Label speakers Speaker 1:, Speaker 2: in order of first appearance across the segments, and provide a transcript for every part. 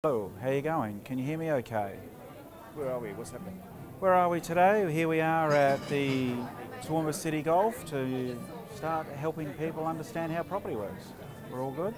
Speaker 1: Hello, how you going? Can you hear me okay?
Speaker 2: Where are we? What's happening?
Speaker 1: Where are we today? Here we are at the Toowoomba City Golf to start helping people understand how property works. We're all good?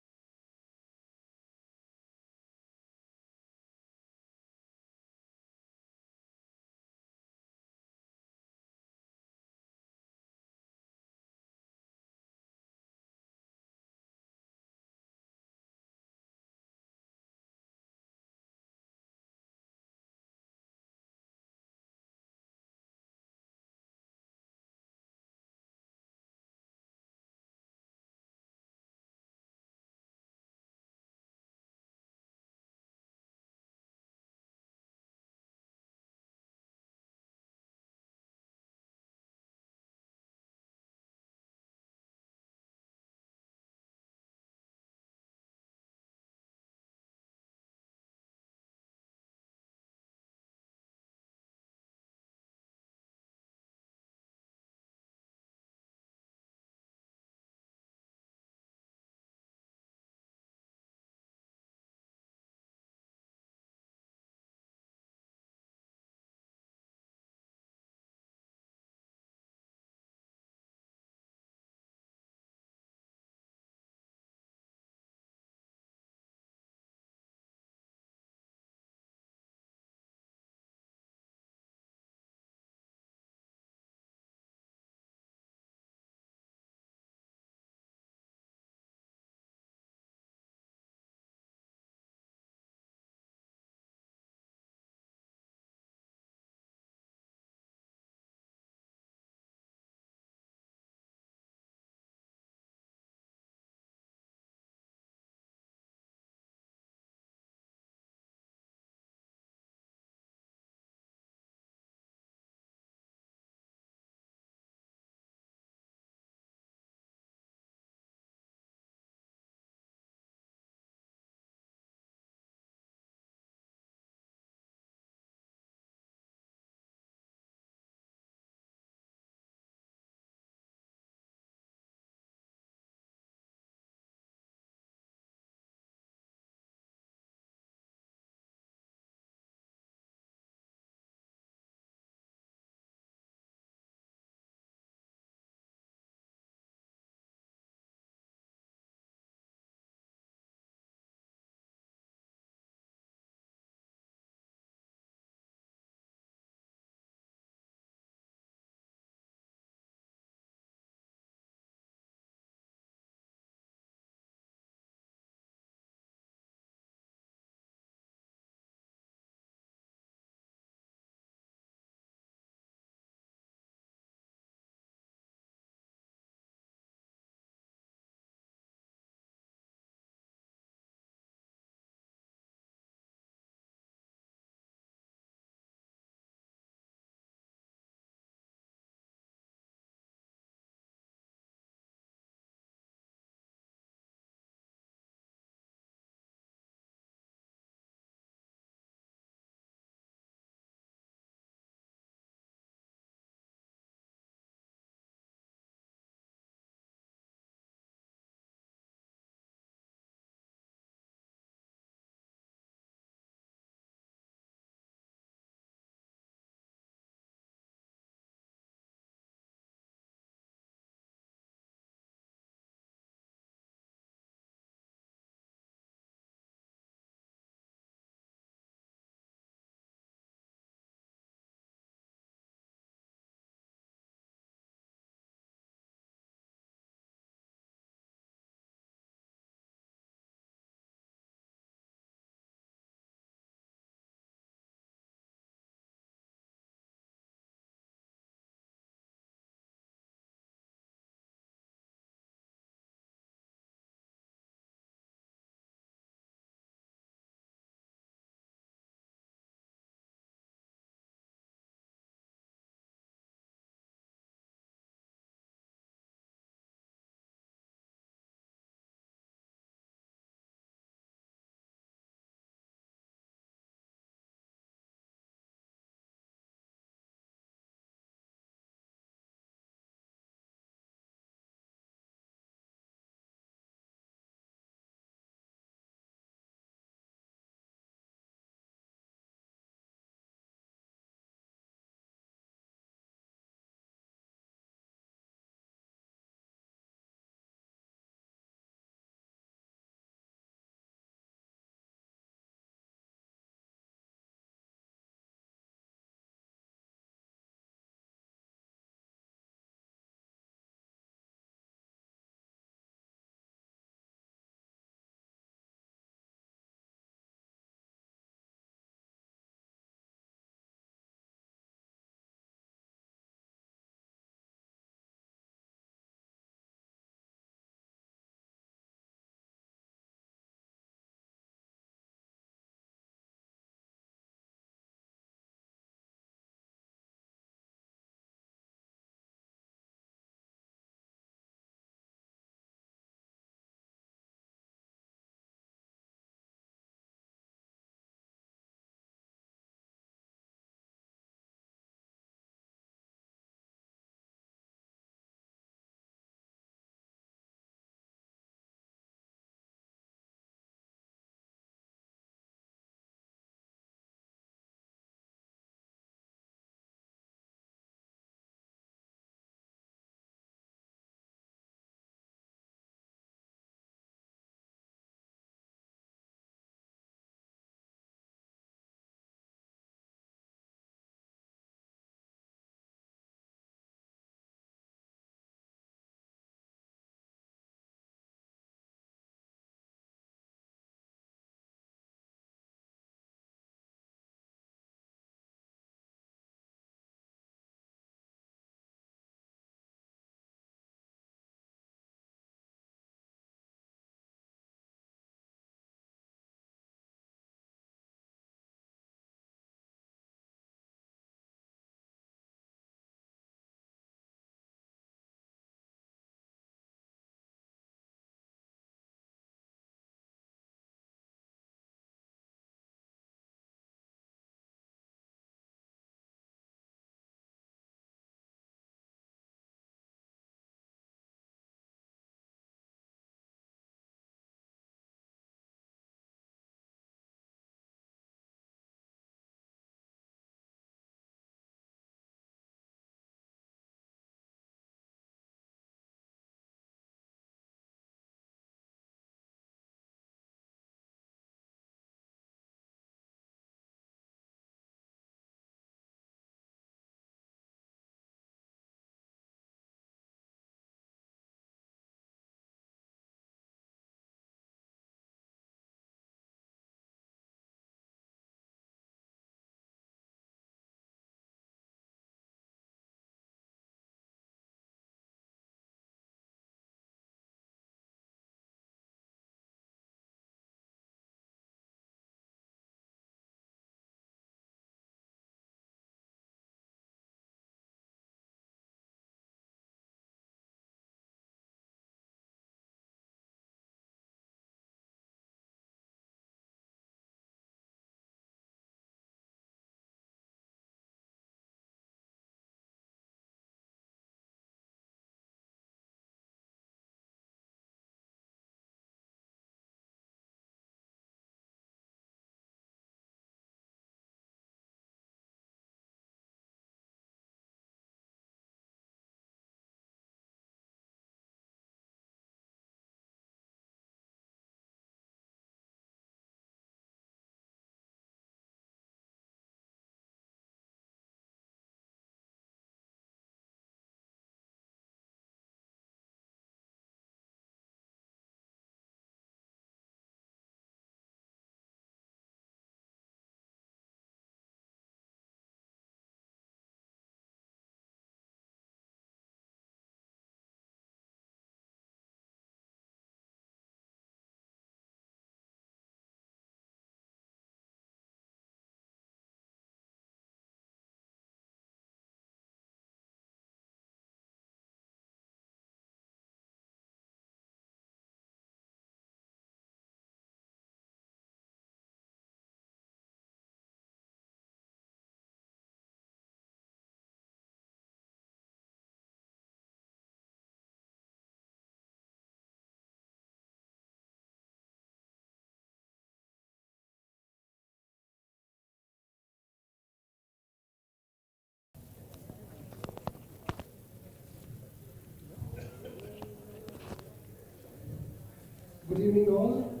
Speaker 3: Good evening all.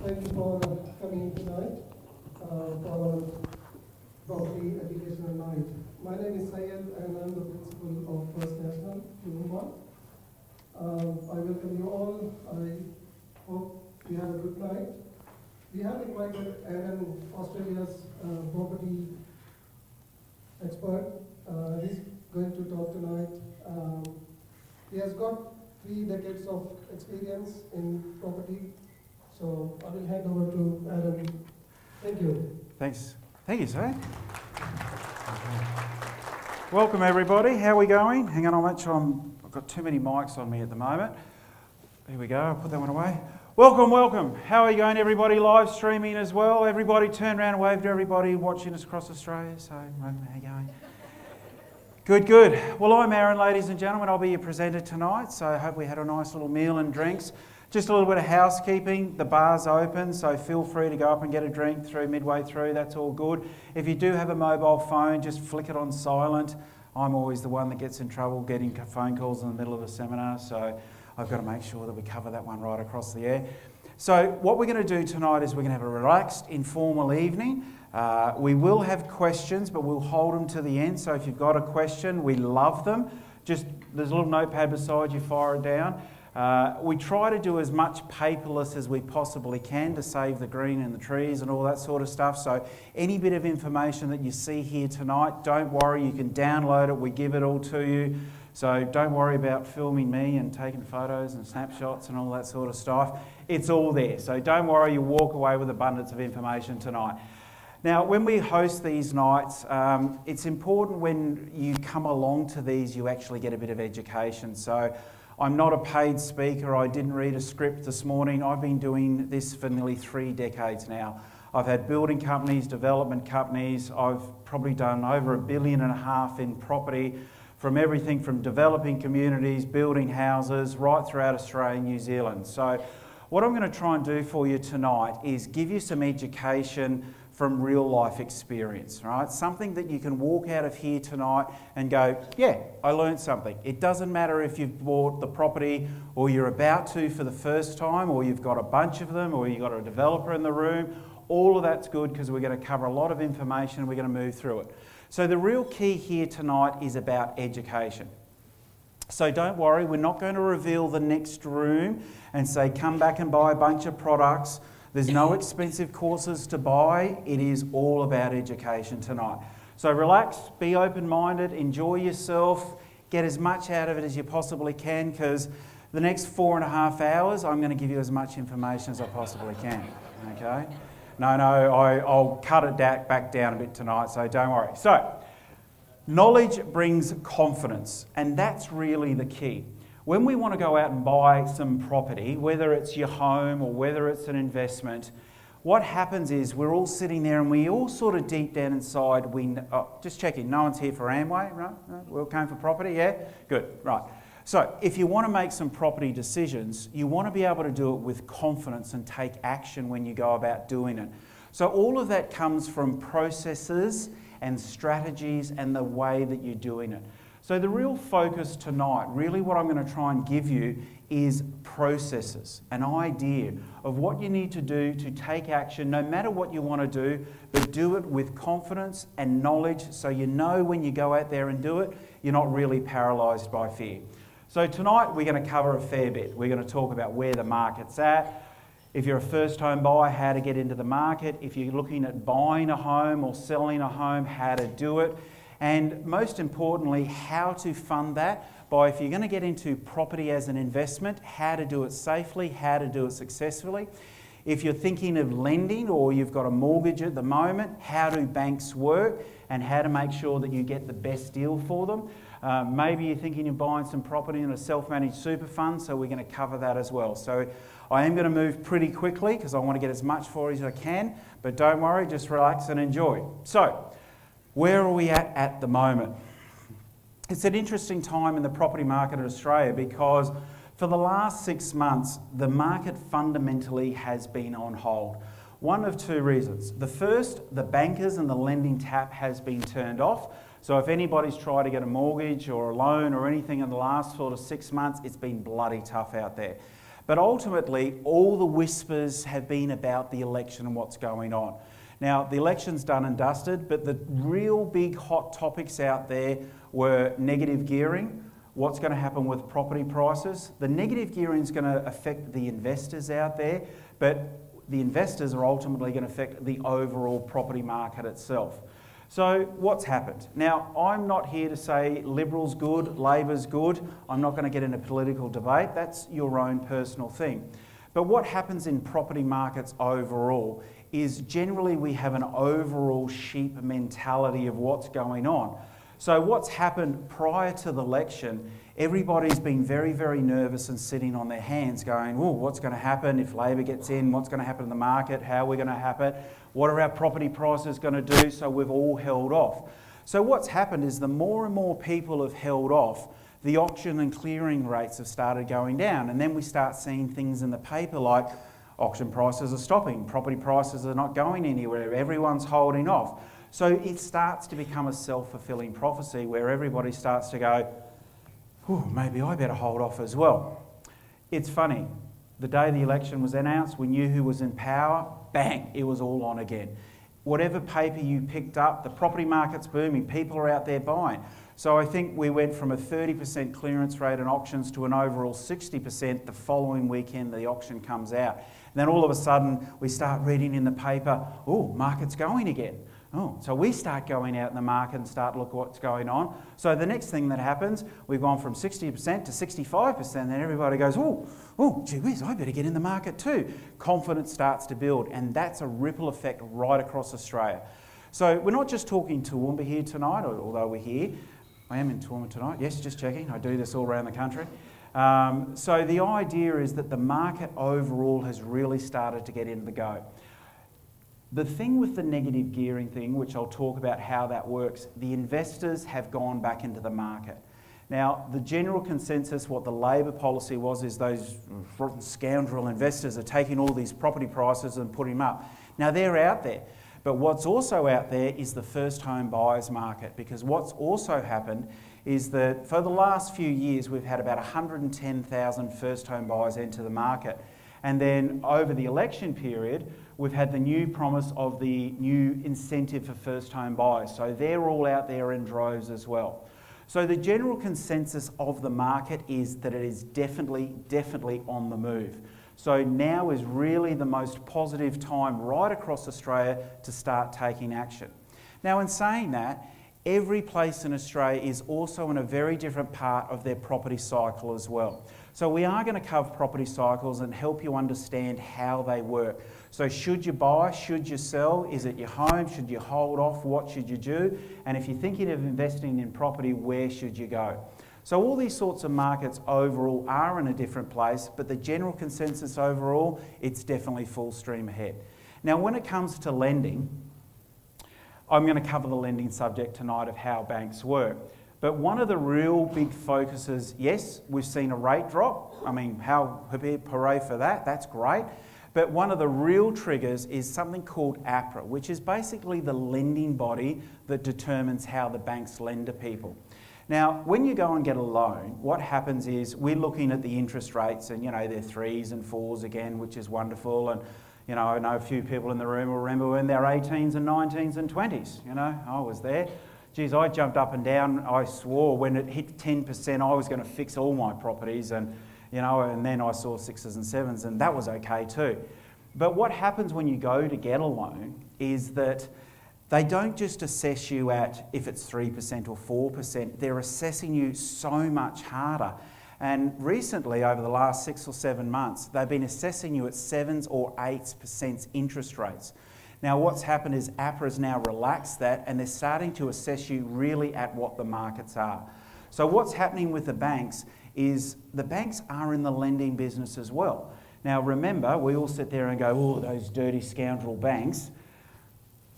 Speaker 3: Thank you for coming tonight for our property educational night. My name is Syed and I'm the principal of First National, Toowoomba. I welcome you all. I hope you have a good night. We have invited Aaron, Australia's property expert. He's going to talk tonight. He has got 3 decades of experience in property. So I will hand over to Aaron. Thank you.
Speaker 1: Thanks. Thank you, sir. Welcome everybody. How are we going? Hang on, I've got too many mics on me at the moment. Here we go. I'll put that one away. Welcome, welcome. How are you going, everybody? Live streaming as well. Everybody turn around and wave to everybody watching us across Australia. So, how are you going? Good, good. Well, I'm Aaron, ladies and gentlemen. I'll be your presenter tonight. So I hope we had a nice little meal and drinks. Just a little bit of housekeeping. The bar's open, so feel free to go up and get a drink midway through. That's all good. If you do have a mobile phone, just flick it on silent. I'm always the one that gets in trouble getting phone calls in the middle of a seminar, so I've got to make sure that we cover that one right across the air. So what we're going to do tonight is we're going to have a relaxed, informal evening. We will have questions, but we'll hold them to the end. So if you've got a question, we love them. Just there's a little notepad beside you, fire it down. We try to do as much paperless as we possibly can to save the green and the trees and all that sort of stuff. So any bit of information that you see here tonight, don't worry, you can download it. We give it all to you. So don't worry about filming me and taking photos and snapshots and all that sort of stuff. It's all there. So don't worry, you walk away with abundance of information tonight. Now, when we host these nights, it's important when you come along to these, you actually get a bit of education. So I'm not a paid speaker. I didn't read a script this morning. I've been doing this for nearly 3 decades now. I've had building companies, development companies. I've probably done over $1.5 billion in property, from everything from developing communities, building houses, right throughout Australia and New Zealand. So what I'm going to try and do for you tonight is give you some education from real life experience, right? Something that you can walk out of here tonight and go, yeah, I learned something. It doesn't matter if you've bought the property or you're about to for the first time, or you've got a bunch of them, or you've got a developer in the room. All of that's good because we're going to cover a lot of information and we're going to move through it. So the real key here tonight is about education. So don't worry, we're not going to reveal the next room and say, come back and buy a bunch of products. There's no expensive courses to buy. It is all about education tonight. So relax, be open-minded, enjoy yourself, get as much out of it as you possibly can, because the next 4.5 hours, I'm going to give you as much information as I possibly can, okay? No, I'll cut it back down a bit tonight, so don't worry. So, knowledge brings confidence, and that's really the key. When we want to go out and buy some property, whether it's your home or whether it's an investment, what happens is we're all sitting there and we all sort of deep down inside, just checking, no one's here for Amway, right? No, we all came for property, yeah? Good, right. So if you want to make some property decisions, you want to be able to do it with confidence and take action when you go about doing it. So all of that comes from processes and strategies and the way that you're doing it. So the real focus tonight, really what I'm going to try and give you is processes, an idea of what you need to do to take action, no matter what you want to do, but do it with confidence and knowledge so you know when you go out there and do it, you're not really paralysed by fear. So tonight we're going to cover a fair bit. We're going to talk about where the market's at. If you're a first home buyer, how to get into the market. If you're looking at buying a home or selling a home, how to do it. And most importantly, how to fund that by, if you're going to get into property as an investment, how to do it safely, how to do it successfully. If you're thinking of lending or you've got a mortgage at the moment, how do banks work and how to make sure that you get the best deal for them. Maybe you're thinking of buying some property in a self-managed super fund, so we're going to cover that as well. So I am going to move pretty quickly because I want to get as much for you as I can, but don't worry, just relax and enjoy. So, where are we at the moment? It's an interesting time in the property market in Australia because for the last 6 months, the market fundamentally has been on hold. One of 2 reasons. The first, the bankers and the lending tap has been turned off. So if anybody's tried to get a mortgage or a loan or anything in the last sort of 6 months, it's been bloody tough out there. But ultimately, all the whispers have been about the election and what's going on. Now, the election's done and dusted, but the real big hot topics out there were negative gearing, what's going to happen with property prices. The negative gearing is going to affect the investors out there, but the investors are ultimately going to affect the overall property market itself. So what's happened? Now, I'm not here to say Liberals good, Labor's good. I'm not going to get in a political debate. That's your own personal thing. But what happens in property markets overall is generally we have an overall sheep mentality of what's going on. So what's happened prior to the election, everybody's been very, very nervous and sitting on their hands going, oh, what's going to happen if Labor gets in? What's going to happen in the market? How are we going to happen? What are our property prices going to do? So we've all held off. So what's happened is the more and more people have held off, the auction and clearing rates have started going down. And then we start seeing things in the paper like auction prices are stopping, property prices are not going anywhere, everyone's holding off. So it starts to become a self-fulfilling prophecy where everybody starts to go, oh, maybe I better hold off as well. It's funny, the day the election was announced, we knew who was in power, bang, it was all on again. Whatever paper you picked up, the property market's booming, people are out there buying. So I think we went from a 30% clearance rate in auctions to an overall 60% the following weekend the auction comes out. And then all of a sudden we start reading in the paper, oh, market's going again. Oh, so we start going out in the market and start look what's going on. So the next thing that happens, we've gone from 60% to 65%, then everybody goes, oh, gee whiz, I better get in the market too. Confidence starts to build, and that's a ripple effect right across Australia. So we're not just talking Toowoomba here tonight, although we're here. I am in Toowoomba tonight, yes, just checking. I do this all around the country. So the idea is that the market overall has really started to get into the go. The thing with the negative gearing thing, which I'll talk about how that works, the investors have gone back into the market. Now, the general consensus, what the Labor policy was, is those rotten scoundrel investors are taking all these property prices and putting them up. Now, they're out there. But what's also out there is the first home buyers market, because what's also happened is that for the last few years, we've had about 110,000 first home buyers enter the market. And then over the election period, we've had the new promise of the new incentive for first home buyers. So they're all out there in droves as well. So the general consensus of the market is that it is definitely on the move. So now is really the most positive time right across Australia to start taking action. Now, in saying that, every place in Australia is also in a very different part of their property cycle as well. So we are going to cover property cycles and help you understand how they work. So should you buy, should you sell, is it your home, should you hold off, what should you do? And if you're thinking of investing in property, where should you go? So all these sorts of markets overall are in a different place, but the general consensus overall, it's definitely full stream ahead. Now when it comes to lending, I'm going to cover the lending subject tonight of how banks work. But one of the real big focuses, yes, we've seen a rate drop. I mean, hooray for that, that's great. But one of the real triggers is something called APRA, which is basically the lending body that determines how the banks lend to people. Now, when you go and get a loan, what happens is we're looking at the interest rates and, they're 3s and 4s again, which is wonderful. And, I know a few people in the room will remember when they're 18s and 19s and 20s. I was there. Geez, I jumped up and down. I swore when it hit 10%, I was going to fix all my properties. And then I saw 6s and 7s, and that was okay too. But what happens when you go to get a loan is that they don't just assess you at if it's 3% or 4%, they're assessing you so much harder. And recently, over the last 6 or 7 months, they've been assessing you at 7s or 8% interest rates. Now, what's happened is APRA's now relaxed that, and they're starting to assess you really at what the markets are. So what's happening with the banks is the banks are in the lending business as well. Now, remember, we all sit there and go, oh, those dirty scoundrel banks.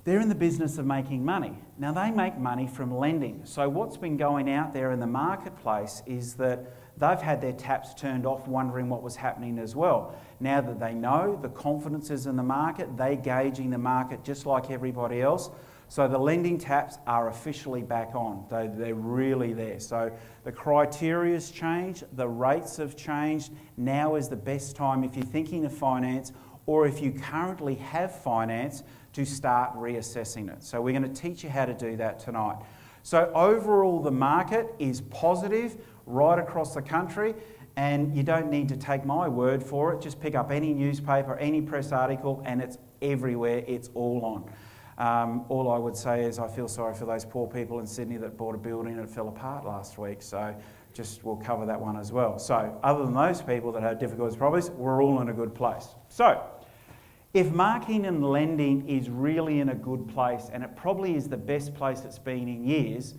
Speaker 1: They're in the business of making money. Now, they make money from lending. So what's been going out there in the marketplace is that they've had their taps turned off, wondering what was happening as well. now that they know the confidence is in the market, they're gauging the market just like everybody else. So the lending taps are officially back on. They're really there. So the criteria's changed, the rates have changed. Now is the best time if you're thinking of finance, or if you currently have finance, to start reassessing it. So we're going to teach you how to do that tonight. So overall, the market is positive right across the country, and you don't need to take my word for it. Just pick up any newspaper, any press article, and it's everywhere. It's all on. All I would say is I feel sorry for those poor people in Sydney that bought a building and it fell apart last week. So we'll cover that one as well. So other than those people that have difficulties with properties, we're all in a good place. So if marketing and lending is really in a good place, and it probably is the best place it's been in years,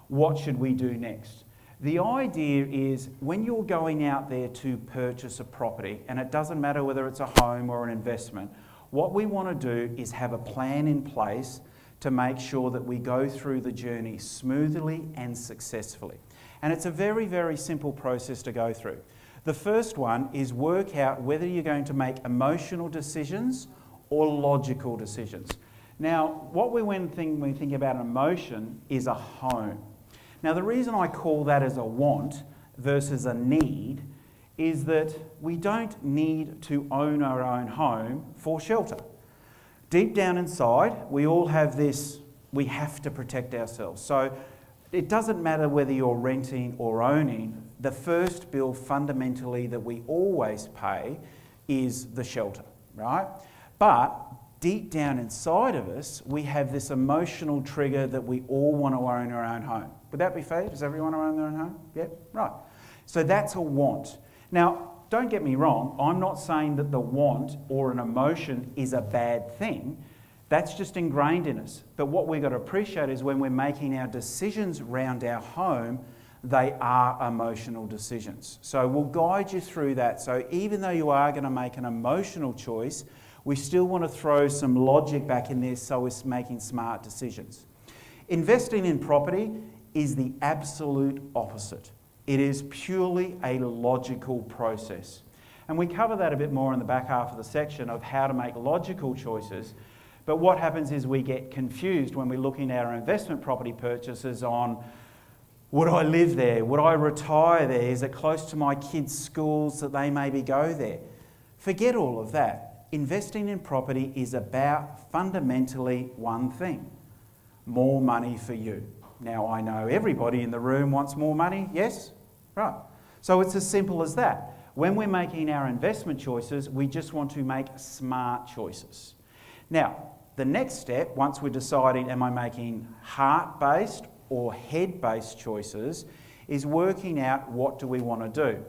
Speaker 1: what should we do next? The idea is when you're going out there to purchase a property, and it doesn't matter whether it's a home or an investment, what we want to do is have a plan in place to make sure that we go through the journey smoothly and successfully. And it's a very, very simple process to go through. The first one is work out whether you're going to make emotional decisions or logical decisions. Now, what when we think about emotion is a home. Now, the reason I call that as a want versus a need is that we don't need to own our own home for shelter. Deep down inside, we all have this, we have to protect ourselves. So it doesn't matter whether you're renting or owning, the first bill fundamentally that we always pay is the shelter, right? But deep down inside of us, we have this emotional trigger that we all want to own our own home. Would that be fair? Does everyone want to own their own home? Yep, right. So that's a want. Now, don't get me wrong, I'm not saying that the want or an emotion is a bad thing. That's just ingrained in us. But what we've got to appreciate is when we're making our decisions around our home, they are emotional decisions. So we'll guide you through that. So even though you are going to make an emotional choice, we still want to throw some logic back in there so we're making smart decisions. Investing in property is the absolute opposite. It is purely a logical process. And we cover that a bit more in the back half of the section of how to make logical choices. But what happens is we get confused when we're looking at our investment property purchases on, would I live there? Would I retire there? Is it close to my kids' schools that they maybe go there? Forget all of that. Investing in property is about fundamentally one thing: more money for you. Now, I know everybody in the room wants more money, yes? Right. So it's as simple as that. When we're making our investment choices, we just want to make smart choices. Now, the next step, once we're deciding am I making heart-based or head-based choices, is working out what do we want to do.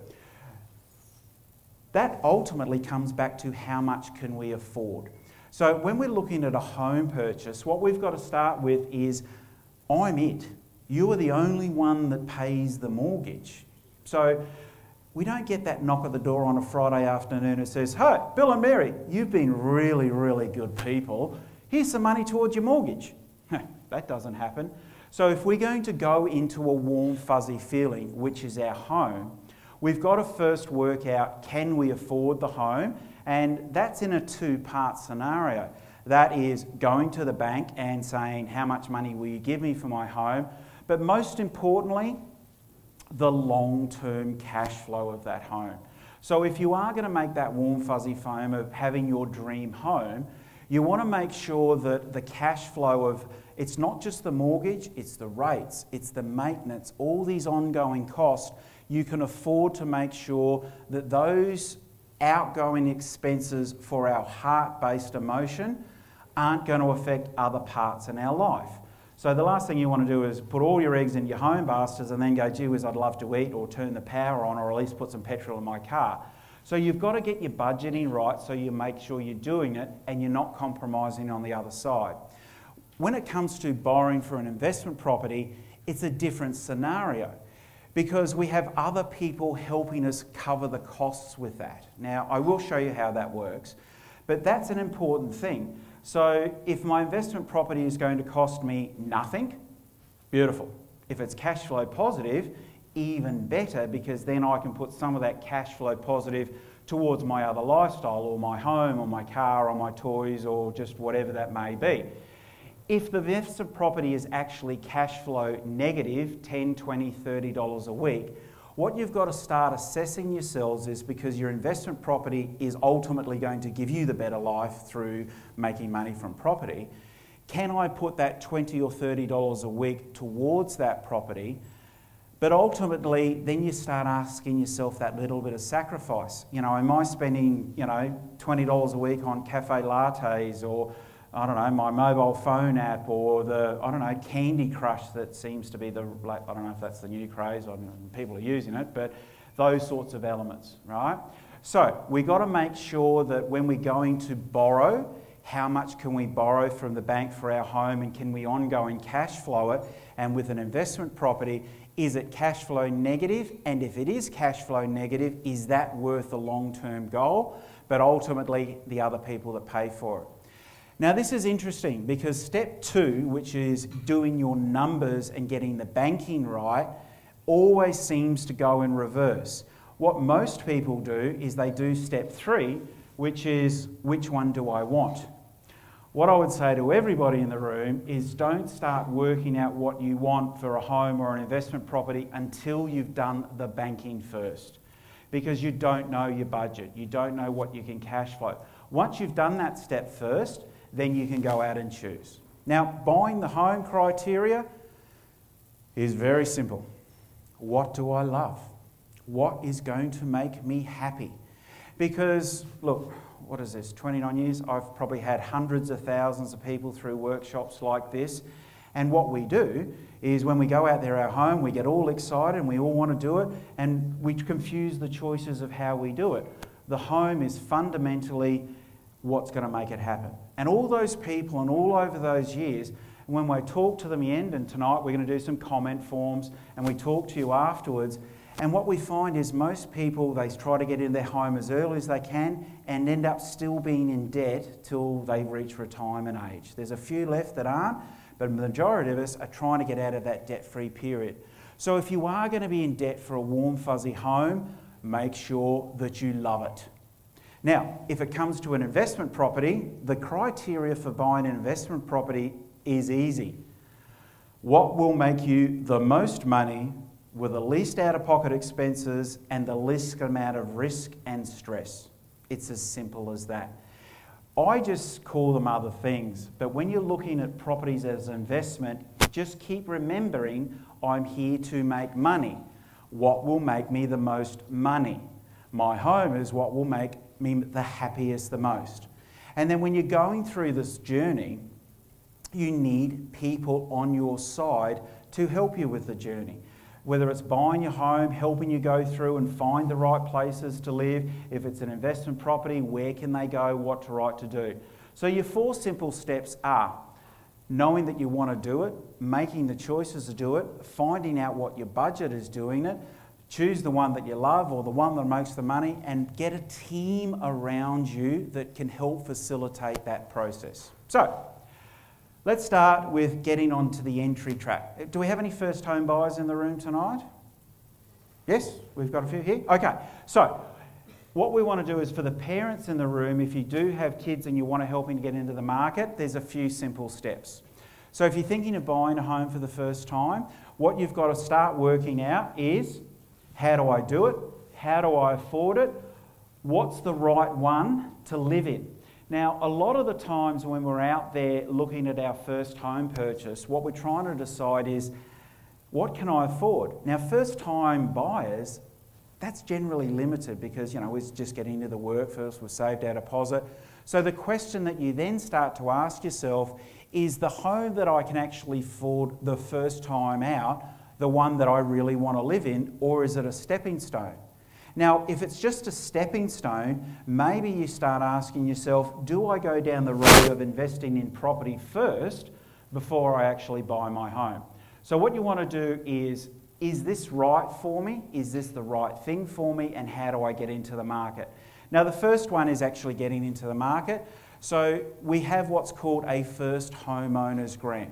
Speaker 1: That ultimately comes back to how much can we afford. So when we're looking at a home purchase, what we've got to start with is, I'm it. You are the only one that pays the mortgage. So we don't get that knock at the door on a Friday afternoon that says, hey, Bill and Mary, you've been really, really good people. Here's some money towards your mortgage. That doesn't happen. So if we're going to go into a warm, fuzzy feeling, which is our home, we've got to first work out, can we afford the home? And that's in a two-part scenario. That is going to the bank and saying, how much money will you give me for my home? But most importantly, the long-term cash flow of that home. So if you are going to make that warm, fuzzy foam of having your dream home, you want to make sure that the cash flow of, it's not just the mortgage, it's the rates, it's the maintenance, all these ongoing costs, you can afford to make sure that those outgoing expenses for our heart-based emotion aren't going to affect other parts in our life. So the last thing you want to do is put all your eggs in your home baskets and then go, gee whiz, I'd love to eat, or turn the power on, or at least put some petrol in my car. So you've got to get your budgeting right so you make sure you're doing it and you're not compromising on the other side. When it comes to borrowing for an investment property, it's a different scenario because we have other people helping us cover the costs with that. Now, I will show you how that works, but that's an important thing. So if my investment property is going to cost me nothing, beautiful. If it's cash flow positive, even better, because then I can put some of that cash flow positive towards my other lifestyle or my home or my car or my toys or just whatever that may be. If the investment property is actually cash flow negative, $10, $20, $30 a week, what you've got to start assessing yourselves is, because your investment property is ultimately going to give you the better life through making money from property, can I put that $20 or $30 a week towards that property? But ultimately, then you start asking yourself that little bit of sacrifice. You know, am I spending, $20 a week on cafe lattes, or I don't know, my mobile phone app, or Candy Crush that seems to be I don't know if that's the new craze, people are using it, but those sorts of elements, right? So we've got to make sure that when we're going to borrow, how much can we borrow from the bank for our home, and can we ongoing cash flow it? And with an investment property, is it cash flow negative? And if it is cash flow negative, is that worth the long-term goal? But ultimately, the other people that pay for it. Now, this is interesting because step 2, which is doing your numbers and getting the banking right, always seems to go in reverse. What most people do is they do step 3, which is, which one do I want? What I would say to everybody in the room is, don't start working out what you want for a home or an investment property until you've done the banking first, because you don't know your budget, you don't know what you can cash flow. Once you've done that step first, then you can go out and choose. Now, buying the home criteria is very simple. What do I love? What is going to make me happy? Because, look, what is this, 29 years? I've probably had hundreds of thousands of people through workshops like this. And what we do is when we go out there, our home, we get all excited and we all want to do it, and we confuse the choices of how we do it. The home is fundamentally what's going to make it happen. And all those people and all over those years, when we talk to them in the end, and tonight we're going to do some comment forms, and we talk to you afterwards, and what we find is most people, they try to get in their home as early as they can and end up still being in debt till they reach retirement age. There's a few left that aren't, but the majority of us are trying to get out of that debt-free period. So if you are going to be in debt for a warm, fuzzy home, make sure that you love it. Now, if it comes to an investment property, the criteria for buying an investment property is easy. What will make you the most money with the least out-of-pocket expenses and the least amount of risk and stress? It's as simple as that. I just call them other things, but when you're looking at properties as an investment, just keep remembering, I'm here to make money. What will make me the most money? My home is what will make me the happiest the most. And then when you're going through this journey, you need people on your side to help you with the journey. Whether it's buying your home, helping you go through and find the right places to live. If it's an investment property, where can they go, what to do. So your 4 simple steps are knowing that you want to do it, making the choices to do it, finding out what your budget is doing it, choose the one that you love or the one that makes the money, and get a team around you that can help facilitate that process. So, let's start with getting onto the entry track. Do we have any first home buyers in the room tonight? Yes, we've got a few here. Okay, so what we want to do is for the parents in the room, if you do have kids and you want to help them get into the market, there's a few simple steps. So if you're thinking of buying a home for the first time, what you've got to start working out is, how do I do it? How do I afford it? What's the right one to live in? Now, a lot of the times when we're out there looking at our first home purchase, what we're trying to decide is, what can I afford? Now, first-time buyers, that's generally limited because, we're just getting into the workforce, we've saved our deposit. So the question that you then start to ask yourself is, the home that I can actually afford the first time out the one that I really want to live in, or is it a stepping stone? Now, if it's just a stepping stone, maybe you start asking yourself, do I go down the road of investing in property first before I actually buy my home? So what you want to do is this right for me? Is this the right thing for me? And how do I get into the market? Now, the first one is actually getting into the market. So we have what's called a first homeowner's grant.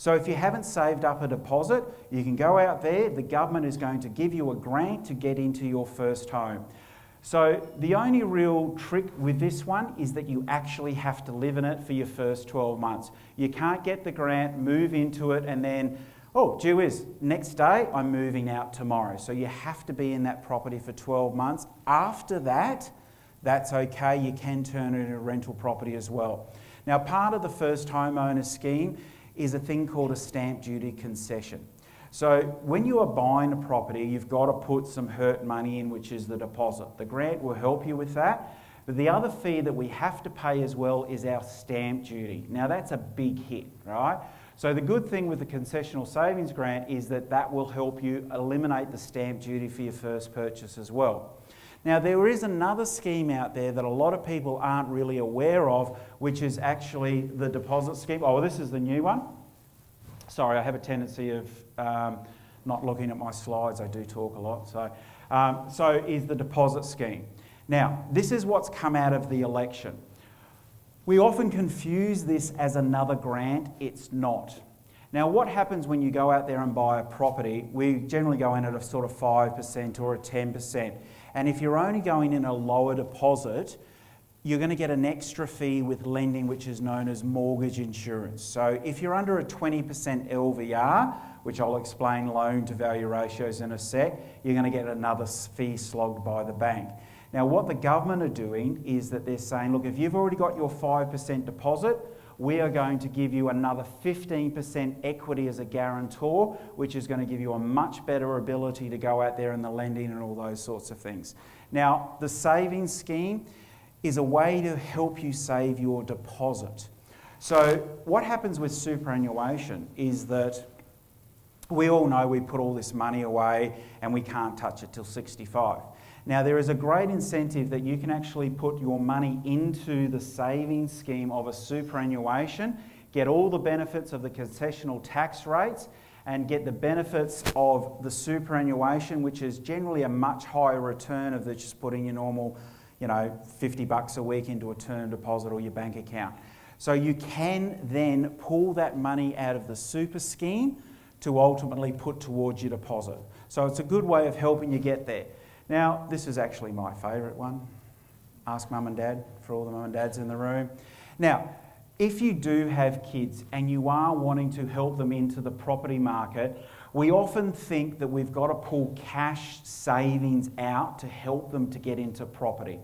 Speaker 1: So if you haven't saved up a deposit, you can go out there, the government is going to give you a grant to get into your first home. So the only real trick with this one is that you actually have to live in it for your first 12 months. You can't get the grant, move into it, and then, oh, gee whiz, next day I'm moving out tomorrow. So you have to be in that property for 12 months. After that, that's okay. You can turn it into a rental property as well. Now, part of the first homeowner scheme is a thing called a stamp duty concession. So when you are buying a property, you've got to put some hurt money in, which is the deposit. The grant will help you with that. But the other fee that we have to pay as well is our stamp duty. Now that's a big hit, right? So the good thing with the concessional savings grant is that that will help you eliminate the stamp duty for your first purchase as well. Now there is another scheme out there that a lot of people aren't really aware of, which is actually the deposit scheme. Oh, well, this is the new one. Sorry, I have a tendency of not looking at my slides. I do talk a lot. So is the deposit scheme. Now, this is what's come out of the election. We often confuse this as another grant. It's not. Now, what happens when you go out there and buy a property? We generally go in at a sort of 5% or a 10%. And if you're only going in a lower deposit, you're going to get an extra fee with lending, which is known as mortgage insurance. So if you're under a 20% LVR, which I'll explain loan to value ratios in a sec, you're going to get another fee slogged by the bank. Now what the government are doing is that they're saying, look, if you've already got your 5% deposit, we are going to give you another 15% equity as a guarantor, which is going to give you a much better ability to go out there in the lending and all those sorts of things. Now, the savings scheme is a way to help you save your deposit. So what happens with superannuation is that we all know we put all this money away and we can't touch it till 65. Now there is a great incentive that you can actually put your money into the savings scheme of a superannuation, get all the benefits of the concessional tax rates and get the benefits of the superannuation, which is generally a much higher return of just putting your normal, $50 a week into a term deposit or your bank account. So you can then pull that money out of the super scheme to ultimately put towards your deposit. So it's a good way of helping you get there. Now, this is actually my favourite one. Ask mum and dad, for all the mum and dads in the room. Now, if you do have kids and you are wanting to help them into the property market, we often think that we've got to pull cash savings out to help them to get into property.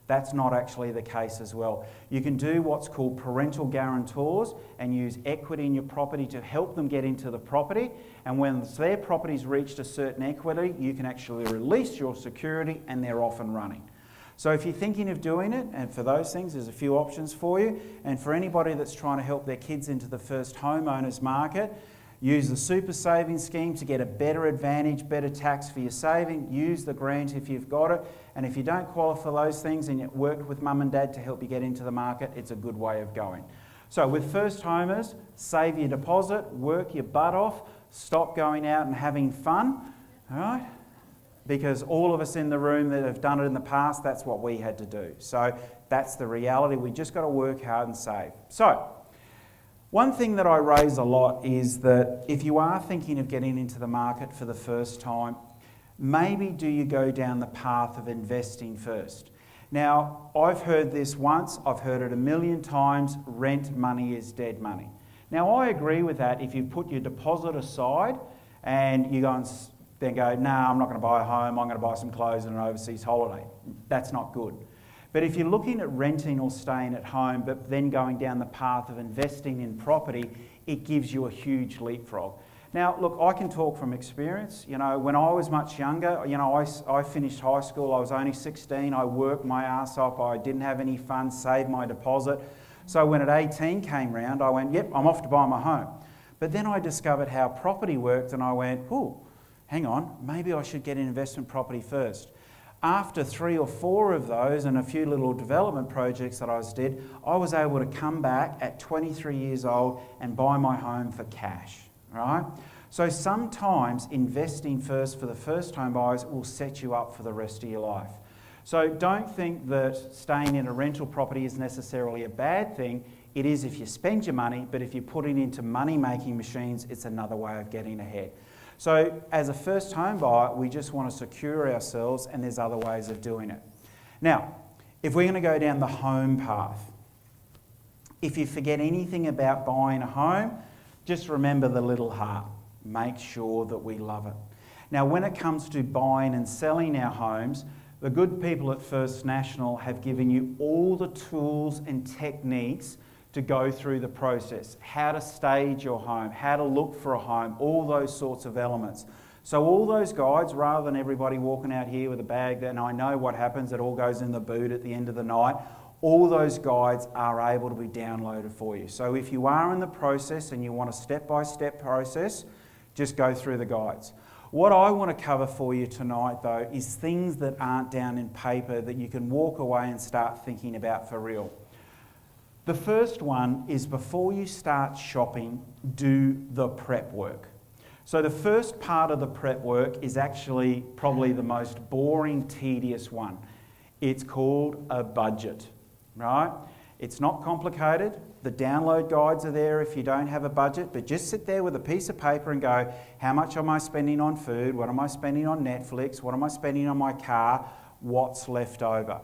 Speaker 1: That's not actually the case as well. You can do what's called parental guarantors and use equity in your property to help them get into the property. And when their property's reached a certain equity, you can actually release your security and they're off and running. So if you're thinking of doing it, and for those things, there's a few options for you. And for anybody that's trying to help their kids into the first homeowners market, use the super savings scheme to get a better advantage, better tax for your saving. Use the grant if you've got it. And if you don't qualify for those things and you work with mum and dad to help you get into the market, it's a good way of going. So with first homers, save your deposit, work your butt off, stop going out and having fun, all right? Because all of us in the room that have done it in the past, that's what we had to do. So that's the reality. We just got to work hard and save. So one thing that I raise a lot is that if you are thinking of getting into the market for the first time, maybe do you go down the path of investing first? Now, I've heard this once, I've heard it a million times, rent money is dead money. Now, I agree with that if you put your deposit aside and you go and then go, nah, I'm not going to buy a home, I'm going to buy some clothes and an overseas holiday. That's not good. But if you're looking at renting or staying at home, but then going down the path of investing in property, it gives you a huge leapfrog. Now, look, I can talk from experience. When I was much younger, I finished high school, I was only 16, I worked my ass off, I didn't have any fun, saved my deposit. So when at 18 came round, I went, yep, I'm off to buy my home. But then I discovered how property worked and I went, oh, hang on, maybe I should get an investment property first. After 3 or 4 of those and a few little development projects that I did, I was able to come back at 23 years old and buy my home for cash, right? So sometimes investing first for the first home buyers will set you up for the rest of your life. So don't think that staying in a rental property is necessarily a bad thing. It is if you spend your money, but if you put it into money-making machines, it's another way of getting ahead. So as a first home buyer, we just want to secure ourselves and there's other ways of doing it. Now, if we're going to go down the home path, if you forget anything about buying a home, just remember the little heart. Make sure that we love it. Now, when it comes to buying and selling our homes, the good people at First National have given you all the tools and techniques to go through the process, how to stage your home, how to look for a home, all those sorts of elements. So all those guides, rather than everybody walking out here with a bag, and I know what happens, it all goes in the boot at the end of the night, all those guides are able to be downloaded for you. So if you are in the process and you want a step-by-step process, just go through the guides. What I want to cover for you tonight, though, is things that aren't down in paper that you can walk away and start thinking about for real. The first one is, before you start shopping, do the prep work. So the first part of the prep work is actually probably the most boring, tedious one. It's called a budget, right? It's not complicated. The download guides are there if you don't have a budget, but just sit there with a piece of paper and go, how much am I spending on food? What am I spending on Netflix? What am I spending on my car? What's left over?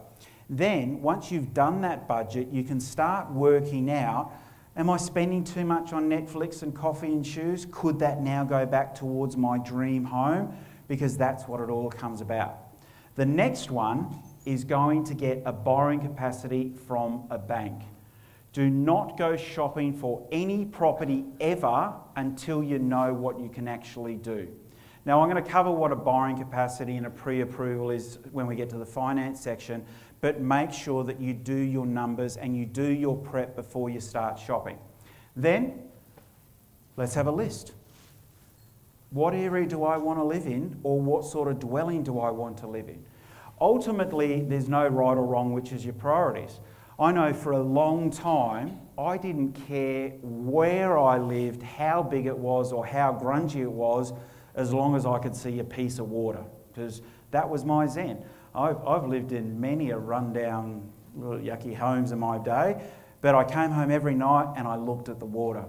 Speaker 1: Then, once you've done that budget, you can start working out, am I spending too much on Netflix and coffee and shoes? Could that now go back towards my dream home? Because that's what it all comes about. The next one is going to get a borrowing capacity from a bank. Do not go shopping for any property ever until you know what you can actually do. Now, I'm going to cover what a borrowing capacity and a pre-approval is when we get to the finance section, but make sure that you do your numbers and you do your prep before you start shopping. Then, let's have a list. What area do I want to live in, or what sort of dwelling do I want to live in? Ultimately, there's no right or wrong, which is your priorities. I know for a long time, I didn't care where I lived, how big it was, or how grungy it was, as long as I could see a piece of water, because that was my zen. I've lived in many a rundown, little yucky homes in my day, but I came home every night and I looked at the water.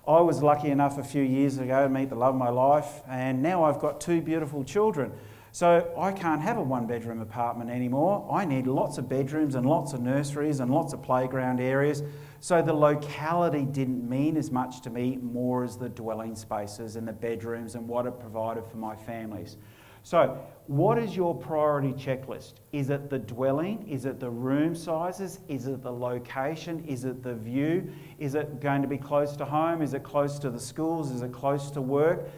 Speaker 1: I was lucky enough a few years ago to meet the love of my life, and now I've got 2 beautiful children. So I can't have a 1-bedroom apartment anymore. I need lots of bedrooms and lots of nurseries and lots of playground areas. So the locality didn't mean as much to me, more as the dwelling spaces and the bedrooms and what it provided for my families. So what is your priority checklist? Is it the dwelling? Is it the room sizes? Is it the location? Is it the view? Is it going to be close to home? Is it close to the schools? Is it close to work?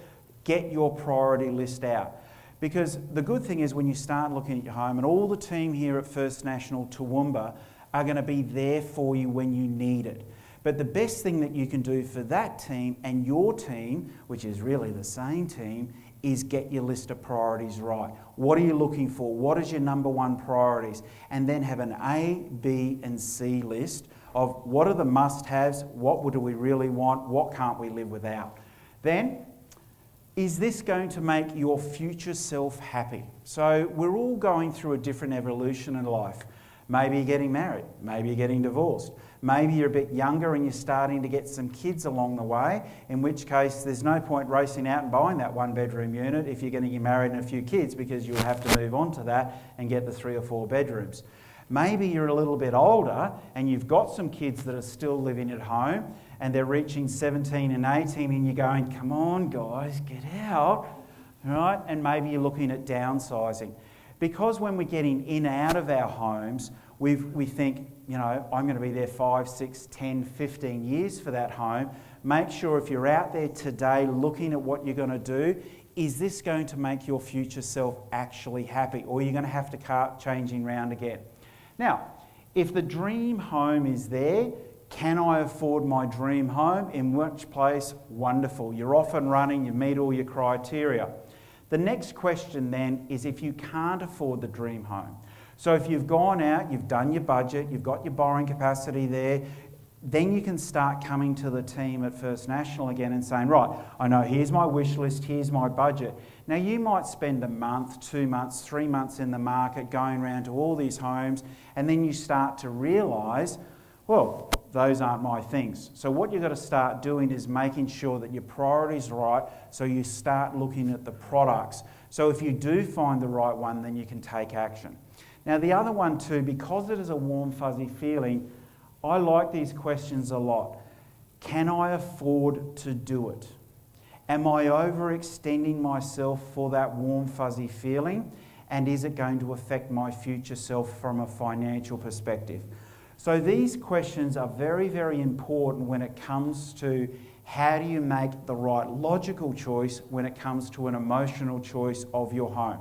Speaker 1: Get your priority list out. Because the good thing is, when you start looking at your home, and all the team here at First National Toowoomba are going to be there for you when you need it. But the best thing that you can do for that team and your team, which is really the same team, is get your list of priorities right. What are you looking for? What is your number one priorities? And then have an A, B and C list of what are the must-haves, what do we really want, what can't we live without. Then, is this going to make your future self happy? So we're all going through a different evolution in life. Maybe you're getting married, maybe you're getting divorced, maybe you're a bit younger and you're starting to get some kids along the way, in which case there's no point racing out and buying that 1-bedroom unit if you're going to get married and a few kids, because you'll have to move on to that and get the 3 or 4 bedrooms. Maybe you're a little bit older and you've got some kids that are still living at home and they're reaching 17 and 18 and you're going, come on guys, get out, right? And maybe you're looking at downsizing. Because when we're getting in and out of our homes, we think, you know, I'm going to be there 5, 6, 10, 15 years for that home. Make sure if you're out there today looking at what you're going to do, is this going to make your future self actually happy, or are you going to have to start changing around again? Now, if the dream home is there, can I afford my dream home? In which place? Wonderful. You're off and running, you meet all your criteria. The next question then is, if you can't afford the dream home. So if you've gone out, you've done your budget, you've got your borrowing capacity there, then you can start coming to the team at First National again and saying, right, I know here's my wish list, here's my budget. Now you might spend a month, 2 months, 3 months in the market going around to all these homes, and then you start to realise, well, those aren't my things. So what you've got to start doing is making sure that your priority's right, so you start looking at the products. So if you do find the right one, then you can take action. Now the other one too, because it is a warm fuzzy feeling, I like these questions a lot. Can I afford to do it? Am I overextending myself for that warm fuzzy feeling? And is it going to affect my future self from a financial perspective? So these questions are very, very important when it comes to how do you make the right logical choice when it comes to an emotional choice of your home.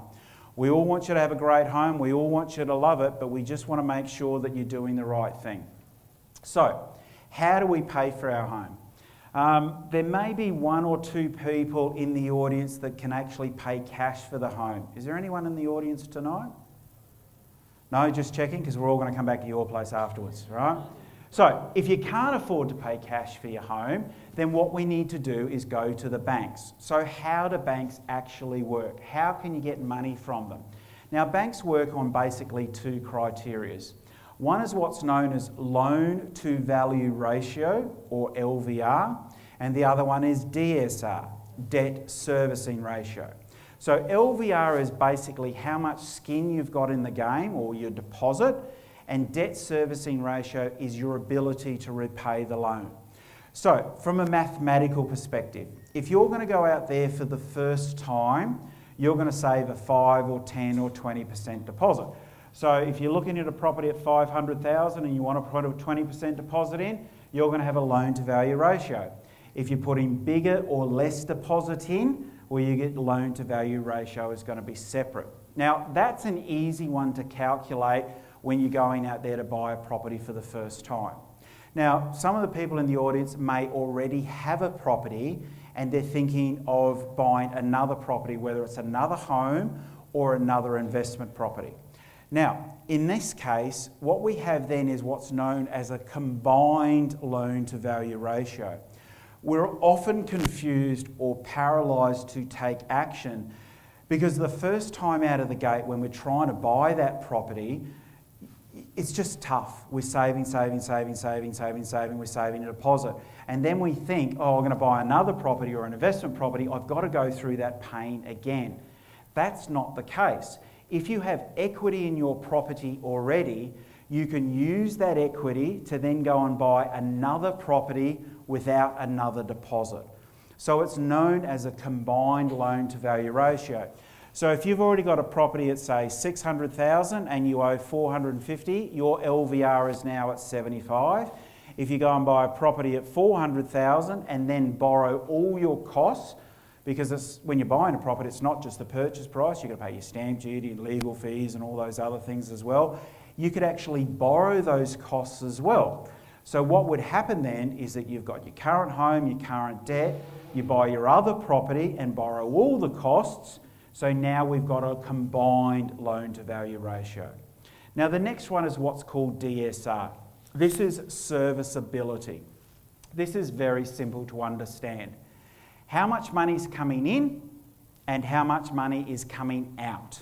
Speaker 1: We all want you to have a great home, we all want you to love it, but we just want to make sure that you're doing the right thing. So, how do we pay for our home? There may be one or two people in the audience that can actually pay cash for the home. Is there anyone in the audience tonight? No, just checking, because we're all going to come back to your place afterwards, right? So, if you can't afford to pay cash for your home, then what we need to do is go to the banks. So how do banks actually work? How can you get money from them? Now, banks work on basically two criteria. One is what's known as loan to value ratio, or LVR, and the other one is DSR, debt servicing ratio. So LVR is basically how much skin you've got in the game, or your deposit, and debt servicing ratio is your ability to repay the loan. So from a mathematical perspective, if you're going to go out there for the first time, you're going to save a 5 or 10 or 20% deposit. So if you're looking at a property at $500,000 and you want to put a 20% deposit in, you're going to have a loan to value ratio. If you're putting bigger or less deposit in, well, you get loan to value ratio is going to be separate. Now, that's an easy one to calculate when you're going out there to buy a property for the first time. Now, some of the people in the audience may already have a property and they're thinking of buying another property, whether it's another home or another investment property. Now, in this case, what we have then is what's known as a combined loan to value ratio. We're often confused or paralysed to take action because the first time out of the gate when we're trying to buy that property, it's just tough. We're saving, we're saving a deposit. And then we think, oh, I'm going to buy another property or an investment property, I've got to go through that pain again. That's not the case. If you have equity in your property already, you can use that equity to then go and buy another property without another deposit. So it's known as a combined loan to value ratio. So if you've already got a property at say $600,000 and you owe $450,000, your LVR is now at 75. If you go and buy a property at $400,000 and then borrow all your costs, because when you're buying a property, it's not just the purchase price, you've got to pay your stamp duty and legal fees and all those other things as well. You could actually borrow those costs as well. So what would happen then is that you've got your current home, your current debt, you buy your other property and borrow all the costs. So now we've got a combined loan to value ratio. Now the next one is what's called DSR. This is serviceability. This is very simple to understand. How much money is coming in and how much money is coming out.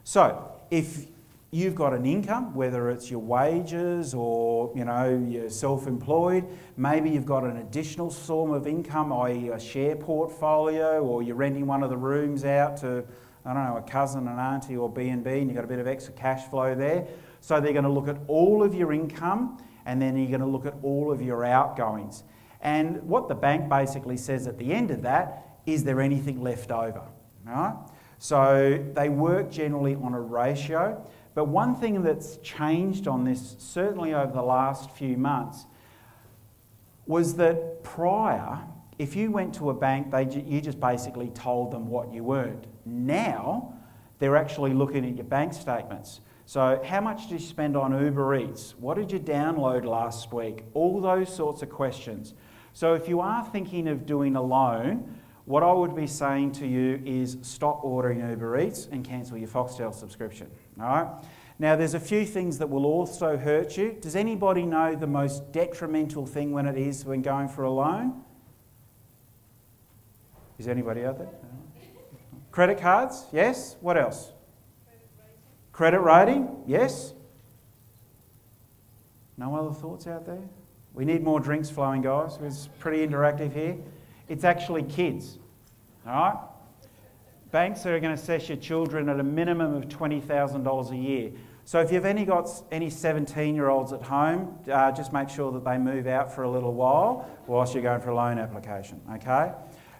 Speaker 1: So if you've got an income, whether it's your wages or you're self-employed, maybe you've got an additional form of income, i.e. a share portfolio, or you're renting one of the rooms out to, a cousin, an auntie or B&B, and you've got a bit of extra cash flow there. So they're going to look at all of your income and then you're going to look at all of your outgoings. And what the bank basically says at the end of that, is there anything left over? Right? So they work generally on a ratio. But one thing that's changed on this, certainly over the last few months, was that prior, if you went to a bank, you just basically told them what you earned. Now, they're actually looking at your bank statements. So how much did you spend on Uber Eats? What did you download last week? All those sorts of questions. So if you are thinking of doing a loan, what I would be saying to you is stop ordering Uber Eats and cancel your Foxtel subscription. All right? Now, there's a few things that will also hurt you. Does anybody know the most detrimental thing when going for a loan? Is anybody out there? Credit cards? Yes. What else? Credit rating? Yes. No other thoughts out there? We need more drinks flowing, guys. It's pretty interactive here. It's actually kids. All right? Banks are going to assess your children at a minimum of $20,000 a year. So if you've got any 17-year-olds at home, just make sure that they move out for a little while whilst you're going for a loan application, okay?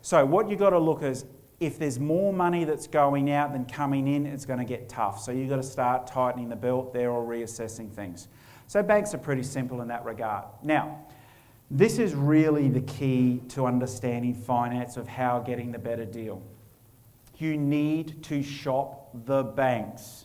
Speaker 1: So what you've got to look is, if there's more money that's going out than coming in, it's going to get tough. So you've got to start tightening the belt there or reassessing things. So banks are pretty simple in that regard. Now, this is really the key to understanding finance of how getting the better deal. You need to shop the banks.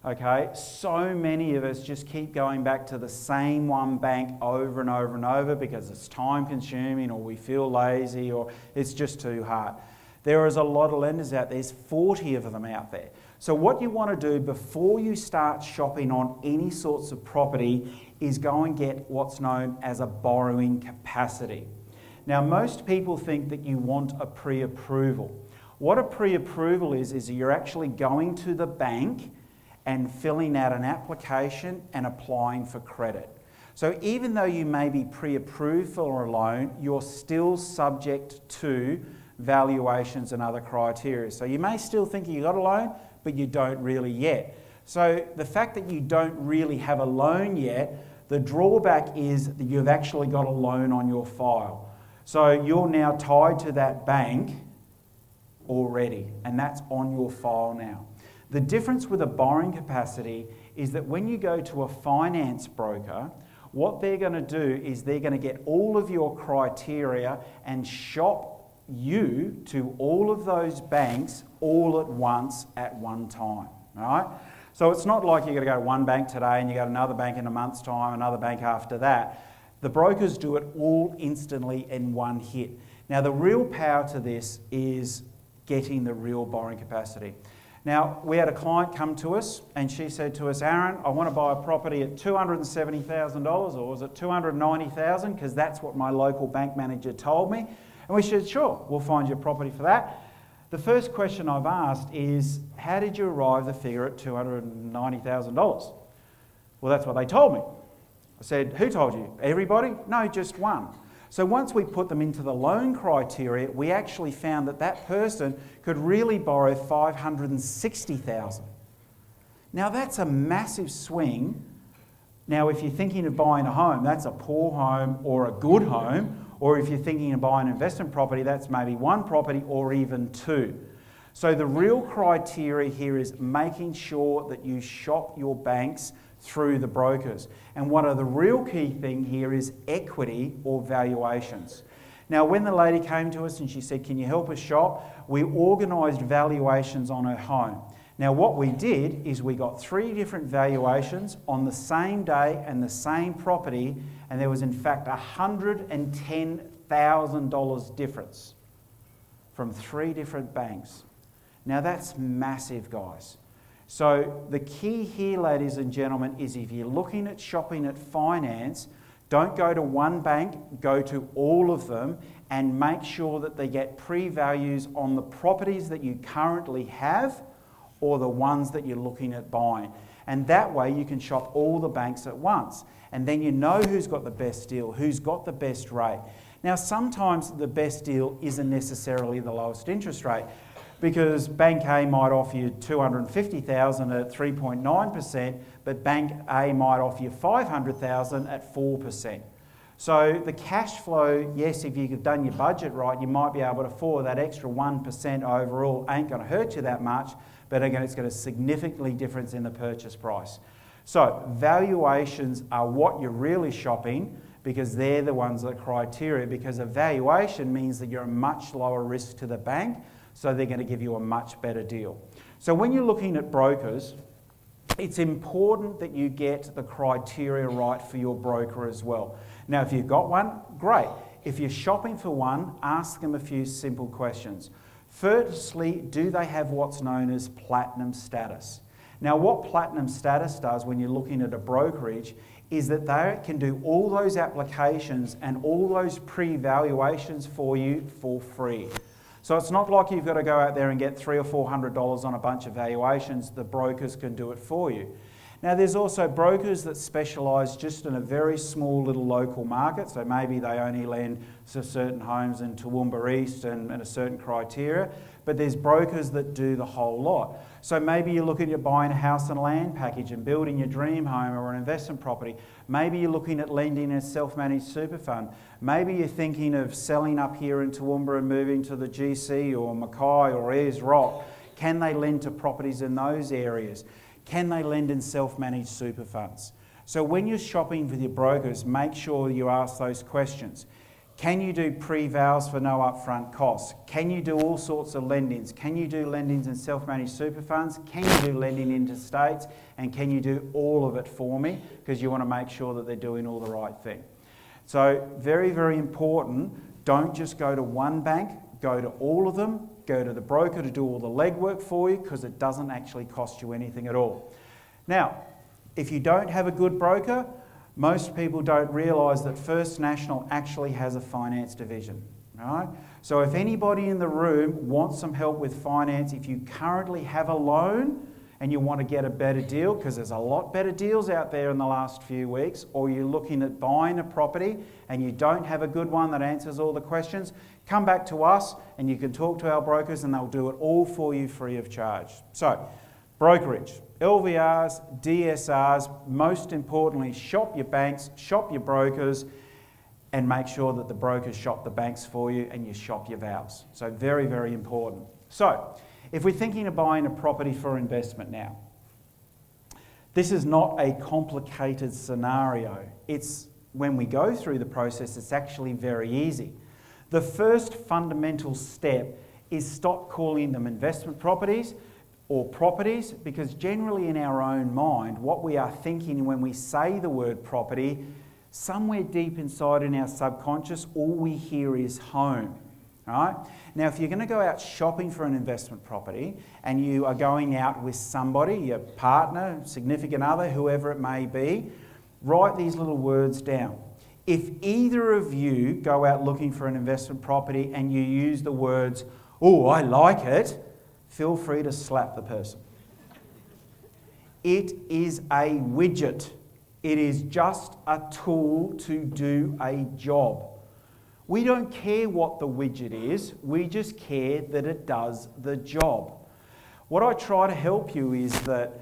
Speaker 1: Okay, so many of us just keep going back to the same one bank over and over and over because it's time consuming, or we feel lazy, or it's just too hard. There is a lot of lenders out there. There's 40 of them out there. So what you want to do before you start shopping on any sorts of property is go and get what's known as a borrowing capacity. Now, most people think that you want a pre-approval. What a pre-approval is you're actually going to the bank and filling out an application and applying for credit. So even though you may be pre-approved for a loan, you're still subject to valuations and other criteria. So you may still think you got a loan, but you don't really yet. So the fact that you don't really have a loan yet, the drawback is that you've actually got a loan on your file. So you're now tied to that bank already, and that's on your file now. The difference with a borrowing capacity is that when you go to a finance broker, what they're going to do is they're going to get all of your criteria and shop you to all of those banks all at once at one time, right? So it's not like you're going to go to one bank today and you go to another bank in a month's time, another bank after that. The brokers do it all instantly in one hit. Now, the real power to this is getting the real borrowing capacity. Now, we had a client come to us and she said to us, Aaron, I want to buy a property at $270,000, or was it $290,000, because that's what my local bank manager told me. And we said, sure, we'll find you a property for that. The first question I've asked is, how did you arrive at the figure at $290,000? Well, that's what they told me. I said, who told you? Everybody? No, just one. So once we put them into the loan criteria, we actually found that that person could really borrow $560,000. Now that's a massive swing. Now if you're thinking of buying a home, that's a poor home or a good home, or if you're thinking of buying an investment property, that's maybe one property or even two. So the real criteria here is making sure that you shop your banks through the brokers. And one of the real key thing here is equity or valuations. Now, when the lady came to us and she said, can you help us shop? We organised valuations on her home. Now, what we did is we got 3 different valuations on the same day and the same property, and there was in fact $110,000 difference from 3 different banks. Now, that's massive, guys. So the key here, ladies and gentlemen, is if you're looking at shopping at finance, don't go to one bank, go to all of them and make sure that they get pre-values on the properties that you currently have or the ones that you're looking at buying. And that way you can shop all the banks at once. And then you know who's got the best deal, who's got the best rate. Now, sometimes the best deal isn't necessarily the lowest interest rate, because Bank A might offer you $250,000 at 3.9%, but Bank A might offer you $500,000 at 4%. So the cash flow, yes, if you've done your budget right, you might be able to afford that extra 1% overall. Ain't going to hurt you that much, but again, it's got a significantly difference in the purchase price. So valuations are what you're really shopping, because they're the ones that are criteria, because a valuation means that you're a much lower risk to the bank, so they're going to give you a much better deal. So when you're looking at brokers, it's important that you get the criteria right for your broker as well. Now, if you've got one, great. If you're shopping for one, ask them a few simple questions. Firstly, do they have what's known as platinum status? Now, what platinum status does when you're looking at a brokerage is that they can do all those applications and all those pre-valuations for you for free. So it's not like you've got to go out there and get $300 or $400 on a bunch of valuations. The brokers can do it for you. Now there's also brokers that specialise just in a very small little local market, so maybe they only lend to certain homes in Toowoomba East and a certain criteria, but there's brokers that do the whole lot. So maybe you're looking at buying a house and land package and building your dream home or an investment property. Maybe you're looking at lending in a self-managed super fund. Maybe you're thinking of selling up here in Toowoomba and moving to the GC or Mackay or Ayers Rock. Can they lend to properties in those areas? Can they lend in self-managed super funds? So when you're shopping with your brokers, make sure you ask those questions. Can you do pre-vals for no upfront costs? Can you do all sorts of lendings? Can you do lendings in self-managed super funds? Can you do lending into states? And can you do all of it for me? Because you want to make sure that they're doing all the right thing. So very, very important. Don't just go to one bank, go to all of them. Go to the broker to do all the legwork for you, because it doesn't actually cost you anything at all. Now, if you don't have a good broker, most people don't realise that First National actually has a finance division. Right? So if anybody in the room wants some help with finance, if you currently have a loan and you want to get a better deal, because there's a lot better deals out there in the last few weeks, or you're looking at buying a property and you don't have a good one that answers all the questions, come back to us and you can talk to our brokers and they'll do it all for you free of charge. So, brokerage, LVRs, DSRs, most importantly, shop your banks, shop your brokers, and make sure that the brokers shop the banks for you and you shop your vals. So very, very important. So, if we're thinking of buying a property for investment now, this is not a complicated scenario. It's when we go through the process, it's actually very easy. The first fundamental step is stop calling them investment properties or properties, because generally in our own mind, what we are thinking when we say the word property, somewhere deep inside in our subconscious, all we hear is home. Right? Now, if you're going to go out shopping for an investment property and you are going out with somebody, your partner, significant other, whoever it may be, write these little words down. If either of you go out looking for an investment property and you use the words, "Oh, I like it," feel free to slap the person. It is a widget. It is just a tool to do a job. We don't care what the widget is, we just care that it does the job. What I try to help you is that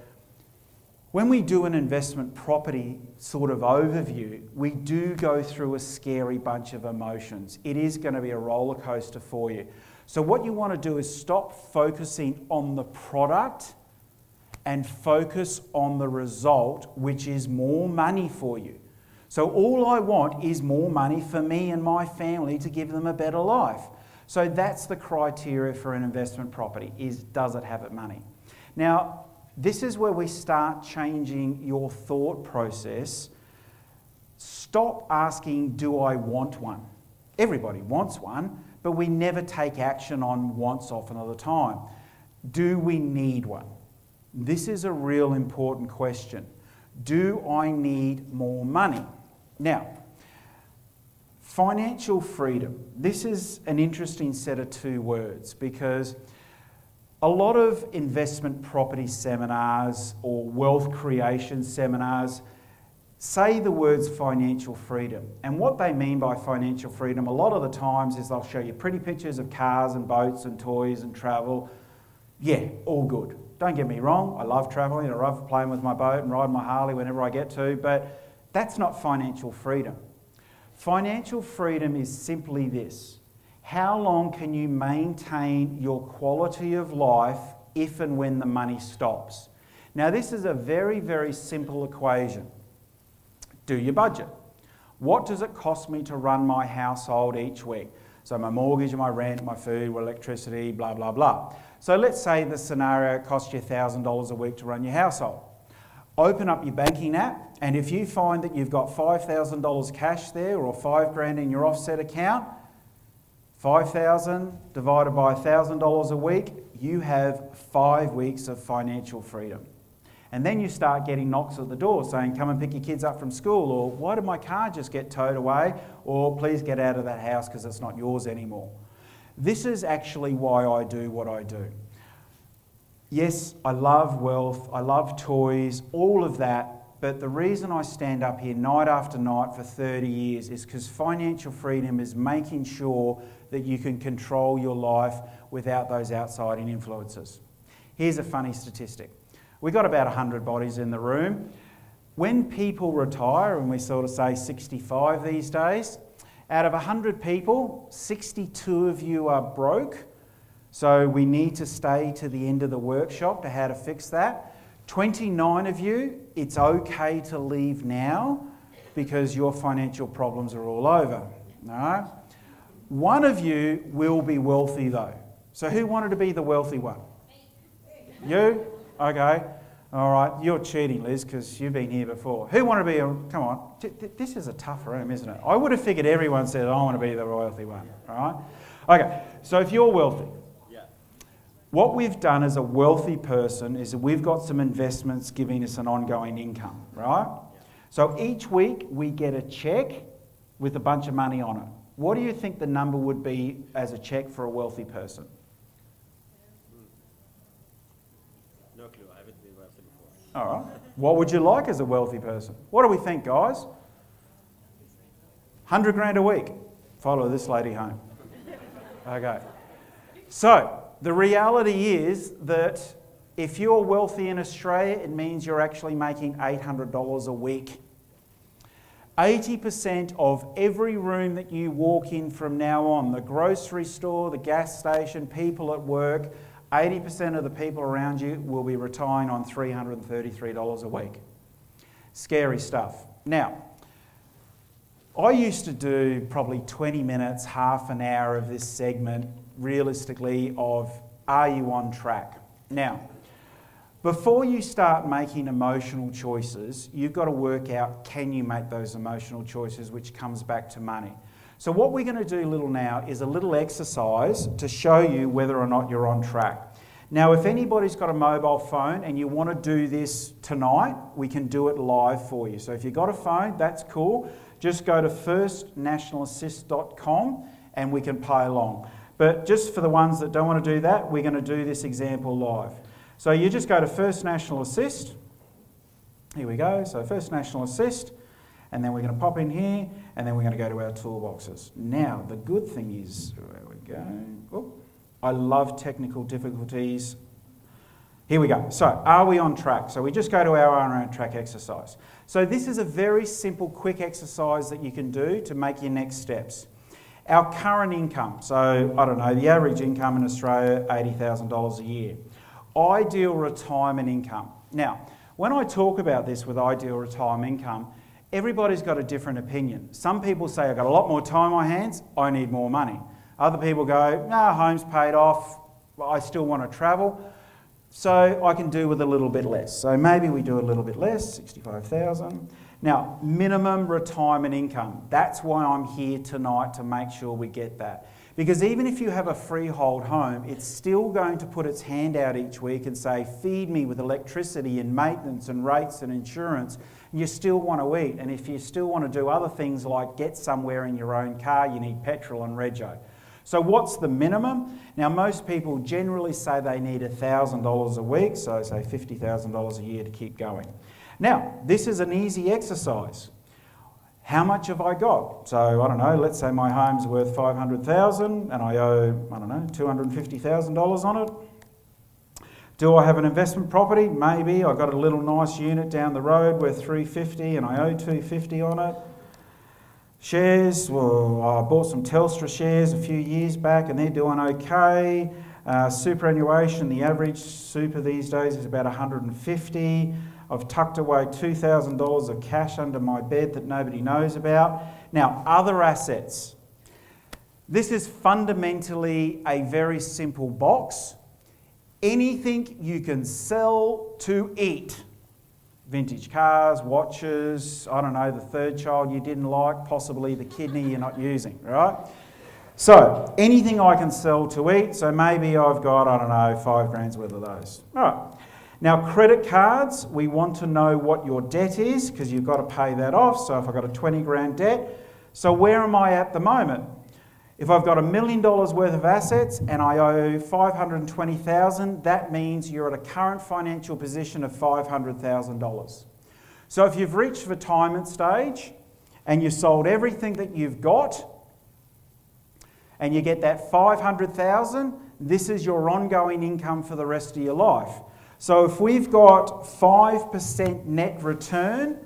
Speaker 1: when we do an investment property sort of overview, we do go through a scary bunch of emotions. It is going to be a roller coaster for you. So what you want to do is stop focusing on the product and focus on the result, which is more money for you. So all I want is more money for me and my family to give them a better life. So that's the criteria for an investment property, is does it have money? Now, this is where we start changing your thought process. Stop asking, do I want one? Everybody wants one, but we never take action on wants often all the time. Do we need one? This is a real important question. Do I need more money? Now, financial freedom. This is an interesting set of two words, because a lot of investment property seminars or wealth creation seminars say the words financial freedom. And what they mean by financial freedom a lot of the times is they'll show you pretty pictures of cars and boats and toys and travel. Yeah, all good. Don't get me wrong, I love travelling, I love playing with my boat and riding my Harley whenever I get to, but that's not financial freedom. Financial freedom is simply this: how long can you maintain your quality of life if and when the money stops? Now, this is a very, very simple equation. Do your budget. What does it cost me to run my household each week? So my mortgage, my rent, my food, my electricity, blah, blah, blah. So let's say the scenario costs you $1,000 a week to run your household. Open up your banking app, and if you find that you've got $5,000 cash there or $5,000 in your offset account, 5,000 divided by $1,000 a week, you have 5 weeks of financial freedom. And then you start getting knocks at the door saying, come and pick your kids up from school, or why did my car just get towed away, or please get out of that house because it's not yours anymore. This is actually why I do what I do. Yes, I love wealth, I love toys, all of that, but the reason I stand up here night after night for 30 years is because financial freedom is making sure that you can control your life without those outside influences. Here's a funny statistic. We've got about 100 bodies in the room. When people retire, and we sort of say 65 these days, out of 100 people, 62 of you are broke. So we need to stay to the end of the workshop to how to fix that. 29 of you, it's okay to leave now because your financial problems are all over. No? One of you will be wealthy though. So who wanted to be the wealthy one? You? Okay. All right. You're cheating, Liz, because you've been here before. Who wanted to be come on. This is a tough room, isn't it? I would have figured everyone said, I want to be the wealthy one. All right? Okay. So if you're wealthy, what we've done as a wealthy person is that we've got some investments giving us an ongoing income, right? So each week we get a check with a bunch of money on it. What do you think the number would be as a check for a wealthy person?
Speaker 2: No clue. I haven't been wealthy before.
Speaker 1: All right. What would you like as a wealthy person? What do we think, guys? 100 grand a week. Follow this lady home. Okay. So the reality is that if you're wealthy in Australia, it means you're actually making $800 a week. 80% of every room that you walk in from now on, the grocery store, the gas station, people at work, 80% of the people around you will be retiring on $333 a week. Scary stuff. Now, I used to do probably 20 minutes, half an hour of this segment realistically of are you on track? Now, before you start making emotional choices, you've got to work out can you make those emotional choices, which comes back to money. So what we're going to do now is a little exercise to show you whether or not you're on track. Now, if anybody's got a mobile phone and you want to do this tonight, we can do it live for you. So if you've got a phone, that's cool. Just go to firstnationalassist.com and we can play along. But just for the ones that don't want to do that, we're going to do this example live. So you just go to First National Assist. Here we go. So First National Assist. And then we're going to pop in here. And then we're going to go to our toolboxes. Now, the good thing is, where we go. Oh, I love technical difficulties. Here we go. So are we on track? So we just go to our on track exercise. So this is a very simple, quick exercise that you can do to make your next steps. Our current income, so I don't know, the average income in Australia, $80,000 a year. Ideal retirement income. Now, when I talk about this with ideal retirement income, everybody's got a different opinion. Some people say, I've got a lot more time on my hands, I need more money. Other people go, no, home's paid off, I still want to travel, so I can do with a little bit less. So maybe we do a little bit less, 65,000. Now, minimum retirement income. That's why I'm here tonight, to make sure we get that. Because even if you have a freehold home, it's still going to put its hand out each week and say, feed me with electricity and maintenance and rates and insurance. And you still want to eat. And if you still want to do other things like get somewhere in your own car, you need petrol and rego. So what's the minimum? Now, most people generally say they need $1,000 a week, so say $50,000 a year to keep going. Now, this is an easy exercise. How much have I got? So, I don't know, let's say my home's worth $500,000 and I owe, I don't know, $250,000 on it. Do I have an investment property? Maybe. I've got a little nice unit down the road worth $350,000 and I owe $250,000 on it. Shares, well, I bought some Telstra shares a few years back and they're doing okay. Superannuation, the average super these days is about $150,000. I've tucked away $2,000 of cash under my bed that nobody knows about. Now, other assets. This is fundamentally a very simple box. Anything you can sell to eat. Vintage cars, watches, I don't know, the third child you didn't like, possibly the kidney you're not using, right? So, anything I can sell to eat, so maybe I've got, I don't know, $5,000 worth of those. All right. Now, credit cards, we want to know what your debt is because you've got to pay that off. So if I've got a 20 grand debt, so where am I at the moment? If I've got $1 million worth of assets and I owe $520,000, that means you're at a current financial position of $500,000. So if you've reached retirement stage and you've sold everything that you've got and you get that $500,000, this is your ongoing income for the rest of your life. So if we've got 5% net return,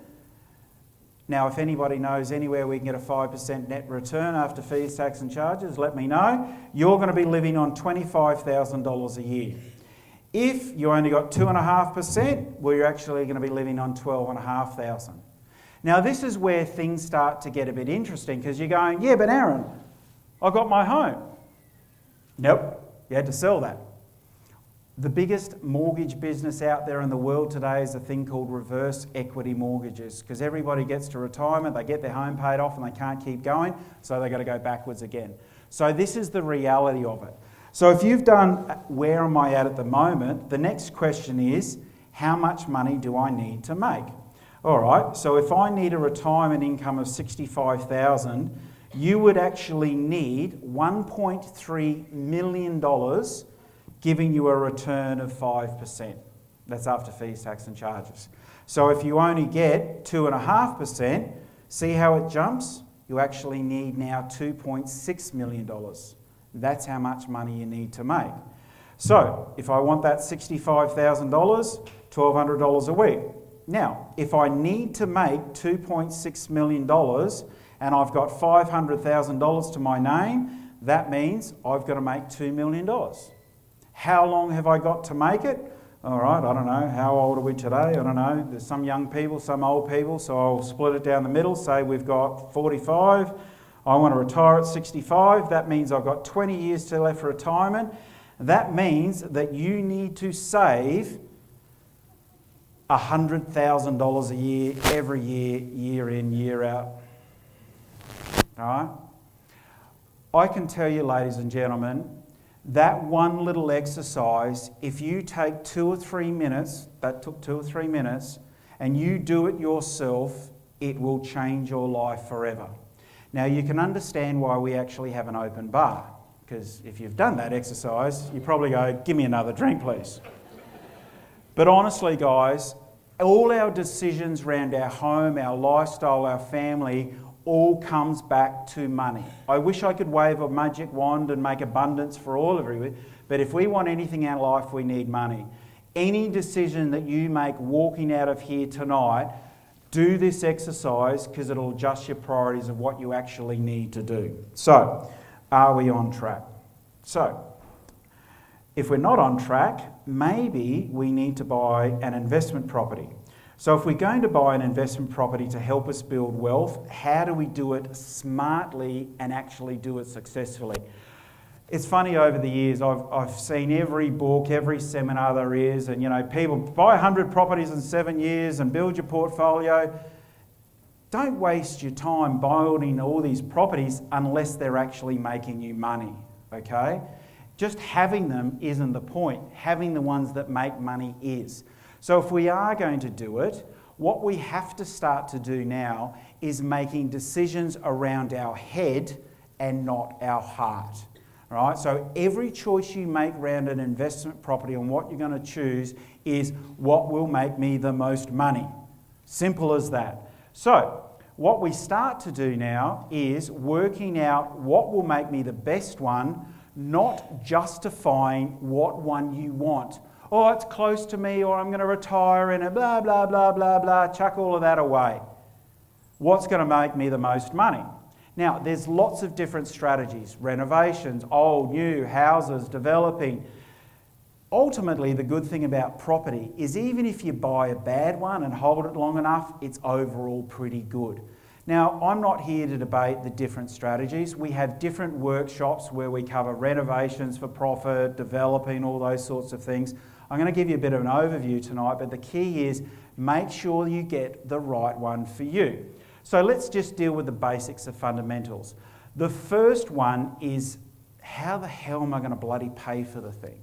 Speaker 1: now if anybody knows anywhere we can get a 5% net return after fees, tax and charges, let me know. You're going to be living on $25,000 a year. If you only got 2.5%, well, you're actually going to be living on $12,500. Now this is where things start to get a bit interesting, because you're going, yeah, but Aaron, I got my home. Nope, you had to sell that. The biggest mortgage business out there in the world today is a thing called reverse equity mortgages, because everybody gets to retirement, they get their home paid off and they can't keep going, so they've got to go backwards again. So this is the reality of it. So if you've done where am I at the moment, the next question is, how much money do I need to make? All right, so if I need a retirement income of $65,000, you would actually need $1.3 million giving you a return of 5%. That's after fees, tax and charges. So if you only get 2.5%, see how it jumps? You actually need now $2.6 million. That's how much money you need to make. So if I want that $65,000, $1,200 a week. Now, if I need to make $2.6 million and I've got $500,000 to my name, that means I've got to make $2 million. How long have I got to make it? All right, I don't know. How old are we today? I don't know. There's some young people, some old people, so I'll split it down the middle. Say we've got 45. I want to retire at 65. That means I've got 20 years till left for retirement. That means that you need to save $100,000 a year, every year, year in, year out. All right? I can tell you, ladies and gentlemen, that one little exercise, if you take 2 or 3 minutes, that took 2 or 3 minutes, and you do it yourself, it will change your life forever. Now, you can understand why we actually have an open bar, because if you've done that exercise, you probably go, give me another drink, please. But honestly, guys, all our decisions around our home, our lifestyle, our family, all comes back to money. I wish I could wave a magic wand and make abundance for all of you, but if we want anything in our life, we need money. Any decision that you make walking out of here tonight, do this exercise, because it'll adjust your priorities of what you actually need to do. So, are we on track? So, if we're not on track, maybe we need to buy an investment property. So if we're going to buy an investment property to help us build wealth, how do we do it smartly and actually do it successfully? It's funny, over the years, I've seen every book, every seminar there is, and people buy 100 properties in 7 years and build your portfolio. Don't waste your time building all these properties unless they're actually making you money, okay? Just having them isn't the point. Having the ones that make money is. So if we are going to do it, what we have to start to do now is making decisions around our head and not our heart. All right? So every choice you make around an investment property and what you're going to choose is what will make me the most money. Simple as that. So what we start to do now is working out what will make me the best one, not justifying what one you want. Oh, it's close to me, or I'm going to retire in it, blah, blah, blah, blah, blah. Chuck all of that away. What's going to make me the most money? Now, there's lots of different strategies. Renovations, old, new, houses, developing. Ultimately, the good thing about property is even if you buy a bad one and hold it long enough, it's overall pretty good. Now, I'm not here to debate the different strategies. We have different workshops where we cover renovations for profit, developing, all those sorts of things. I'm going to give you a bit of an overview tonight, but the key is make sure you get the right one for you. So let's just deal with the basics of fundamentals. The first one is, how the hell am I going to bloody pay for the thing?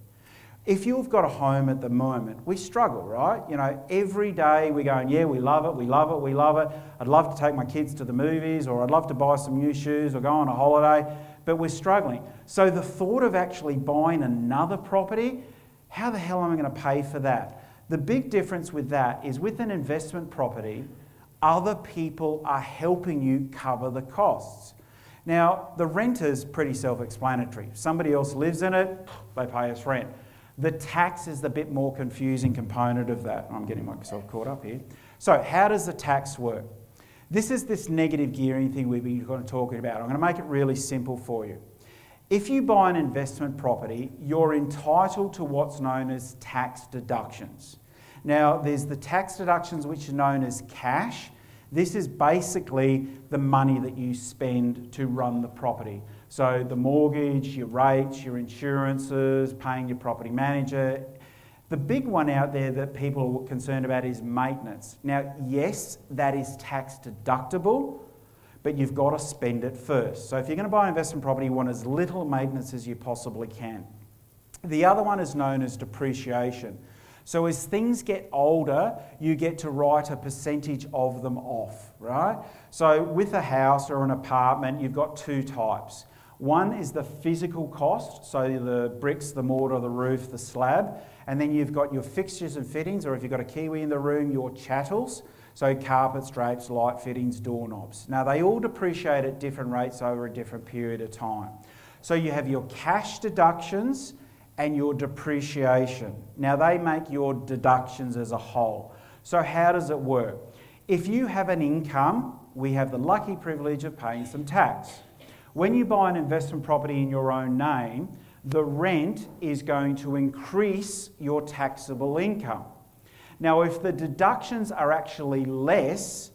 Speaker 1: If you've got a home at the moment, we struggle, right? Every day we're going, yeah, we love it, we love it, we love it. I'd love to take my kids to the movies, or I'd love to buy some new shoes or go on a holiday. but we're struggling. So the thought of actually buying another property, how the hell am I going to pay for that? The big difference with that is with an investment property, other people are helping you cover the costs. Now, the rent is pretty self-explanatory. Somebody else lives in it, they pay us rent. The tax is the bit more confusing component of that. I'm getting myself caught up here. So how does the tax work? This is this negative gearing thing we've been talking about. I'm going to make it really simple for you. If you buy an investment property, you're entitled to what's known as tax deductions. Now, there's the tax deductions which are known as cash. This is basically the money that you spend to run the property. So the mortgage, your rates, your insurances, paying your property manager. The big one out there that people are concerned about is maintenance. Now, yes, that is tax deductible, but you've got to spend it first. So if you're going to buy an investment property, you want as little maintenance as you possibly can. The other one is known as depreciation. So as things get older, you get to write a percentage of them off, right? So with a house or an apartment, you've got two types. One is the physical cost, so the bricks, the mortar, the roof, the slab, and then you've got your fixtures and fittings, or if you've got a Kiwi in the room, your chattels. So carpets, drapes, light fittings, doorknobs. Now they all depreciate at different rates over a different period of time. So you have your cash deductions and your depreciation. Now they make your deductions as a whole. So how does it work? If you have an income, we have the lucky privilege of paying some tax. When you buy an investment property in your own name, the rent is going to increase your taxable income. Now, if the deductions are actually less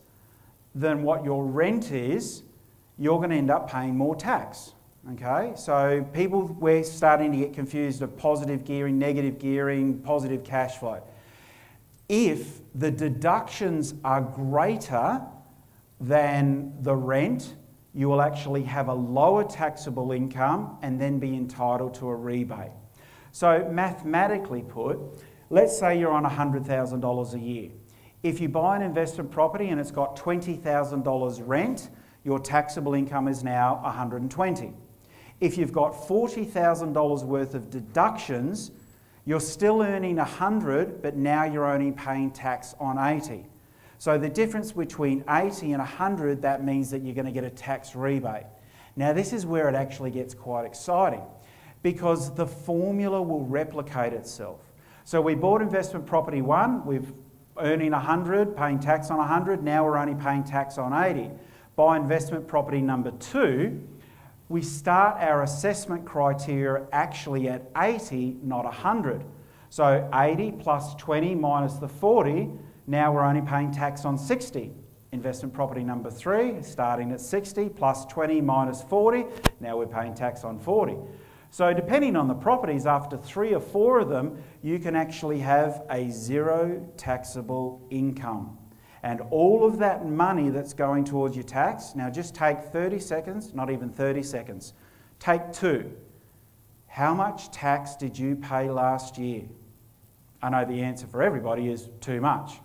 Speaker 1: than what your rent is, you're going to end up paying more tax. Okay, so we're starting to get confused of positive gearing, negative gearing, positive cash flow. If the deductions are greater than the rent, you will actually have a lower taxable income and then be entitled to a rebate. So mathematically put, let's say you're on $100,000 a year. If you buy an investment property and it's got $20,000 rent, your taxable income is now $120,000. If you've got $40,000 worth of deductions, you're still earning $100,000, but now you're only paying tax on $80,000. So the difference between $80,000 and $100,000, that means that you're going to get a tax rebate. Now this is where it actually gets quite exciting, because the formula will replicate itself. So we bought investment property 1, we're earning $100,000, paying tax on $100,000, now we're only paying tax on $80,000. Buy investment property number 2, we start our assessment criteria actually at $80,000, not $100,000. So 80 plus 20 minus the 40, now we're only paying tax on $60,000. Investment property number 3, starting at 60 plus 20 minus 40, now we're paying tax on $40,000. So depending on the properties, after 3 or 4 of them, you can actually have a zero taxable income. And all of that money that's going towards your tax, now just take 30 seconds, not even 30 seconds, take 2. How much tax did you pay last year? I know the answer for everybody is too much.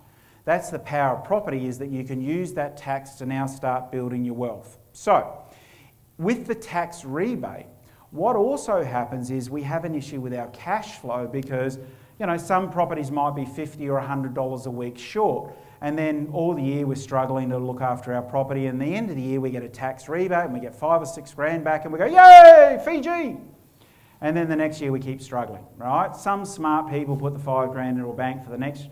Speaker 1: That's the power of property, is that you can use that tax to now start building your wealth. So, with the tax rebate, what also happens is we have an issue with our cash flow, because some properties might be $50 or $100 a week short, and then all the year we're struggling to look after our property, and at the end of the year we get a tax rebate and we get $5 or $6 grand back and we go, yay, Fiji! And then the next year we keep struggling, right? Some smart people put the $5 grand into a bank for the next.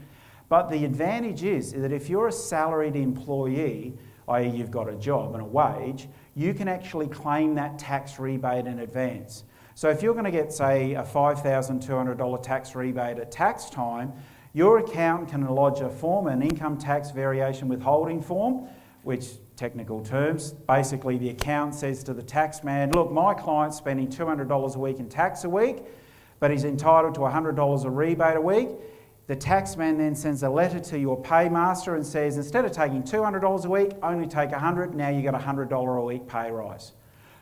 Speaker 1: But the advantage is that if you're a salaried employee, i.e. you've got a job and a wage, you can actually claim that tax rebate in advance. So if you're going to get, say, a $5,200 tax rebate at tax time, your accountant can lodge a form, an income tax variation withholding form, which, technical terms, basically the accountant says to the tax man, look, my client's spending $200 a week in tax a week, but he's entitled to $100 a rebate a week. The tax man then sends a letter to your paymaster and says, instead of taking $200 a week, only take $100, now you get a $100 a week pay rise.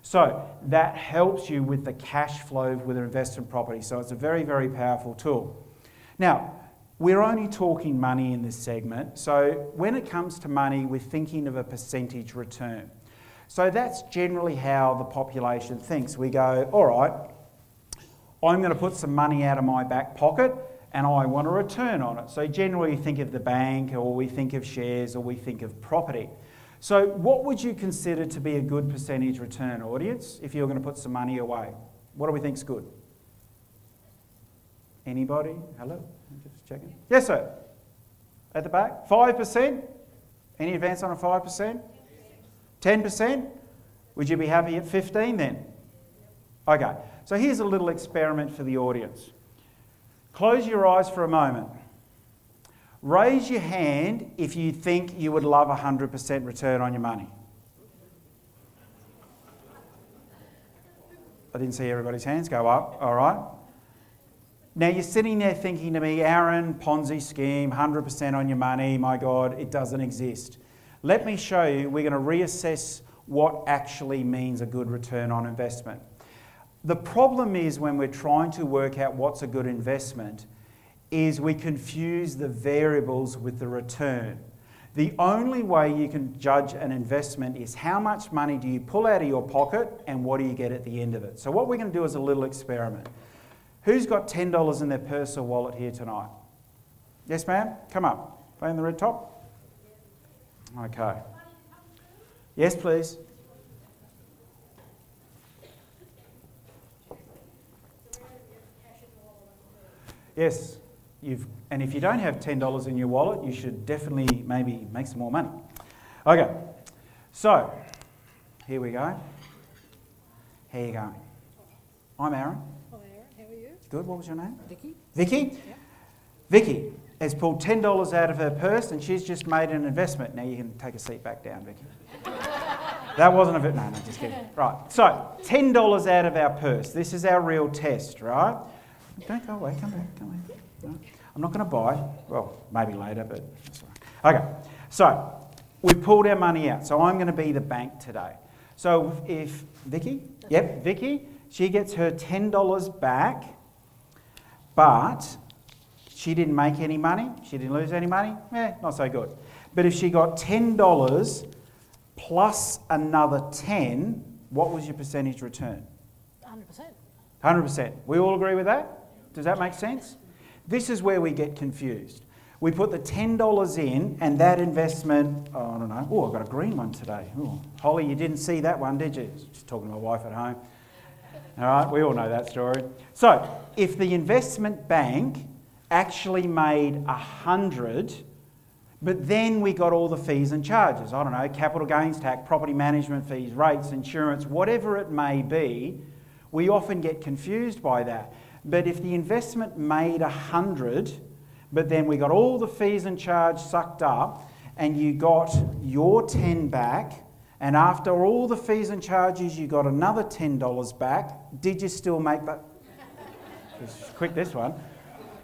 Speaker 1: So that helps you with the cash flow with an investment property. So it's a very, very powerful tool. Now, we're only talking money in this segment. So when it comes to money, we're thinking of a percentage return. So that's generally how the population thinks. We go, all right, I'm going to put some money out of my back pocket and I want a return on it. So generally we think of the bank, or we think of shares, or we think of property. So what would you consider to be a good percentage return, audience, if you're going to put some money away? What do we think's good? Anybody? Hello? Just checking. Yes, sir. At the back? 5%? Any advance on a 5%? 10%? Would you be happy at 15 then? Okay, so here's a little experiment for the audience. Close your eyes for a moment. Raise your hand if you think you would love 100% return on your money. I didn't see everybody's hands go up, all right. Now you're sitting there thinking to me, Aaron, Ponzi scheme, 100% on your money, my God, it doesn't exist. Let me show you, we're going to reassess what actually means a good return on investment. The problem is when we're trying to work out what's a good investment is we confuse the variables with the return. The only way you can judge an investment is how much money do you pull out of your pocket and what do you get at the end of it. So what we're going to do is a little experiment. Who's got $10 in their purse or wallet here tonight? Yes, ma'am? Come up. Play in the red top. Okay. Yes, please. Yes, and if you don't have $10 in your wallet, you should definitely maybe make some more money. Okay, so here we go. How you going? I'm Aaron.
Speaker 4: Hi Aaron, how are you?
Speaker 1: Good, what was your name?
Speaker 4: Vicky.
Speaker 1: Vicky?
Speaker 4: Yep.
Speaker 1: Vicky has pulled $10 out of her purse and she's just made an investment. Now you can take a seat back down, Vicky. That wasn't a bit, no, just kidding. Right, so $10 out of our purse. This is our real test, right? Don't go away, come back. No, I'm not going to buy. Well, maybe later, but that's all right. Okay, so we've pulled our money out. So I'm going to be the bank today. So if Vicky, yep, Vicky, she gets her $10 back, but she didn't make any money. She didn't lose any money. Not so good. But if she got $10 plus another 10, what was your percentage return?
Speaker 4: 100%.
Speaker 1: 100%. We all agree with that? Does that make sense? This is where we get confused. We put the $10 in and that investment, I don't know, I've got a green one today. Ooh, Holly, you didn't see that one, did you? Just talking to my wife at home. All right, we all know that story. So, if the investment bank actually made 100, but then we got all the fees and charges, I don't know, capital gains tax, property management fees, rates, insurance, whatever it may be, we often get confused by that. But if the investment made 100, but then we got all the fees and charge sucked up, and you got your 10 back, and after all the fees and charges you got another $10 back, did you still make that? Quick this one.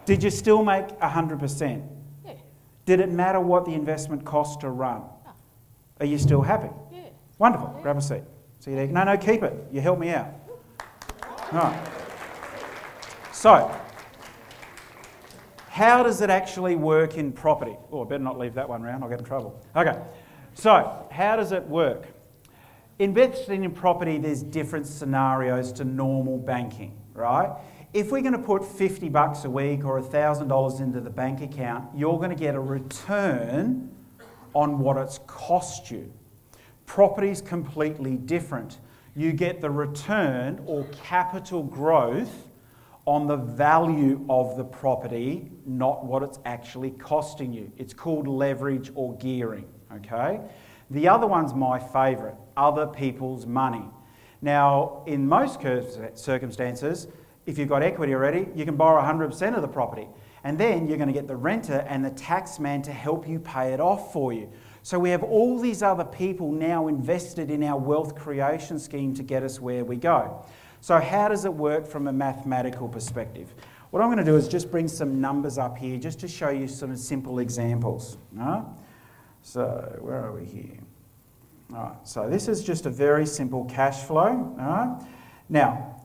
Speaker 1: Did you still make 100%?
Speaker 4: Yeah.
Speaker 1: Did it matter what the investment cost to run?
Speaker 4: No.
Speaker 1: Are you still happy?
Speaker 4: Yeah.
Speaker 1: Wonderful.
Speaker 4: Yeah.
Speaker 1: Grab a seat. See you there. No, keep it. You help me out. All right. So, how does it actually work in property? Oh, I better not leave that one around, I'll get in trouble. Okay, so how does it work? Investing in property, there's different scenarios to normal banking, right? If we're going to put $50 a week or $1,000 into the bank account, you're going to get a return on what it's cost you. Property's completely different. You get the return or capital growth on the value of the property, not what it's actually costing you. It's called leverage or gearing, okay? The other one's my favourite, other people's money. Now, in most circumstances, if you've got equity already, you can borrow 100% of the property. And then you're going to get the renter and the tax man to help you pay it off for you. So we have all these other people now invested in our wealth creation scheme to get us where we go. So how does it work from a mathematical perspective? What I'm going to do is just bring some numbers up here just to show you some simple examples. Right? So where are we here? All right, so this is just a very simple cash flow. All right? Now,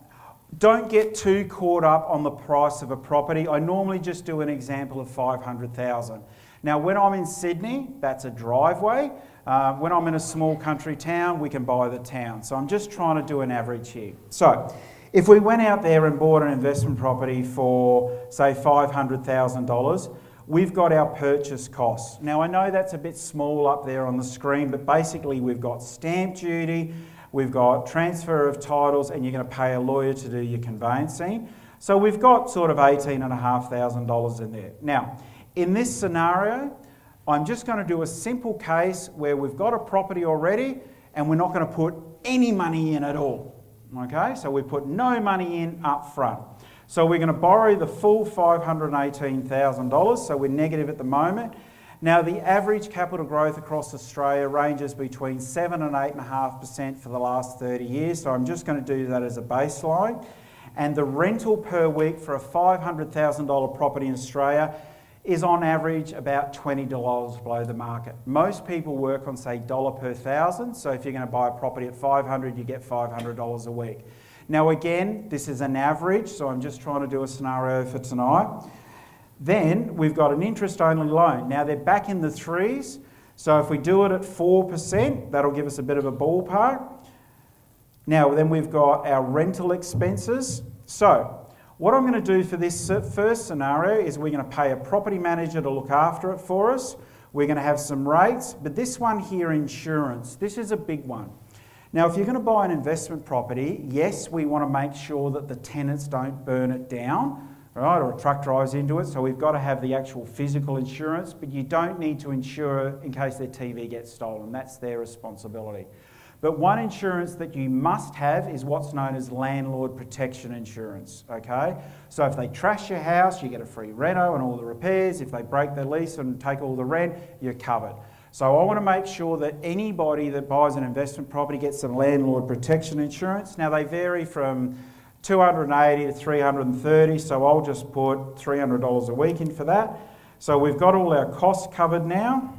Speaker 1: don't get too caught up on the price of a property. I normally just do an example of $500,000. Now, when I'm in Sydney, that's a driveway. When I'm in a small country town, we can buy the town. So I'm just trying to do an average here. So if we went out there and bought an investment property for, say, $500,000, we've got our purchase costs. Now, I know that's a bit small up there on the screen, but basically we've got stamp duty, we've got transfer of titles, and you're going to pay a lawyer to do your conveyancing. So we've got sort of $18,500 in there. Now, in this scenario, I'm just going to do a simple case where we've got a property already and we're not going to put any money in at all. Okay, so we put no money in up front. So we're going to borrow the full $518,000, so we're negative at the moment. Now, the average capital growth across Australia ranges between 7 and 8.5% for the last 30 years, so I'm just going to do that as a baseline. And the rental per week for a $500,000 property in Australia is on average about $20 below the market. Most people work on, say, $1 per thousand, so if you're going to buy a property at $500, you get $500 a week. Now again, this is an average, so I'm just trying to do a scenario for tonight. Then we've got an interest-only loan. Now they're back in the threes, so if we do it at 4%, that'll give us a bit of a ballpark. Now then we've got our rental expenses. So what I'm going to do for this first scenario is we're going to pay a property manager to look after it for us. We're going to have some rates, but this one here, insurance, this is a big one. Now, if you're going to buy an investment property, yes, we want to make sure that the tenants don't burn it down, right, or a truck drives into it, so we've got to have the actual physical insurance, but you don't need to insure in case their TV gets stolen. That's their responsibility. But one insurance that you must have is what's known as landlord protection insurance, okay? So if they trash your house, you get a free reno and all the repairs. If they break their lease and take all the rent, you're covered. So I want to make sure that anybody that buys an investment property gets some landlord protection insurance. Now they vary from $280 to $330, so I'll just put $300 a week in for that. So we've got all our costs covered now.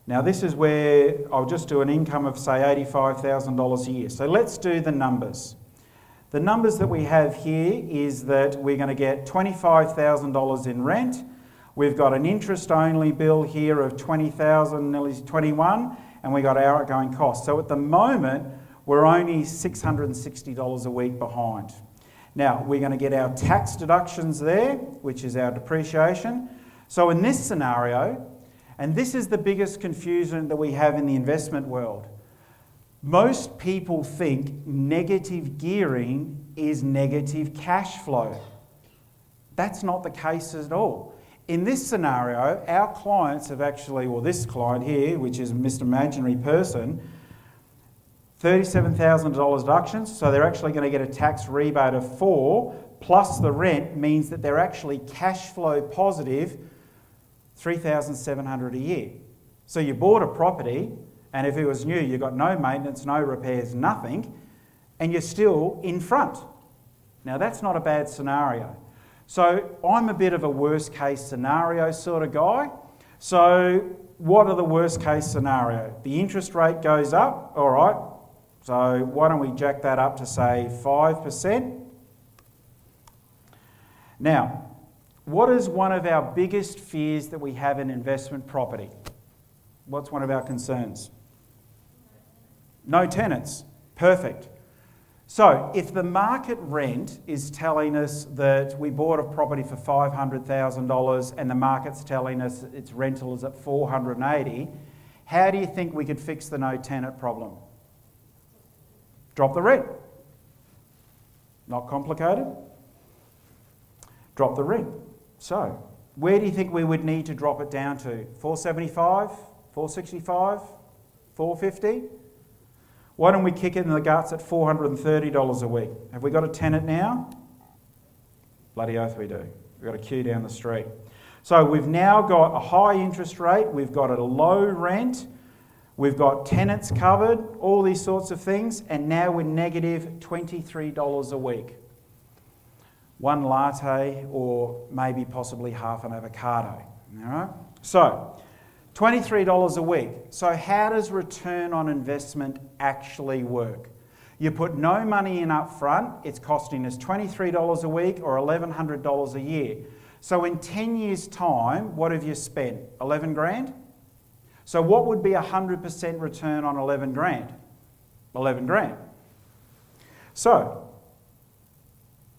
Speaker 1: Now this is where I'll just do an income of, say, $85,000 a year. So let's do the numbers. The numbers that we have here is that we're going to get $25,000 in rent. We've got an interest-only bill here of $20,000, nearly $21,000, and we got our outgoing costs. So at the moment, we're only $660 a week behind. Now, we're going to get our tax deductions there, which is our depreciation. So in this scenario, and this is the biggest confusion that we have in the investment world, most people think negative gearing is negative cash flow. That's not the case at all. In this scenario, our clients have actually, or this client here, which is Mr. Imaginary Person, $37,000 deductions, so they're actually going to get a tax rebate of $4,000 plus the rent means that they're actually cash flow positive $3,700 a year. So you bought a property, and if it was new, you got no maintenance, no repairs, nothing, and you're still in front. Now that's not a bad scenario. So I'm a bit of a worst case scenario sort of guy. So what are the worst case scenario? The interest rate goes up, all right. So why don't we jack that up to, say, 5%? Now, what is one of our biggest fears that we have in investment property? What's one of our concerns? No tenants. Perfect. So if the market rent is telling us that we bought a property for $500,000 and the market's telling us its rental is at $480,000, how do you think we could fix the no tenant problem? Drop the rent. Not complicated. Drop the rent. So, where do you think we would need to drop it down to? $475, $465, $450? Why don't we kick it in the guts at $430 a week? Have we got a tenant now? Bloody oath we do. We've got a queue down the street. So we've now got a high interest rate, we've got a low rent, we've got tenants covered, all these sorts of things, and now we're negative $23 a week. One latte or maybe possibly half an avocado. All right? So, $23 a week. So how does return on investment actually work? You put no money in up front, it's costing us $23 a week or $1,100 a year. So in 10 years' time, what have you spent? 11 grand? So what would be 100% return on 11 grand? 11 grand. So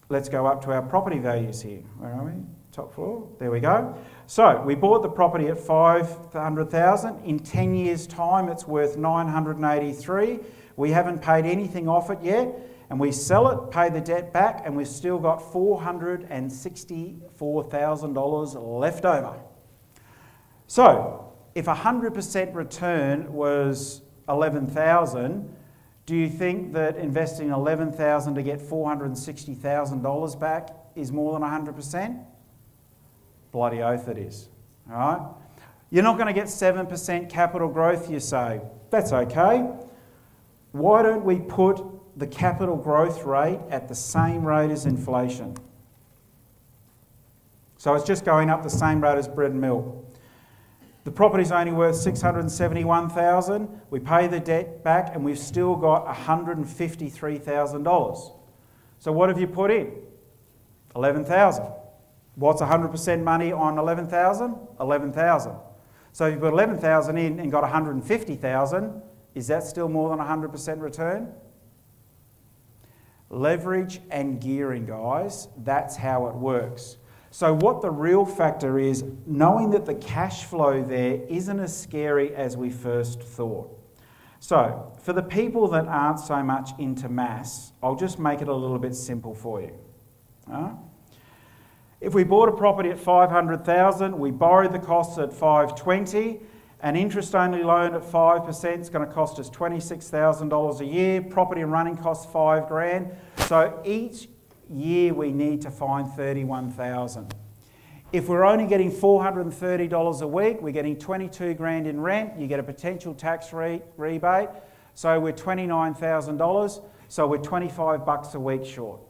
Speaker 1: let's go up to our property values here. Where are we? Top floor. There we go. So we bought the property at 500,000. In 10 years' time, it's worth 983. We haven't paid anything off it yet, and we sell it, pay the debt back, and we've still got $464,000 left over. So if 100% return was 11,000, do you think that investing 11,000 to get $460,000 back is more than 100%? Bloody oath it is. All right? You're not going to get 7% capital growth, you say. That's okay. Why don't we put the capital growth rate at the same rate as inflation? So it's just going up the same rate as bread and milk. The property's only worth $671,000. We pay the debt back and we've still got $153,000. So what have you put in? 11,000. What's 100% money on 11,000? 11,000. So if you put 11,000 in and got 150,000, is that still more than 100% return? Leverage and gearing, guys, that's how it works. So what the real factor is, knowing that the cash flow there isn't as scary as we first thought. So for the people that aren't so much into maths, I'll just make it a little bit simple for you. If we bought a property at 500,000, we borrowed the costs at 520, an interest-only loan at 5% is going to cost us $26,000 a year. Property and running costs $5,000. So each year we need to find $31,000. If we're only getting $430 a week, we're getting $22,000 in rent. You get a potential tax rebate. So we're $29,000. So we're $25 a week short.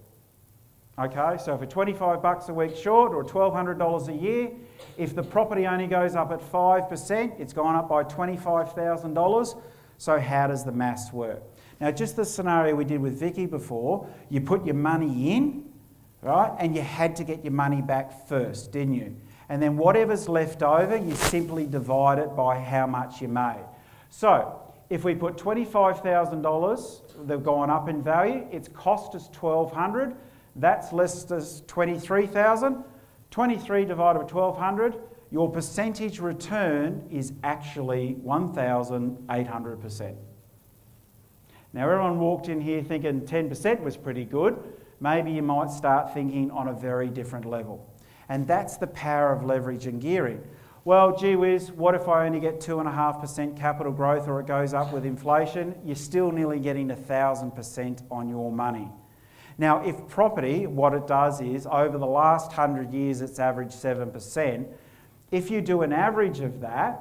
Speaker 1: Okay, so if we're $25 a week short or $1,200 a year, if the property only goes up at 5%, it's gone up by $25,000. So how does the maths work? Now, just the scenario we did with Vicky before, you put your money in, right, and you had to get your money back first, didn't you? And then whatever's left over, you simply divide it by how much you made. So if we put $25,000, they've gone up in value, it's cost us $1,200. That's less as 23,000. 23 divided by 1,200, your percentage return is actually 1,800%. Now everyone walked in here thinking 10% was pretty good. Maybe you might start thinking on a very different level. And that's the power of leverage and gearing. Well, gee whiz, what if I only get 2.5% capital growth or it goes up with inflation? You're still nearly getting 1,000% on your money. Now, if property, what it does is, over the last 100 years, it's averaged 7%. If you do an average of that,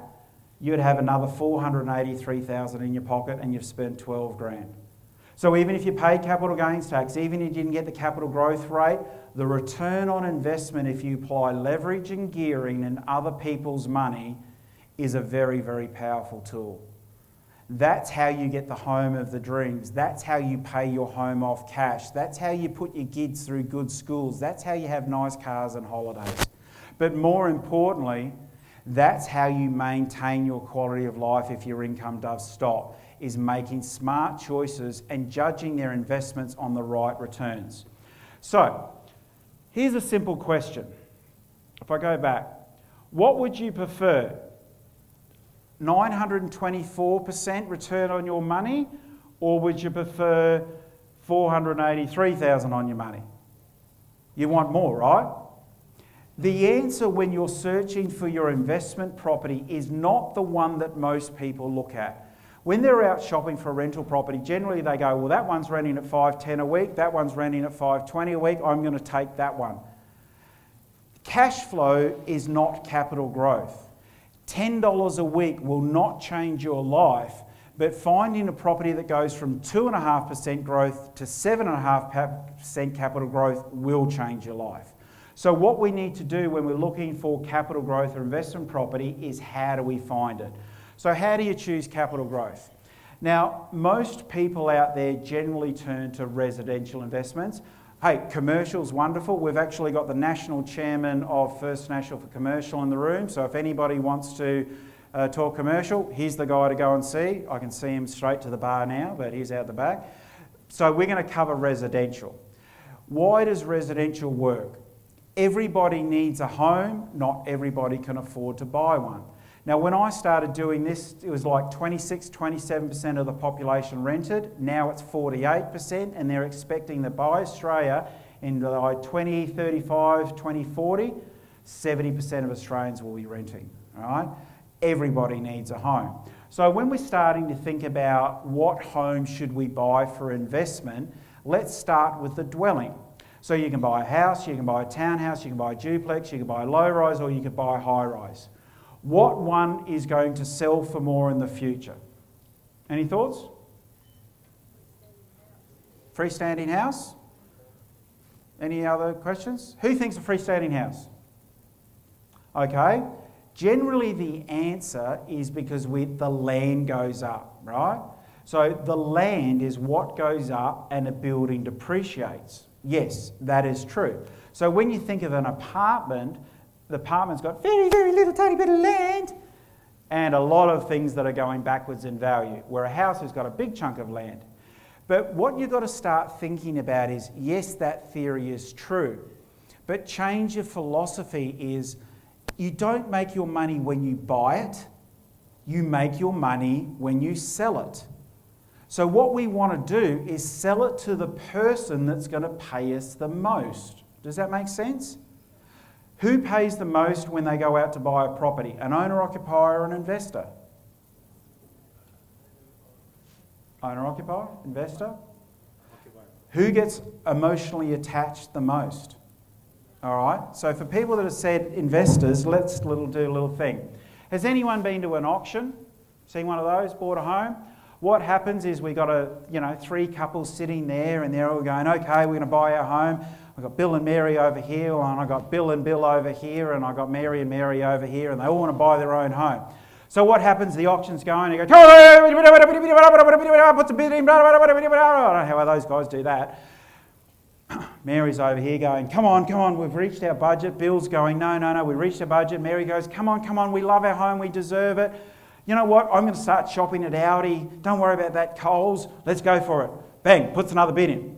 Speaker 1: you'd have another $483,000 in your pocket and you've spent $12,000. So even if you paid capital gains tax, even if you didn't get the capital growth rate, the return on investment, if you apply leverage and gearing and other people's money, is a very, very powerful tool. That's how you get the home of the dreams. That's how you pay your home off cash. That's how you put your kids through good schools. That's how you have nice cars and holidays. But more importantly, that's how you maintain your quality of life if your income does stop, is making smart choices and judging their investments on the right returns. So, here's a simple question. If I go back, what would you prefer? 924% return on your money, or would you prefer 483,000 on your money? You want more, right? The answer when you're searching for your investment property is not the one that most people look at. When they're out shopping for a rental property, generally they go, well, that one's renting at $510 a week, that one's renting at $520 a week, I'm going to take that one. Cash flow is not capital growth. $10 a week will not change your life, but finding a property that goes from 2.5% growth to 7.5% capital growth will change your life. So what we need to do when we're looking for capital growth or investment property is, how do we find it? So how do you choose capital growth? Now, most people out there generally turn to residential investments. Hey, commercial's wonderful. We've actually got the national chairman of First National for Commercial in the room, so if anybody wants to talk commercial, he's the guy to go and see. I can see him straight to the bar now, but he's out the back. So we're going to cover residential. Why does residential work? Everybody needs a home, not everybody can afford to buy one. Now, when I started doing this, it was like 27% of the population rented. Now it's 48%, and they're expecting that by Australia, in like 2035, 2040, 70% of Australians will be renting, all right? Everybody needs a home. So when we're starting to think about what home should we buy for investment, let's start with the dwelling. So you can buy a house, you can buy a townhouse, you can buy a duplex, you can buy a low-rise, or you can buy a high-rise. What one is going to sell for more in the future? Any thoughts? Freestanding house? Any other questions? Who thinks a freestanding house? Okay. Generally the answer is because the land goes up, right? So the land is what goes up and a building depreciates. Yes, that is true. So when you think of an apartment, the apartment's got very, very little tiny bit of land and a lot of things that are going backwards in value, where a house has got a big chunk of land. But what you've got to start thinking about is, yes, that theory is true, but change your philosophy is you don't make your money when you buy it, you make your money when you sell it. So what we want to do is sell it to the person that's going to pay us the most. Does that make sense? Who pays the most when they go out to buy a property? An owner-occupier or an investor? Owner-occupier? Investor? Who gets emotionally attached the most? All right, so for people that have said investors, let's do a little thing. Has anyone been to an auction? Seen one of those, bought a home? What happens is we got three couples sitting there and they're all going, okay, we're going to buy our home. I've got Bill and Mary over here, and I've got Bill and Bill over here, and I've got Mary and Mary over here, and they all want to buy their own home. So what happens? The auction's going, they go, puts a bid in, I don't know how those guys do that. Mary's over here going, come on, we've reached our budget. Bill's going, no, we reached our budget. Mary goes, come on, we love our home, we deserve it. You know what, I'm going to start shopping at Aldi. Don't worry about that Coles, let's go for it. Bang, puts another bid in.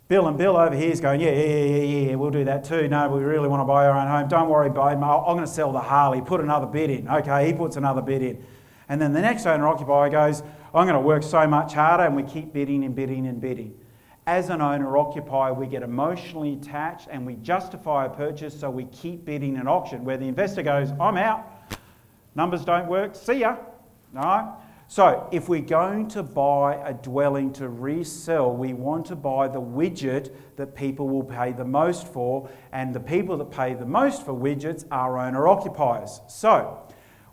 Speaker 1: Bill over here is going, yeah, we'll do that too. No, we really want to buy our own home. Don't worry, babe, I'm going to sell the Harley. Put another bid in. Okay, he puts another bid in. And then the next owner-occupier goes, I'm going to work so much harder, and we keep bidding and bidding and bidding. As an owner-occupier, we get emotionally attached and we justify a purchase, so we keep bidding an auction where the investor goes, I'm out. Numbers don't work. See ya. All right? So if we're going to buy a dwelling to resell, we want to buy the widget that people will pay the most for, and the people that pay the most for widgets are owner-occupiers. So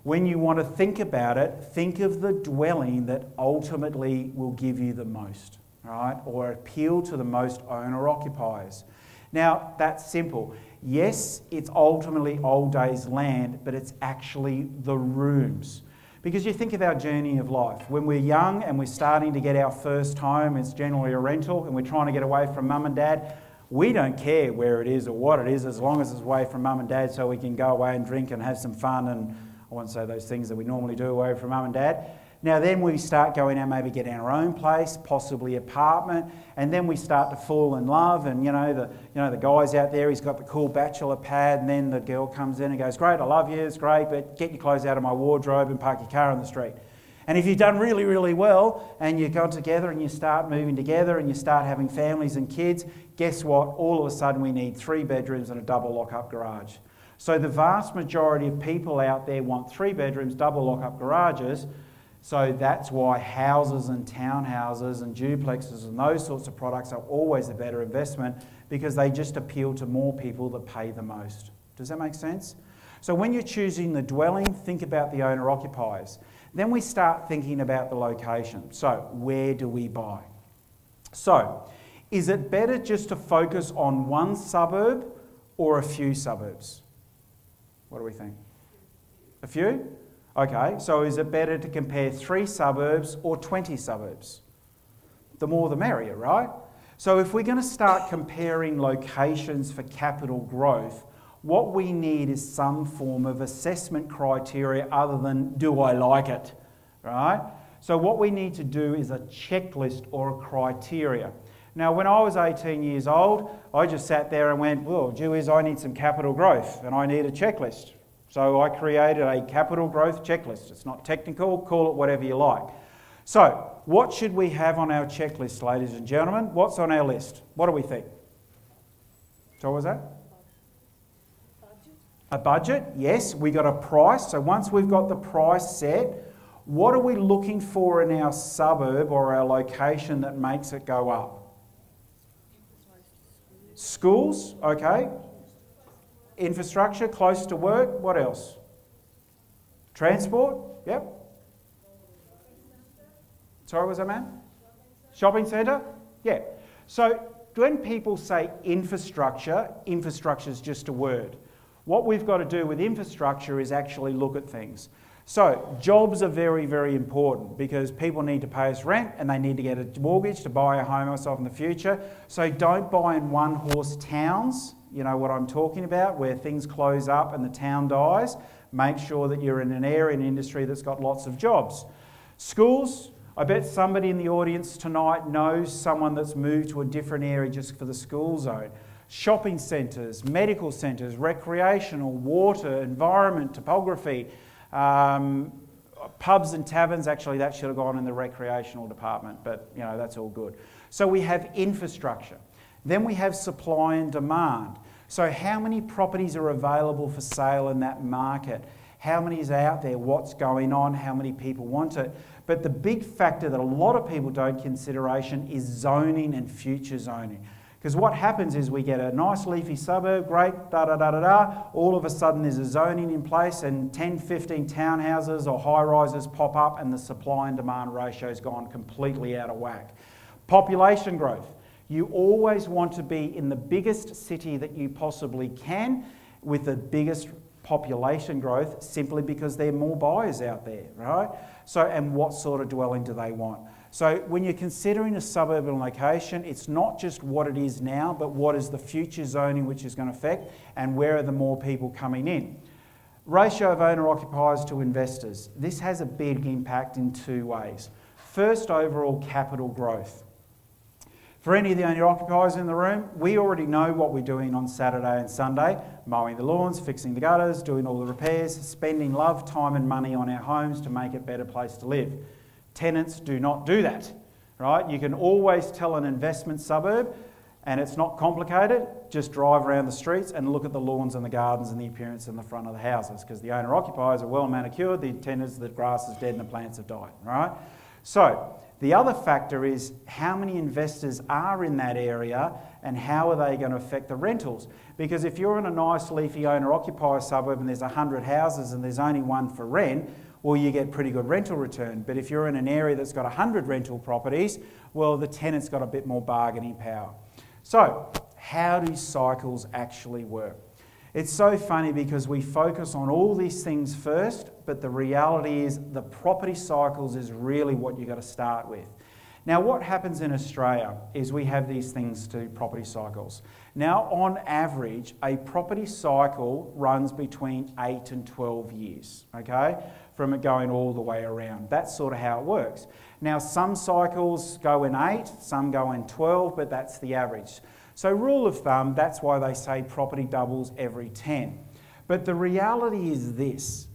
Speaker 1: when you want to think about it, think of the dwelling that ultimately will give you the most, right? Or appeal to the most owner-occupiers. Now, that's simple. Yes, it's ultimately old days land, but it's actually the rooms. Because you think of our journey of life. When we're young and we're starting to get our first home, it's generally a rental, and we're trying to get away from mum and dad, we don't care where it is or what it is, as long as it's away from mum and dad, so we can go away and drink and have some fun, and I won't say those things that we normally do away from mum and dad. Now then we start going out, maybe getting our own place, possibly apartment, and then we start to fall in love, and the guy's out there, he's got the cool bachelor pad, and then the girl comes in and goes, great, I love you, it's great, but get your clothes out of my wardrobe and park your car on the street. And if you've done really, really well, and you've gone together and you start moving together and you start having families and kids, guess what? All of a sudden we need 3 bedrooms and a double lock-up garage. So the vast majority of people out there want 3 bedrooms, double lock-up garages. So that's why houses and townhouses and duplexes and those sorts of products are always a better investment, because they just appeal to more people that pay the most. Does that make sense? So when you're choosing the dwelling, think about the owner-occupiers. Then we start thinking about the location. So where do we buy? So is it better just to focus on one suburb or a few suburbs? What do we think? A few? Okay, so is it better to compare 3 suburbs or 20 suburbs? The more the merrier, right? So if we're going to start comparing locations for capital growth, what we need is some form of assessment criteria other than do I like it, right? So what we need to do is a checklist or a criteria. Now, when I was 18 years old, I just sat there and went, well, gee whiz, I need some capital growth and I need a checklist. So I created a capital growth checklist. It's not technical, call it whatever you like. So what should we have on our checklist, ladies and gentlemen? What's on our list? What do we think? So what was that? A budget, yes. We got a price. So once we've got the price set, what are we looking for in our suburb or our location that makes it go up? Schools, okay. Infrastructure, close to work. What else? Transport, yep. Sorry, what was that, man? Shopping centre? Yeah. So when people say infrastructure, infrastructure is just a word. What we've got to do with infrastructure is actually look at things. So jobs are very, very important because people need to pay us rent and they need to get a mortgage to buy a home or something in the future. So don't buy in one-horse towns, you know what I'm talking about, where things close up and the town dies. Make sure that you're in an area, an industry that's got lots of jobs. Schools, I bet somebody in the audience tonight knows someone that's moved to a different area just for the school zone. Shopping centres, medical centres, recreational, water, environment, topography, pubs and taverns. Actually, that should have gone in the recreational department, but you know, that's all good. So we have infrastructure. Then we have supply and demand. So how many properties are available for sale in that market? How many is out there? What's going on? How many people want it? But the big factor that a lot of people don't consideration is zoning and future zoning. Because what happens is we get a nice leafy suburb, great, all of a sudden there's a zoning in place and 10, 15 townhouses or high-rises pop up and the supply and demand ratio's gone completely out of whack. Population growth. You always want to be in the biggest city that you possibly can with the biggest population growth simply because there are more buyers out there, right? So, and what sort of dwelling do they want? So when you're considering a suburban location, it's not just what it is now, but what is the future zoning which is going to affect and where are the more people coming in. Ratio of owner-occupiers to investors. This has a big impact in two ways. First, overall capital growth. For any of the owner-occupiers in the room, we already know what we're doing on Saturday and Sunday, mowing the lawns, fixing the gutters, doing all the repairs, spending love, time and money on our homes to make it a better place to live. Tenants do not do that, right? You can always tell an investment suburb, and it's not complicated, just drive around the streets and look at the lawns and the gardens and the appearance in the front of the houses, because the owner-occupiers are well manicured, the tenants, the grass is dead and the plants have died, right? So the other factor is how many investors are in that area and how are they going to affect the rentals? Because if you're in a nice leafy owner-occupier suburb and there's 100 houses and there's only one for rent, well, you get pretty good rental return. But if you're in an area that's got 100 rental properties, well, the tenant's got a bit more bargaining power. So, how do cycles actually work? It's so funny because we focus on all these things first, but the reality is the property cycles is really what you've got to start with. Now, what happens in Australia is we have these things to property cycles. Now, on average, a property cycle runs between 8 and 12 years, okay, from it going all the way around. That's sort of how it works. Now, some cycles go in 8, some go in 12, but that's the average. So rule of thumb, that's why they say property doubles every 10. But the reality is this,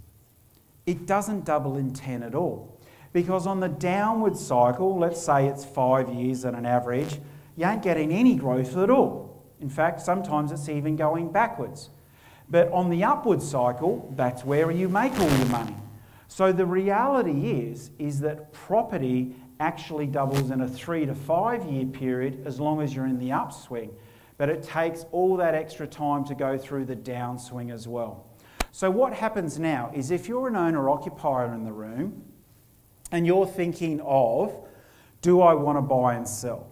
Speaker 1: it doesn't double in 10 at all. Because on the downward cycle, let's say it's 5 years at an average, you ain't getting any growth at all. In fact, sometimes it's even going backwards. But on the upward cycle, that's where you make all your money. So the reality is that property actually doubles in a 3 to 5 year period as long as you're in the upswing. But it takes all that extra time to go through the downswing as well. So what happens now is if you're an owner-occupier in the room and you're thinking of, do I want to buy and sell?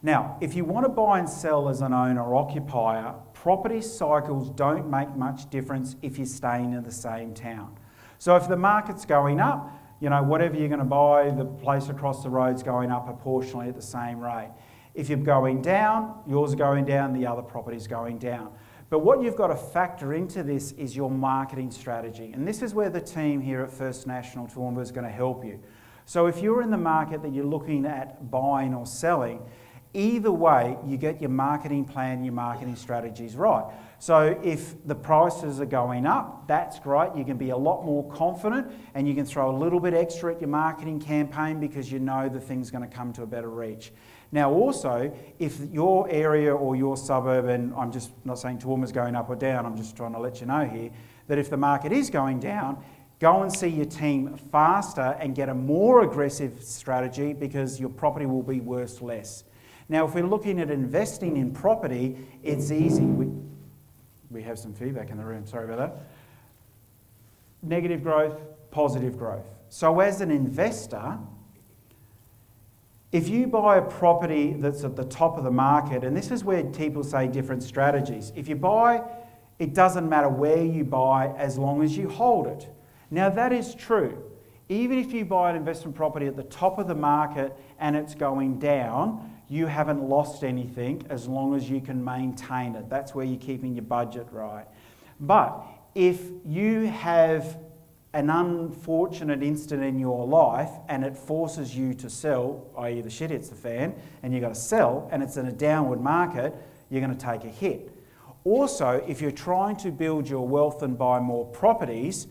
Speaker 1: Now, if you want to buy and sell as an owner-occupier, property cycles don't make much difference if you're staying in the same town. So if the market's going up, you know, whatever you're going to buy, the place across the road's going up proportionally at the same rate. If you're going down, yours are going down, the other property's going down. But what you've got to factor into this is your marketing strategy. And this is where the team here at First National Toowoomba is going to help you. So if you're in the market that you're looking at buying or selling, either way, you get your marketing plan, your marketing strategies right. So if the prices are going up, that's great. You can be a lot more confident and you can throw a little bit extra at your marketing campaign because you know the thing's going to come to a better reach. Now also, if your area or your suburb, and I'm just not saying Toowoomba's going up or down, I'm just trying to let you know here, that if the market is going down, go and see your team faster and get a more aggressive strategy because your property will be worth less. Now, if we're looking at investing in property, it's easy. We have some feedback in the room, sorry about that. Negative growth, positive growth. So as an investor, if you buy a property that's at the top of the market, and this is where people say different strategies. If you buy, it doesn't matter where you buy as long as you hold it. Now that is true. Even if you buy an investment property at the top of the market and it's going down, you haven't lost anything as long as you can maintain it. That's where you're keeping your budget right. But if you have an unfortunate incident in your life and it forces you to sell, i.e. the shit hits the fan and you've got to sell and it's in a downward market, you're going to take a hit. Also, if you're trying to build your wealth and buy more properties,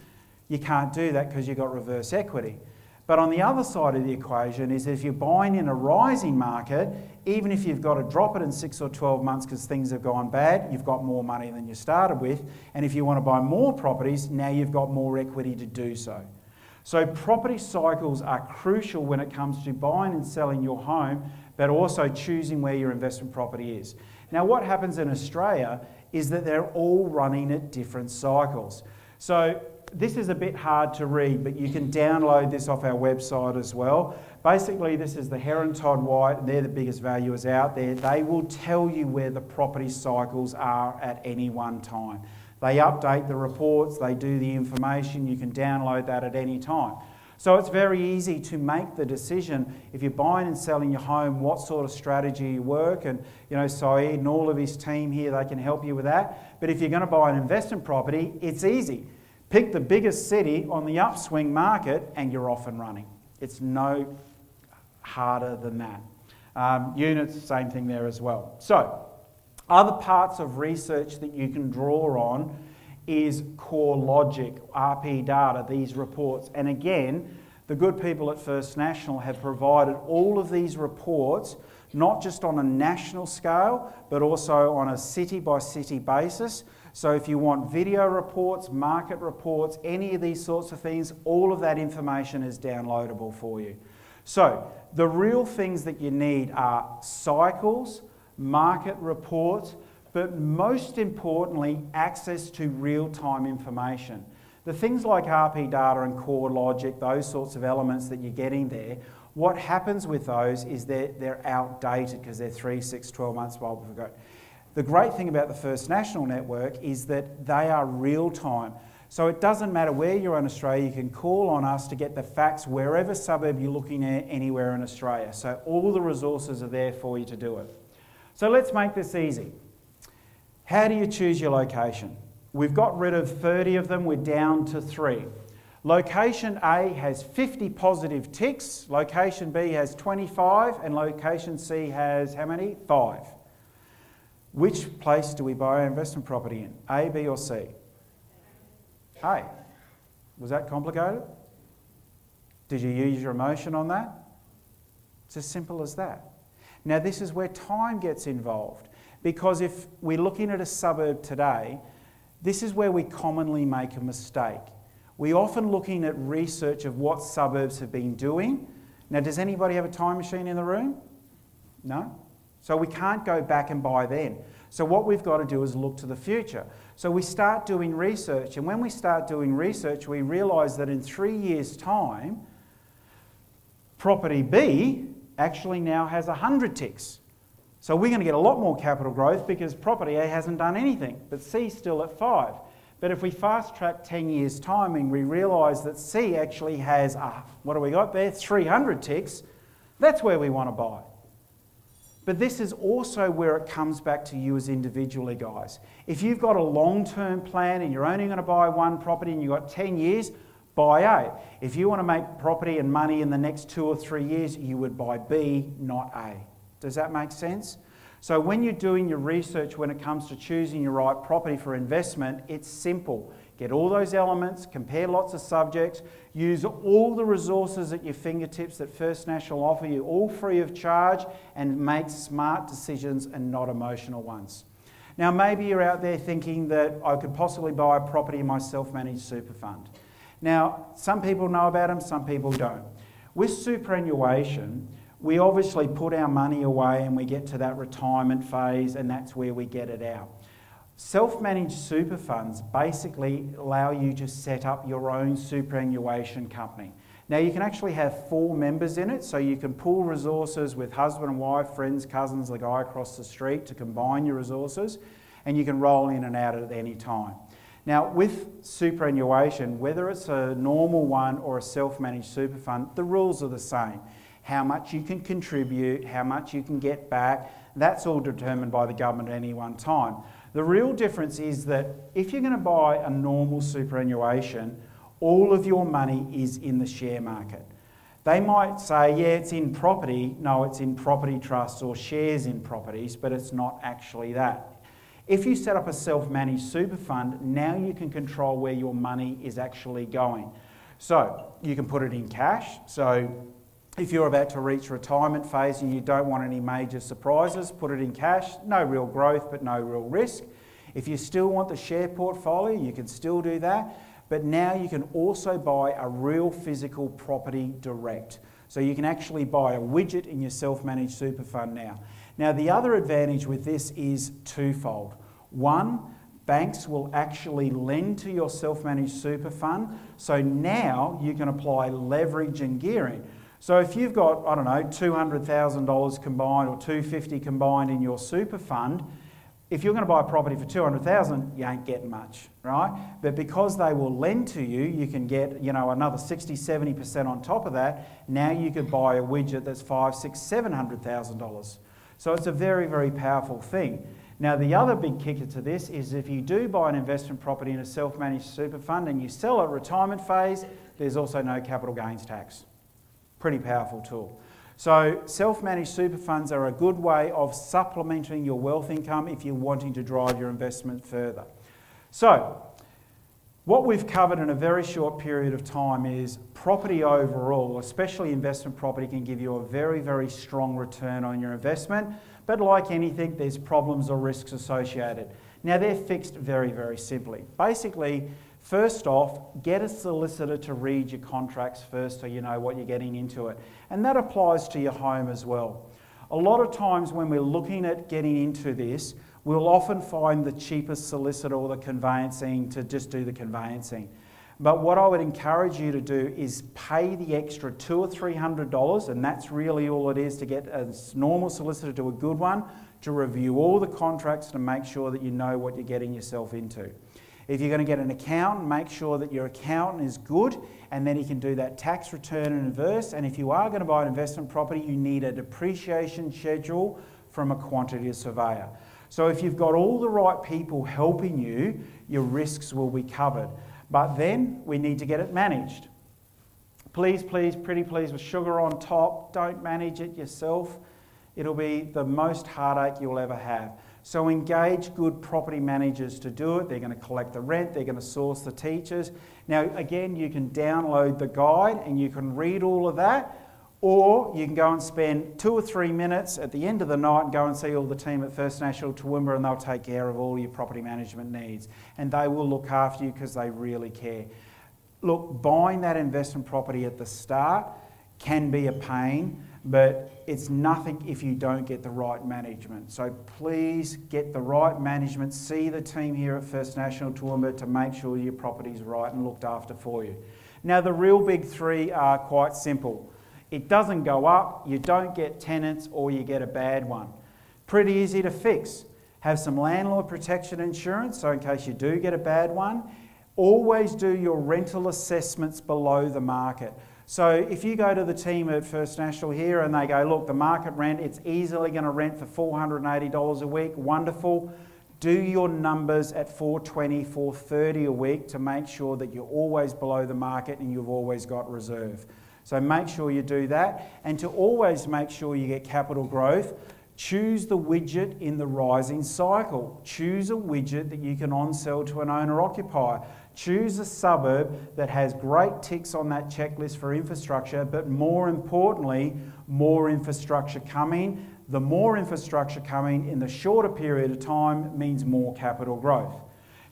Speaker 1: you can't do that because you've got reverse equity. But on the other side of the equation is if you're buying in a rising market, even if you've got to drop it in 6 or 12 months because things have gone bad, you've got more money than you started with. And if you want to buy more properties, now you've got more equity to do so. So property cycles are crucial when it comes to buying and selling your home, but also choosing where your investment property is. Now what happens in Australia is that they're all running at different cycles. So this is a bit hard to read, but you can download this off our website as well. Basically, this is the Heron Todd White. They're the biggest valuers out there. They will tell you where the property cycles are at any one time. They update the reports, they do the information. You can download that at any time. So it's very easy to make the decision if you're buying and selling your home, what sort of strategy you work. And Saeed and all of his team here, they can help you with that. But if you're going to buy an investment property, it's easy. Pick the biggest city on the upswing market and you're off and running. It's no harder than that. Units, same thing there as well. So, other parts of research that you can draw on is CoreLogic, RP data, these reports. And again, the good people at First National have provided all of these reports, not just on a national scale, but also on a city-by-city basis. So if you want video reports, market reports, any of these sorts of things, all of that information is downloadable for you. So the real things that you need are cycles, market reports, but most importantly, access to real-time information. The things like RP data and CoreLogic, those sorts of elements that you're getting there, what happens with those is they're outdated because they're 3, 6, 12 months old ago. The great thing about the First National Network is that they are real-time. So it doesn't matter where you're in Australia, you can call on us to get the facts wherever suburb you're looking at anywhere in Australia. So all the resources are there for you to do it. So let's make this easy. How do you choose your location? We've got rid of 30 of them, we're down to 3. Location A has 50 positive ticks, location B has 25, and location C has how many? 5. Which place do we buy our investment property in? A, B or C? A. Was that complicated? Did you use your emotion on that? It's as simple as that. Now this is where time gets involved, because if we're looking at a suburb today, this is where we commonly make a mistake. We're often looking at research of what suburbs have been doing. Now does anybody have a time machine in the room? No? So we can't go back and buy then. So what we've got to do is look to the future. So we start doing research, and when we start doing research, we realise that in 3 years' time, property B actually now has 100 ticks. So we're going to get a lot more capital growth because property A hasn't done anything, but C's still at 5. But if we fast track 10 years' time and we realise that C actually has, what do we got there? 300 ticks, that's where we want to buy. But this is also where it comes back to you as individually, guys. If you've got a long-term plan and you're only going to buy one property and you've got 10 years, buy A. If you want to make property and money in the next 2 or 3 years, you would buy B, not A. Does that make sense? So when you're doing your research when it comes to choosing your right property for investment, it's simple. Get all those elements, compare lots of subjects, use all the resources at your fingertips that First National offer you, all free of charge, and make smart decisions and not emotional ones. Now, maybe you're out there thinking that I could possibly buy a property in my self-managed super fund. Now, some people know about them, some people don't. With superannuation, we obviously put our money away and we get to that retirement phase, and that's where we get it out. Self-managed super funds basically allow you to set up your own superannuation company. Now, you can actually have 4 members in it, so you can pool resources with husband and wife, friends, cousins, the guy across the street to combine your resources, and you can roll in and out at any time. Now, with superannuation, whether it's a normal one or a self-managed super fund, the rules are the same. How much you can contribute, how much you can get back, that's all determined by the government at any one time. The real difference is that if you're going to buy a normal superannuation, all of your money is in the share market. They might say, yeah, it's in property. No, it's in property trusts or shares in properties, but it's not actually that. If you set up a self-managed super fund, now you can control where your money is actually going. So you can put it in cash. So if you're about to reach retirement phase and you don't want any major surprises, put it in cash. No real growth, but no real risk. If you still want the share portfolio, you can still do that. But now you can also buy a real physical property direct. So you can actually buy a widget in your self-managed super fund now. Now, the other advantage with this is twofold. One, banks will actually lend to your self-managed super fund. So now you can apply leverage and gearing. So if you've got, I don't know, $200,000 combined or $250,000 combined in your super fund, if you're going to buy a property for $200,000, you ain't getting much, right? But because they will lend to you, you can get, another 60, 70% on top of that. Now you could buy a widget that's $500,000, $600,000, $700,000. So it's a very, very powerful thing. Now, the other big kicker to this is if you do buy an investment property in a self-managed super fund and you sell at retirement phase, there's also no capital gains tax. Pretty powerful tool. So self-managed super funds are a good way of supplementing your wealth income if you're wanting to drive your investment further. So what we've covered in a very short period of time is property overall, especially investment property, can give you a very, very strong return on your investment. But like anything, there's problems or risks associated. Now, they're fixed very, very simply. Basically, first off, get a solicitor to read your contracts first so you know what you're getting into it. And that applies to your home as well. A lot of times when we're looking at getting into this, we'll often find the cheapest solicitor or the conveyancing to just do the conveyancing. But what I would encourage you to do is pay the extra $200 or $300, and that's really all it is, to get a normal solicitor to a good one, to review all the contracts to make sure that you know what you're getting yourself into. If you're going to get an accountant, make sure that your accountant is good, and then he can do that tax return in reverse. And if you are going to buy an investment property, you need a depreciation schedule from a quantity surveyor. So if you've got all the right people helping you, your risks will be covered. But then we need to get it managed. Please, please, pretty please, with sugar on top, don't manage it yourself. It'll be the most heartache you'll ever have. So engage good property managers to do it. They're going to collect the rent, they're going to source the teachers. Now, again, you can download the guide and you can read all of that, or you can go and spend 2 or 3 minutes at the end of the night and go and see all the team at First National Toowoomba, and they'll take care of all your property management needs. And they will look after you because they really care. Look, buying that investment property at the start can be a pain, but it's nothing if you don't get the right management. So please get the right management. See the team here at First National Toowoomba to make sure your property's right and looked after for you. Now, the real big 3 are quite simple. It doesn't go up, you don't get tenants, or you get a bad one. Pretty easy to fix. Have some landlord protection insurance, so in case you do get a bad one. Always do your rental assessments below the market. So if you go to the team at First National here and they go, look, the market rent, it's easily going to rent for $480 a week, wonderful. Do your numbers at $420, $430 a week to make sure that you're always below the market and you've always got reserve. So make sure you do that. And to always make sure you get capital growth, choose the widget in the rising cycle. Choose a widget that you can on-sell to an owner-occupier. Choose a suburb that has great ticks on that checklist for infrastructure, but more importantly, more infrastructure coming. The more infrastructure coming in the shorter period of time means more capital growth.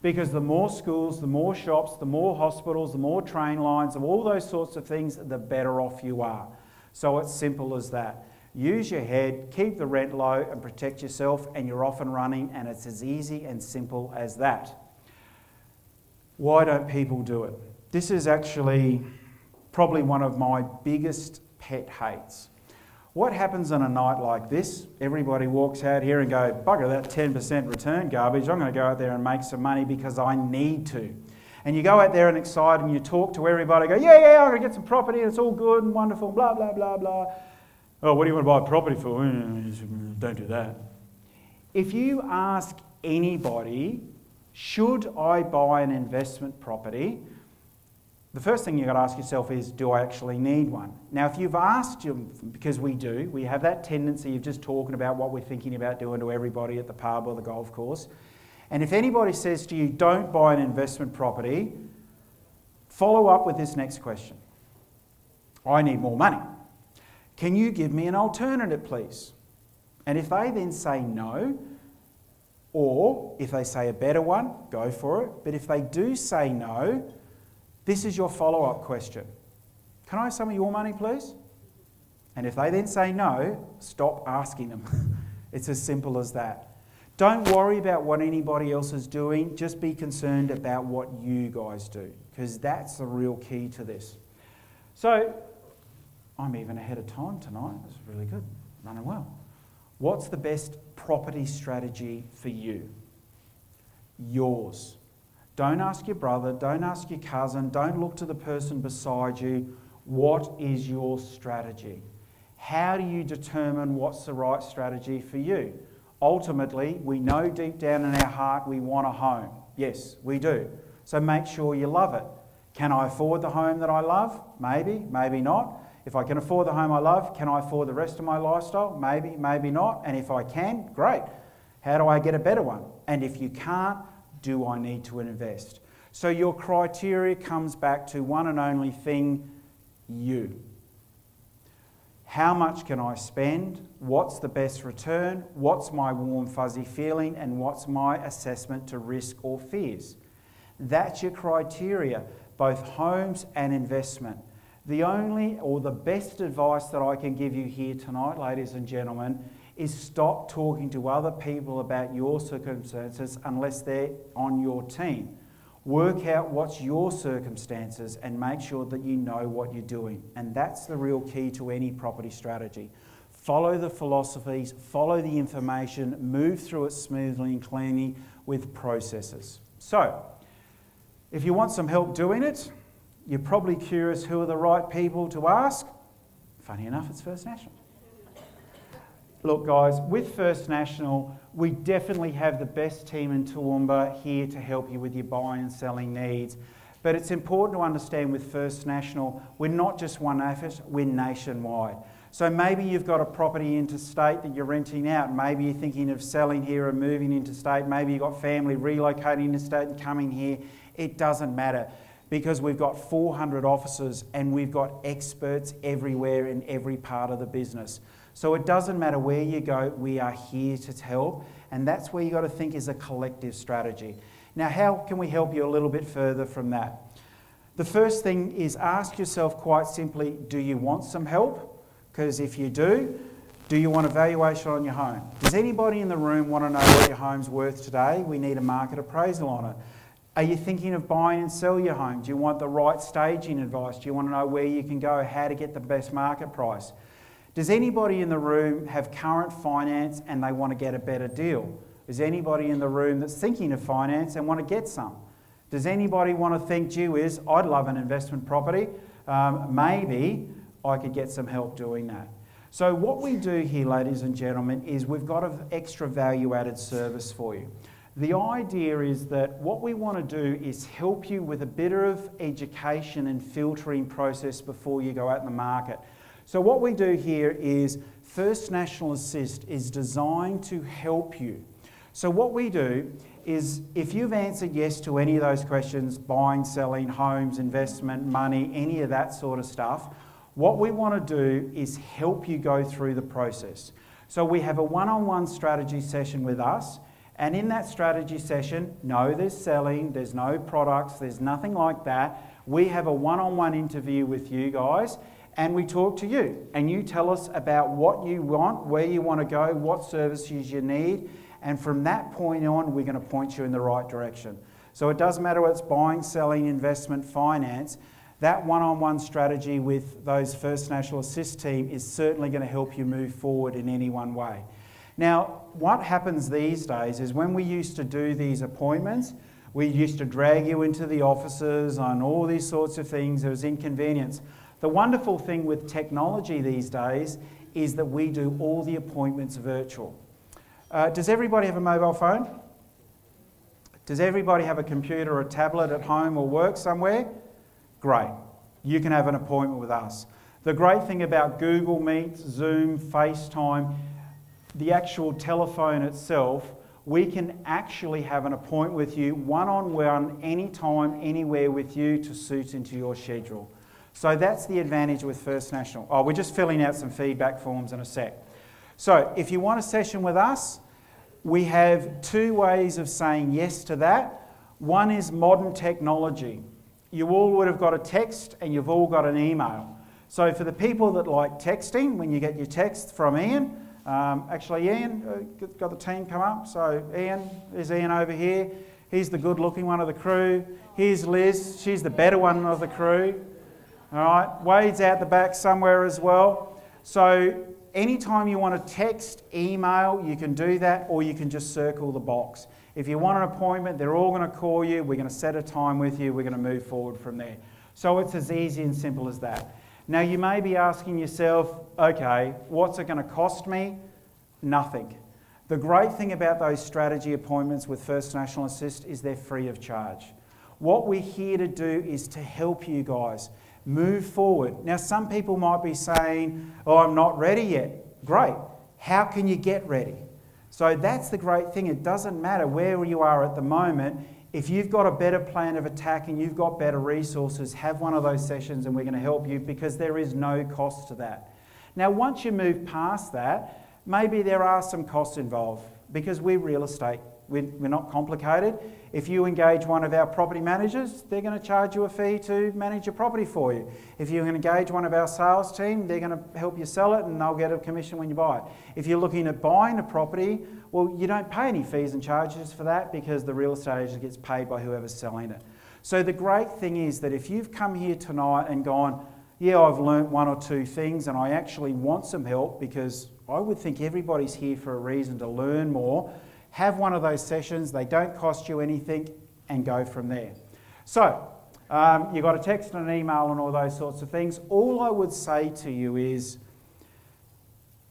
Speaker 1: Because the more schools, the more shops, the more hospitals, the more train lines, all those sorts of things, the better off you are. So it's simple as that. Use your head, keep the rent low and protect yourself and you're off and running, and it's as easy and simple as that. Why don't people do it? This is actually probably one of my biggest pet hates. What happens on a night like this? Everybody walks out here and go, bugger that 10% return garbage, I'm going to go out there and make some money because I need to. And you go out there and excited and you talk to everybody, go, yeah, I'm going to get some property, it's all good and wonderful, blah, blah, blah, blah. Oh, what do you want to buy property for? Don't do that. If you ask anybody, should I buy an investment property? The first thing you've got to ask yourself is, do I actually need one? Now, if you've asked them, because we have that tendency of just talking about what we're thinking about doing to everybody at the pub or the golf course. And if anybody says to you, don't buy an investment property, follow up with this next question. I need more money. Can you give me an alternative, please? And if they then say no, or if they say a better one, go for it. But if they do say no, this is your follow-up question. Can I have some of your money, please? And if they then say no, stop asking them. It's as simple as that. Don't worry about what anybody else is doing. Just be concerned about what you guys do, because that's the real key to this. So, I'm even ahead of time tonight. That's really good. Running well. What's the best property strategy for you? Yours. Don't ask your brother, don't ask your cousin, don't look to the person beside you. What is your strategy? How do you determine what's the right strategy for you? Ultimately, we know deep down in our heart we want a home. Yes, we do. So make sure you love it. Can I afford the home that I love? Maybe, maybe not. If I can afford the home I love, can I afford the rest of my lifestyle? Maybe, maybe not. And if I can, great. How do I get a better one? And if you can't, do I need to invest? So your criteria comes back to one and only thing, you. How much can I spend? What's the best return? What's my warm fuzzy feeling? And what's my assessment to risk or fears? That's your criteria, both homes and investment. The only or the best advice that I can give you here tonight, ladies and gentlemen, is stop talking to other people about your circumstances unless they're on your team. Work out what's your circumstances and make sure that you know what you're doing. And that's the real key to any property strategy. Follow the philosophies, follow the information, move through it smoothly and cleanly with processes. So, if you want some help doing it, you're probably curious who are the right people to ask. Funny enough, it's First National. Look guys, with First National, we definitely have the best team in Toowoomba here to help you with your buying and selling needs. But it's important to understand with First National, we're not just one office, we're nationwide. So maybe you've got a property interstate that you're renting out. Maybe you're thinking of selling here and moving interstate. Maybe you've got family relocating interstate and coming here. It doesn't matter, because we've got 400 offices and we've got experts everywhere in every part of the business. So it doesn't matter where you go, we are here to help, and that's where you've got to think is a collective strategy. Now, how can we help you a little bit further from that? The first thing is ask yourself quite simply, do you want some help? Because if you do you want a valuation on your home? Does anybody in the room want to know what your home's worth today? We need a market appraisal on it. Are you thinking of buying and sell your home? Do you want the right staging advice? Do you want to know where you can go, how to get the best market price? Does anybody in the room have current finance and they want to get a better deal? Is anybody in the room that's thinking of finance and want to get some? Does anybody want to think, gee whiz, I'd love an investment property, maybe I could get some help doing that. So what we do here, ladies and gentlemen, is we've got an extra value-added service for you. The idea is that what we want to do is help you with a bit of education and filtering process before you go out in the market. So what we do here is First National Assist is designed to help you. So what we do is if you've answered yes to any of those questions, buying, selling, homes, investment, money, any of that sort of stuff, what we want to do is help you go through the process. So we have a one-on-one strategy session with us, and in that strategy session, no, there's selling, there's no products, there's nothing like that. We have a one-on-one interview with you guys, and we talk to you, and you tell us about what you want, where you want to go, what services you need, and from that point on, we're going to point you in the right direction. So it doesn't matter whether it's buying, selling, investment, finance, that one-on-one strategy with those First National Assist team is certainly going to help you move forward in any one way. Now, what happens these days is when we used to do these appointments, we used to drag you into the offices on all these sorts of things. It was inconvenience. The wonderful thing with technology these days is that we do all the appointments virtual. Does everybody have a mobile phone? Does everybody have a computer or a tablet at home or work somewhere? Great. You can have an appointment with us. The great thing about Google Meet, Zoom, FaceTime, the actual telephone itself, we can actually have an appointment with you one-on-one, anytime, anywhere with you to suit into your schedule. So that's the advantage with First National. Oh, we're just filling out some feedback forms in a sec. So if you want a session with us, we have two ways of saying yes to that. One is modern technology. You all would have got a text and you've all got an email. So for the people that like texting, when you get your text from Ian, actually Ian, got the team come up. So Ian, there's Ian over here. He's the good looking one of the crew. Here's Liz, she's the better one of the crew. All right, Wade's out the back somewhere as well. So anytime you want to text, email, you can do that, or you can just circle the box. If you want an appointment, they're all going to call you. We're going to set a time with you. We're going to move forward from there. So it's as easy and simple as that. Now you may be asking yourself, okay, what's it going to cost me? Nothing. The great thing about those strategy appointments with First National Assist is they're free of charge. What we're here to do is to help you guys move forward. Now some people might be saying, oh, I'm not ready yet. Great. How can you get ready? So that's the great thing. It doesn't matter where you are at the moment. If you've got a better plan of attack and you've got better resources, have one of those sessions and we're going to help you, because there is no cost to that. Now, once you move past that, maybe there are some costs involved, because we're real estate. We're not complicated. If you engage one of our property managers, they're going to charge you a fee to manage your property for you. If you engage one of our sales team, they're going to help you sell it and they'll get a commission when you buy it. If you're looking at buying a property, well, you don't pay any fees and charges for that, because the real estate agent gets paid by whoever's selling it. So the great thing is that if you've come here tonight and gone, yeah, I've learnt one or two things and I actually want some help, because I would think everybody's here for a reason to learn more, have one of those sessions. They don't cost you anything, and go from there. So you've got a text and an email and all those sorts of things. All I would say to you is,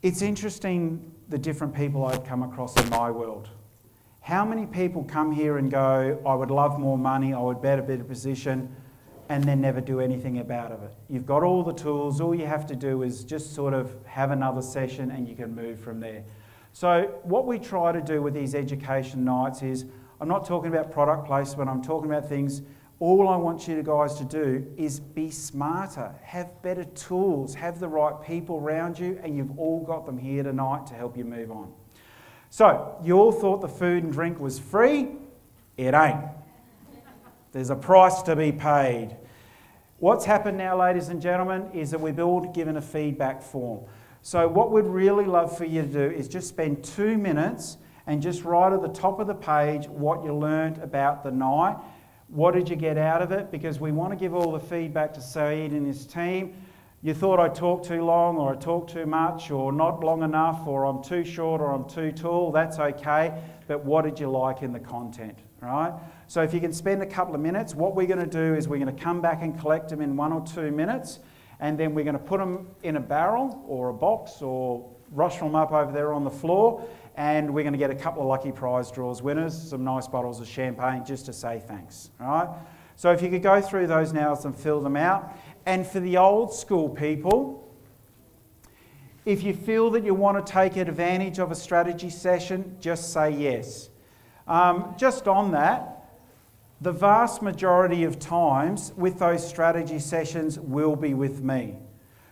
Speaker 1: it's interesting the different people I've come across in my world. How many people come here and go, I would love more money, I would better position, and then never do anything about it? You've got all the tools. All you have to do is just sort of have another session and you can move from there. So what we try to do with these education nights is, I'm not talking about product placement, I'm talking about things. All I want you guys to do is be smarter, have better tools, have the right people around you, and you've all got them here tonight to help you move on. So, you all thought the food and drink was free? It ain't. There's a price to be paid. What's happened now, ladies and gentlemen, is that we've all given a feedback form. So what we'd really love for you to do is just spend 2 minutes and just write at the top of the page what you learned about the night. What did you get out of it? Because we want to give all the feedback to Saeed and his team. you thought I talked too long, or I talked too much, or not long enough, or I'm too short, or I'm too tall, that's okay. But what did you like in the content, right? So if you can spend a couple of minutes, what we're going to do is we're going to come back and collect them in 1 or 2 minutes, and then we're going to put them in a barrel or a box or rostral them up over there on the floor, and we're going to get a couple of lucky prize draws winners, some nice bottles of champagne just to say thanks, all right? So if you could go through those now and fill them out. And for the old school people, if you feel that you want to take advantage of a strategy session, just say yes. Just on that, the vast majority of times with those strategy sessions will be with me.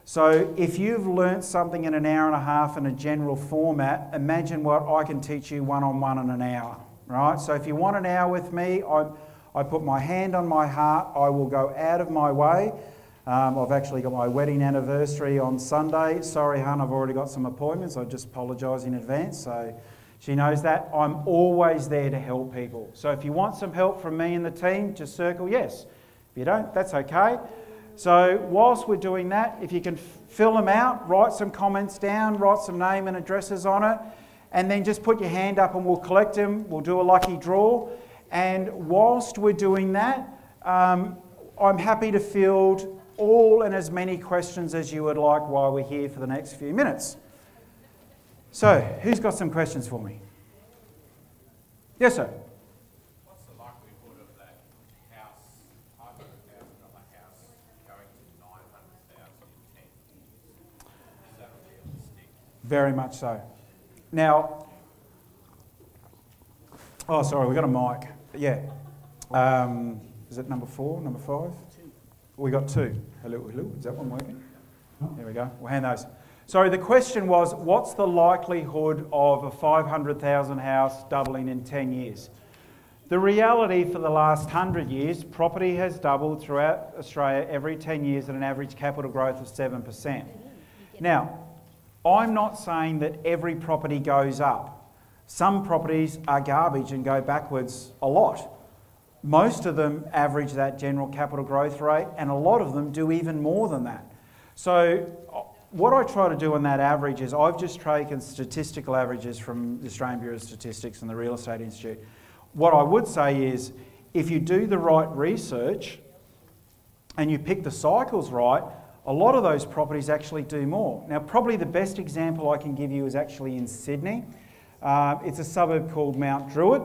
Speaker 1: So if you've learnt something in an hour and a half in a general format, imagine what I can teach you one-on-one in an hour, right? So if you want an hour with me, I put my hand on my heart, I will go out of my way. I've actually got my wedding anniversary on Sunday. Sorry, hun, I've already got some appointments. I just apologise in advance, so she knows that. I'm always there to help people. So if you want some help from me and the team, just circle yes. If you don't, that's okay. So whilst we're doing that, if you can fill them out, write some comments down, write some name and addresses on it, and then just put your hand up and we'll collect them. We'll do a lucky draw. And whilst we're doing that, I'm happy to field all and as many questions as you would like while we're here for the next few minutes. So, who's got some questions for me? Yes, sir.
Speaker 5: What's the likelihood of that house, $500,000 house, going to $900,000 in 10 years? Is that realistic?
Speaker 1: Very much so. Now, oh, sorry, we've got a mic. Yeah. Is it number 4, number 5? We got 2. Hello. Is that one working? There we go. We'll hand those. Sorry, the question was, what's the likelihood of a 500,000 house doubling in 10 years? The reality for the last 100 years, property has doubled throughout Australia every 10 years at an average capital growth of 7%. Now, I'm not saying that every property goes up. Some properties are garbage and go backwards a lot. Most of them average that general capital growth rate, and a lot of them do even more than that. So what I try to do on that average is I've just taken statistical averages from the Australian Bureau of Statistics and the Real Estate Institute. What I would say is if you do the right research and you pick the cycles right, a lot of those properties actually do more. Now, probably the best example I can give you is actually in Sydney. It's a suburb called Mount Druitt.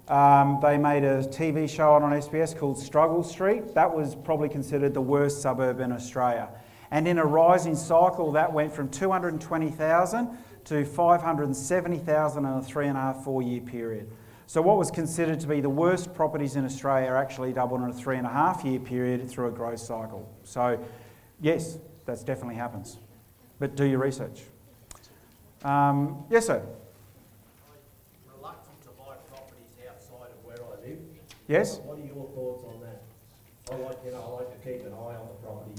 Speaker 1: They made a TV show on SBS called Struggle Street. That was probably considered the worst suburb in Australia. And in a rising cycle, that went from 220,000 to 570,000 in a 3.5-4 year period. So what was considered to be the worst properties in Australia actually doubled in a 3.5 year period through a growth cycle. So yes, that definitely happens. But do your research. Yes, sir.
Speaker 2: Reluctant to buy properties outside of where I live.
Speaker 1: Yes?
Speaker 2: What are your thoughts on that? I like to keep an eye on the properties.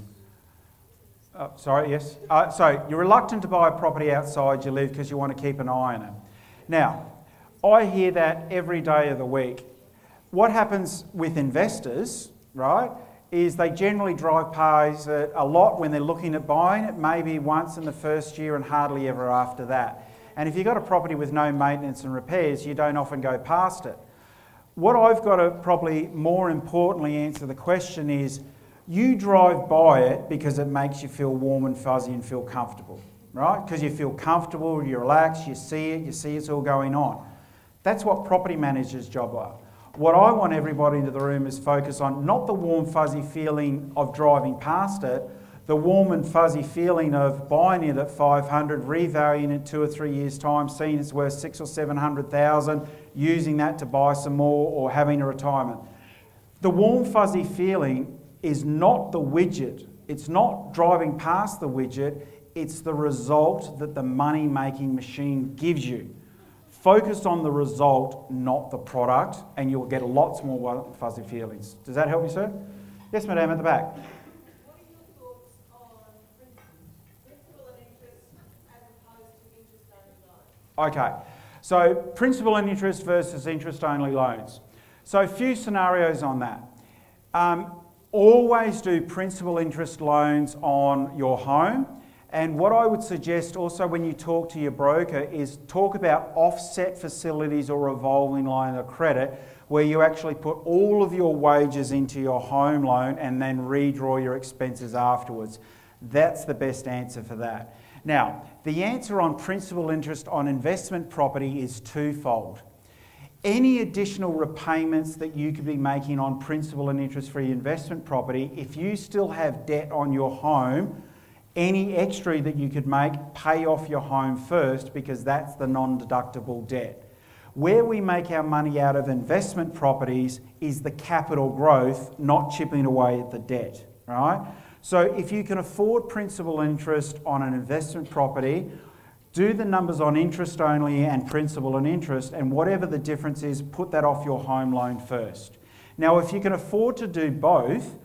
Speaker 1: Sorry, yes. So you're reluctant to buy a property outside you live because you want to keep an eye on it. Now, I hear that every day of the week. What happens with investors, right, is they generally drive past it a lot when they're looking at buying it, maybe once in the first year and hardly ever after that. And if you've got a property with no maintenance and repairs, you don't often go past it. What I've got to probably more importantly answer the question is, you drive by it because it makes you feel warm and fuzzy and feel comfortable, right? Because you feel comfortable, you relax, you see it's all going on. That's what property managers' job are. What I want everybody in the room is focus on, not the warm fuzzy feeling of driving past it, the warm and fuzzy feeling of buying it at 500, revaluing it 2 or 3 years' time, seeing it's worth 600,000 or 700,000, using that to buy some more or having a retirement. The warm fuzzy feeling is not the widget. It's not driving past the widget. It's the result that the money-making machine gives you. Focus on the result, not the product, and you'll get lots more warm fuzzy feelings. Does that help you, sir? Yes, madam, at the back.
Speaker 6: What are your thoughts on principal and interest as opposed to interest-only loans?
Speaker 1: Okay, so principal and interest versus interest-only loans. So a few scenarios on that. Always do principal interest loans on your home. And what I would suggest also when you talk to your broker is talk about offset facilities or revolving line of credit, where you actually put all of your wages into your home loan and then redraw your expenses afterwards. That's the best answer for that. Now, the answer on principal interest on investment property is twofold. Any additional repayments that you could be making on principal and interest for your investment property, if you still have debt on your home, any extra that you could make, pay off your home first, because that's the non-deductible debt. Where we make our money out of investment properties is the capital growth, not chipping away at the debt, right? So if you can afford principal interest on an investment property, do the numbers on interest only and principal and interest, and whatever the difference is, put that off your home loan first. Now, if you can afford to do both,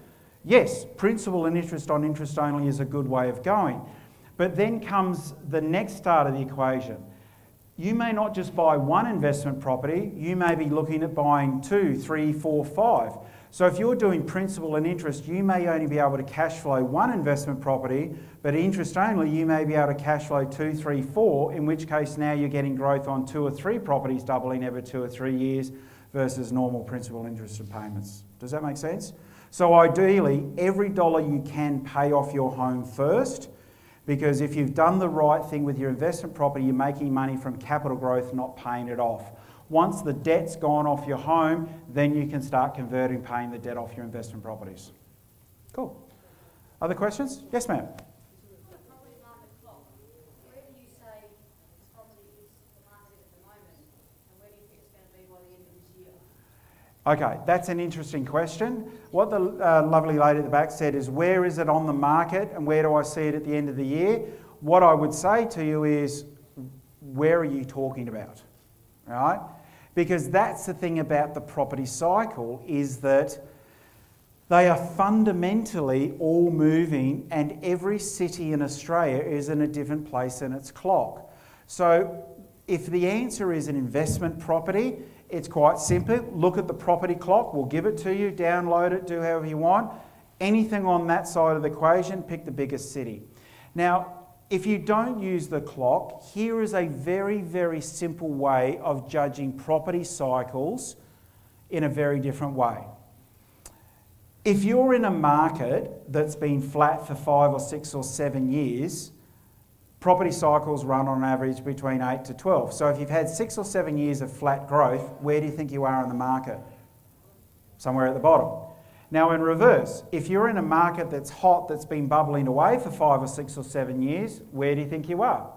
Speaker 1: yes, principal and interest on interest only is a good way of going. But then comes the next part of the equation. You may not just buy one investment property, you may be looking at buying 2, 3, 4, 5. So if you're doing principal and interest, you may only be able to cash flow one investment property, but interest only, you may be able to cash flow 2, 3, 4, in which case now you're getting growth on 2 or 3 properties doubling every 2 or 3 years versus normal principal interest and payments. Does that make sense? So ideally, every dollar you can pay off your home first, because if you've done the right thing with your investment property, you're making money from capital growth, not paying it off. Once the debt's gone off your home, then you can start converting, paying the debt off your investment properties. Cool. Other questions? Yes, ma'am.
Speaker 7: The property market clock, where do you say this property is the market at the moment, and where do you think it's going to be by the end of this year?
Speaker 1: Okay, that's an interesting question. What the lovely lady at the back said is, where is it on the market and where do I see it at the end of the year? What I would say to you is, where are you talking about, right? Because that's the thing about the property cycle, is that they are fundamentally all moving, and every city in Australia is in a different place in its clock. So if the answer is an investment property, it's quite simple. Look at the property clock. We'll give it to you, download it, do however you want. Anything on that side of the equation, pick the biggest city. Now, if you don't use the clock, here is a very, very simple way of judging property cycles in a very different way. If you're in a market that's been flat for 5 or 6 or 7 years, property cycles run on average between 8 to 12. So if you've had 6 or 7 years of flat growth, where do you think you are in the market? Somewhere at the bottom. Now in reverse, if you're in a market that's hot, that's been bubbling away for 5 or 6 or 7 years, where do you think you are?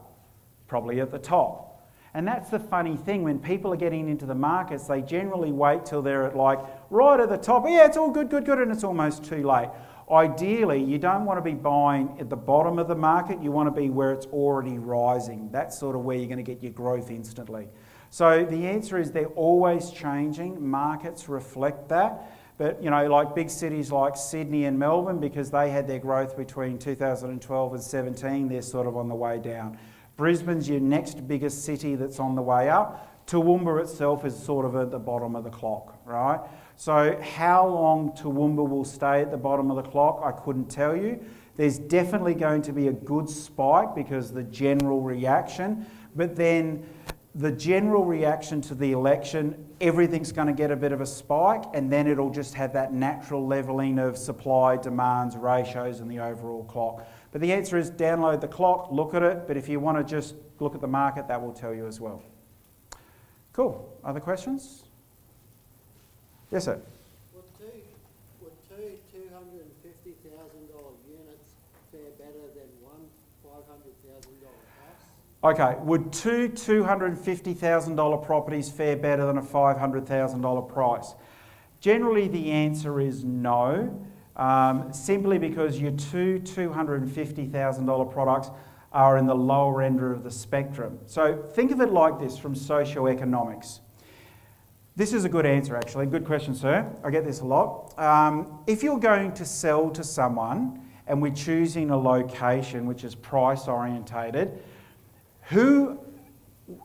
Speaker 1: Probably at the top. And that's the funny thing, when people are getting into the markets, they generally wait till they're at like right at the top. Yeah, it's all good, and it's almost too late. Ideally, you don't want to be buying at the bottom of the market, you want to be where it's already rising. That's sort of where you're going to get your growth instantly. So the answer is they're always changing. Markets reflect that. But, you know, like big cities like Sydney and Melbourne, because they had their growth between 2012 and 17, they're sort of on the way down. Brisbane's your next biggest city that's on the way up. Toowoomba itself is sort of at the bottom of the clock, right? So how long Toowoomba will stay at the bottom of the clock, I couldn't tell you. There's definitely going to be a good spike because the general reaction, but then the general reaction to the election, everything's going to get a bit of a spike, and then it'll just have that natural levelling of supply, demands, ratios and the overall clock. But the answer is download the clock, look at it, but if you want to just look at the market, that will tell you as well. Cool. Other questions? Yes, sir.
Speaker 8: Would two $250,000 units fare better than one $500,000 house?
Speaker 1: Okay, would two $250,000 properties fare better than a $500,000 price? Generally, the answer is no, simply because your two $250,000 products are in the lower end of the spectrum. So think of it like this from socioeconomics. This is a good answer, actually. Good question, sir. I get this a lot. If you're going to sell to someone and we're choosing a location which is price orientated, who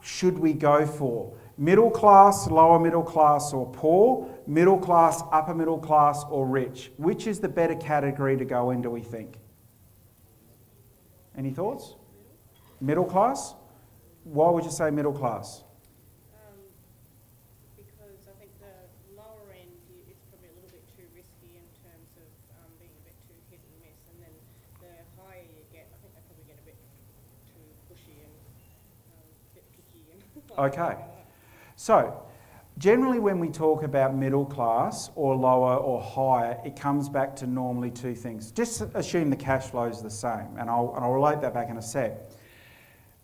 Speaker 1: should we go for? Middle class, lower middle class or poor, middle class, upper middle class or rich. Which is the better category to go in, do we think? Any thoughts? Middle class? Why would you say middle class?
Speaker 9: Because I think the lower end is probably a little bit too risky in terms of being a bit too hit and miss, and then the higher you get, I think they probably get a bit too pushy and a bit picky. And
Speaker 1: Okay. So, generally when we talk about middle class or lower or higher, it comes back to normally two things. Just assume the cash flow is the same, and I'll relate that back in a sec.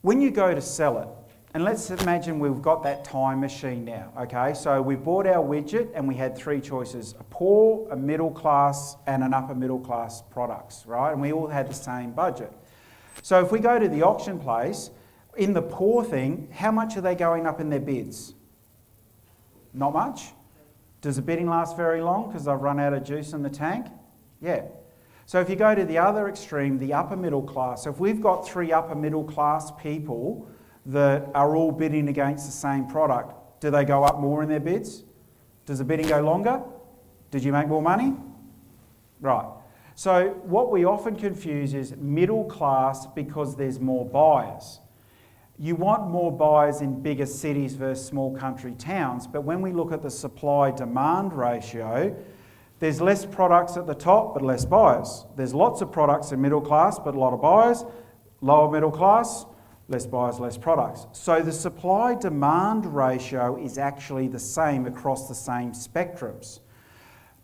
Speaker 1: When you go to sell it, and let's imagine we've got that time machine now, okay? So we bought our widget and we had three choices: a poor, a middle class, and an upper middle class products, right? And we all had the same budget. So if we go to the auction place, in the poor thing, how much are they going up in their bids? Not much. Does the bidding last very long because I've run out of juice in the tank? Yeah. So if you go to the other extreme, the upper middle class, so if we've got three upper middle class people that are all bidding against the same product, do they go up more in their bids? Does the bidding go longer? Did you make more money? Right. So what we often confuse is middle class because there's more buyers. You want more buyers in bigger cities versus small country towns, but when we look at the supply-demand ratio, there's less products at the top but less buyers. There's lots of products in middle class but a lot of buyers. Lower middle class, less buyers, less products. So the supply-demand ratio is actually the same across the same spectrums.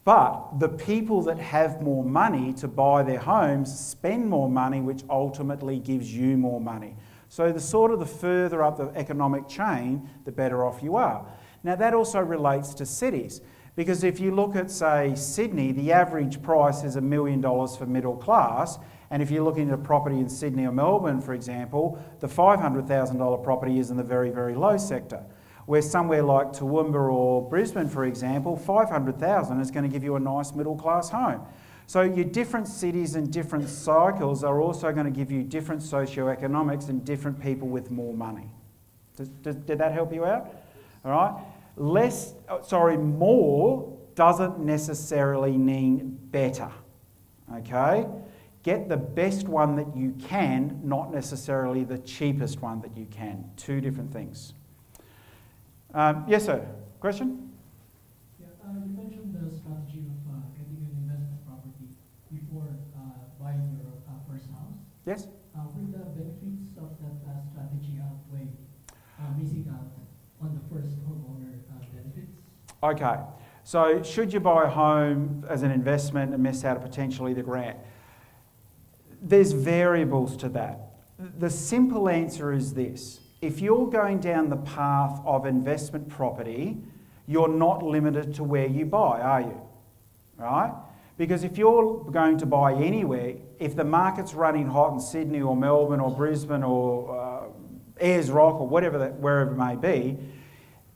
Speaker 1: But the people that have more money to buy their homes spend more money, which ultimately gives you more money. So the further up the economic chain, the better off you are. Now that also relates to cities, because if you look at, say, Sydney, the average price is $1 million for middle class, and if you're looking at a property in Sydney or Melbourne, for example, the $500,000 property is in the very, very low sector. Where somewhere like Toowoomba or Brisbane, for example, $500,000 is going to give you a nice middle class home. So your different cities and different cycles are also going to give you different socioeconomics and different people with more money. Did that help you out? All right. More doesn't necessarily mean better. Okay? Get the best one that you can, not necessarily the cheapest one that you can. Two different things. Yes, sir. Question?
Speaker 10: Yeah, you mentioned the strategy of getting an investment property before buying your first house.
Speaker 1: Yes.
Speaker 10: Will the benefits of that strategy outweigh missing out on the first homeowner benefits?
Speaker 1: Okay. So should you buy a home as an investment and miss out on potentially the grant? There's variables to that. The simple answer is this. If you're going down the path of investment property, you're not limited to where you buy, are you? Right? Because if you're going to buy anywhere, if the market's running hot in Sydney or Melbourne or Brisbane or Ayers Rock or wherever it may be,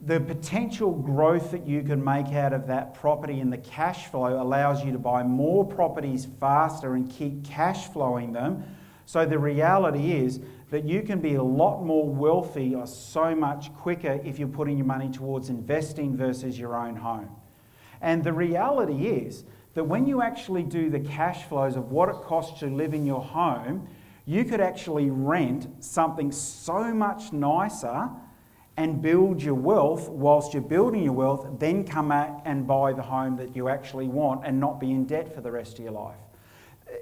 Speaker 1: the potential growth that you can make out of that property and the cash flow allows you to buy more properties faster and keep cash flowing them. So the reality is that you can be a lot more wealthy or so much quicker if you're putting your money towards investing versus your own home. And the reality is that when you actually do the cash flows of what it costs to live in your home, you could actually rent something so much nicer and build your wealth whilst you're building your wealth, then come out and buy the home that you actually want and not be in debt for the rest of your life.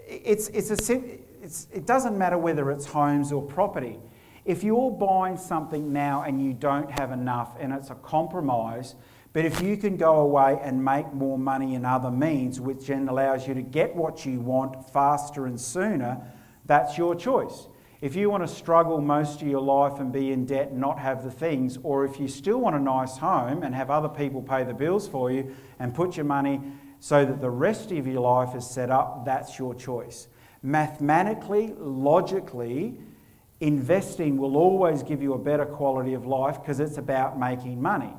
Speaker 1: It doesn't matter whether it's homes or property. If you're buying something now and you don't have enough and it's a compromise, but if you can go away and make more money in other means, which then allows you to get what you want faster and sooner, that's your choice. If you want to struggle most of your life and be in debt and not have the things, or if you still want a nice home and have other people pay the bills for you and put your money so that the rest of your life is set up, that's your choice. Mathematically, logically, investing will always give you a better quality of life because it's about making money.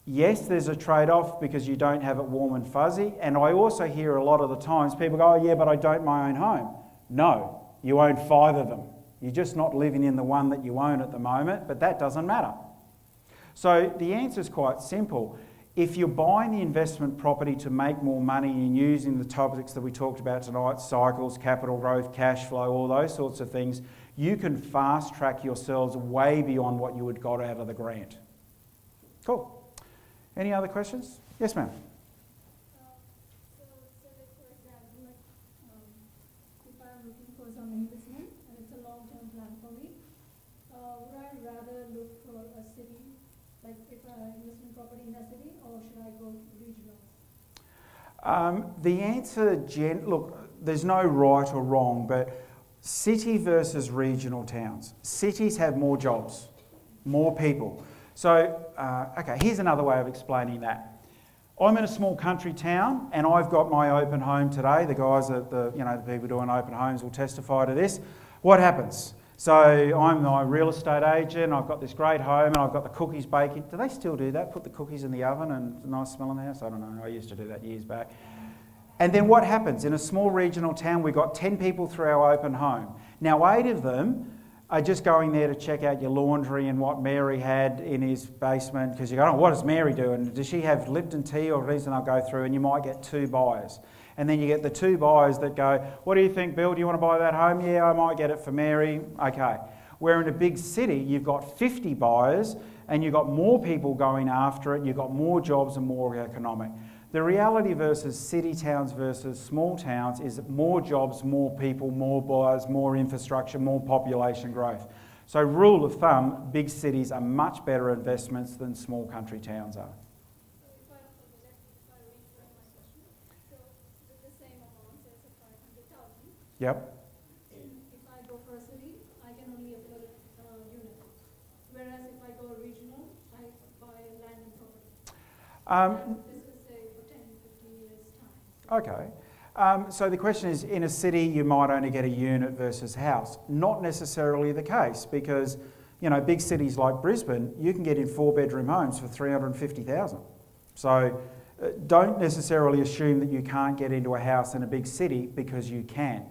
Speaker 1: Yes, there's a trade-off because you don't have it warm and fuzzy, and I also hear a lot of the times people go, oh yeah, but I don't own my own home. No, you own 5 of them. You're just not living in the one that you own at the moment, but that doesn't matter. So the answer is quite simple. If you're buying the investment property to make more money and using the topics that we talked about tonight, cycles, capital growth, cash flow, all those sorts of things, you can fast track yourselves way beyond what you would got out of the grant. Cool. Any other questions? Yes, ma'am.
Speaker 6: So like for example, like if I'm looking for some investment and it's a long-term plan for me, would I rather look for a city, like if an investment property in a city, or should I go regional?
Speaker 1: The answer, look, there's no right or wrong, but city versus regional towns. Cities have more jobs, more people. So, okay, here's another way of explaining that. I'm in a small country town and I've got my open home today. The guys at the people doing open homes will testify to this. What happens? So I'm my real estate agent, I've got this great home and I've got the cookies baking. Do they still do that? Put the cookies in the oven and a nice smell in the house? I don't know, I used to do that years back. And then what happens? In a small regional town, we've got 10 people through our open home. Now 8 of them are just going there to check out your laundry and what Mary had in his basement, because you go, oh, what does Mary do? And does she have Lipton tea or reason I'll go through? And you might get 2 buyers. And then you get the 2 buyers that go, what do you think, Bill? Do you want to buy that home? Yeah, I might get it for Mary. Okay. Where in a big city, you've got 50 buyers and you've got more people going after it, you've got more jobs and more economic. The reality versus city towns versus small towns is more jobs, more people, more buyers, more infrastructure, more population growth. So rule of thumb, big cities are much better investments than small country towns are.
Speaker 6: If I reframe my question, so with the same amount, so it's a 500,000.
Speaker 1: Yep.
Speaker 6: If I go for a city, I can only afford a unit. Whereas if I go regional, I buy land and property. And this is say for 10, 15 years time.
Speaker 1: Okay. So the question is, in a city you might only get a unit versus house. Not necessarily the case, because big cities like Brisbane, you can get in 4-bedroom homes for $350,000. So don't necessarily assume that you can't get into a house in a big city, because you can.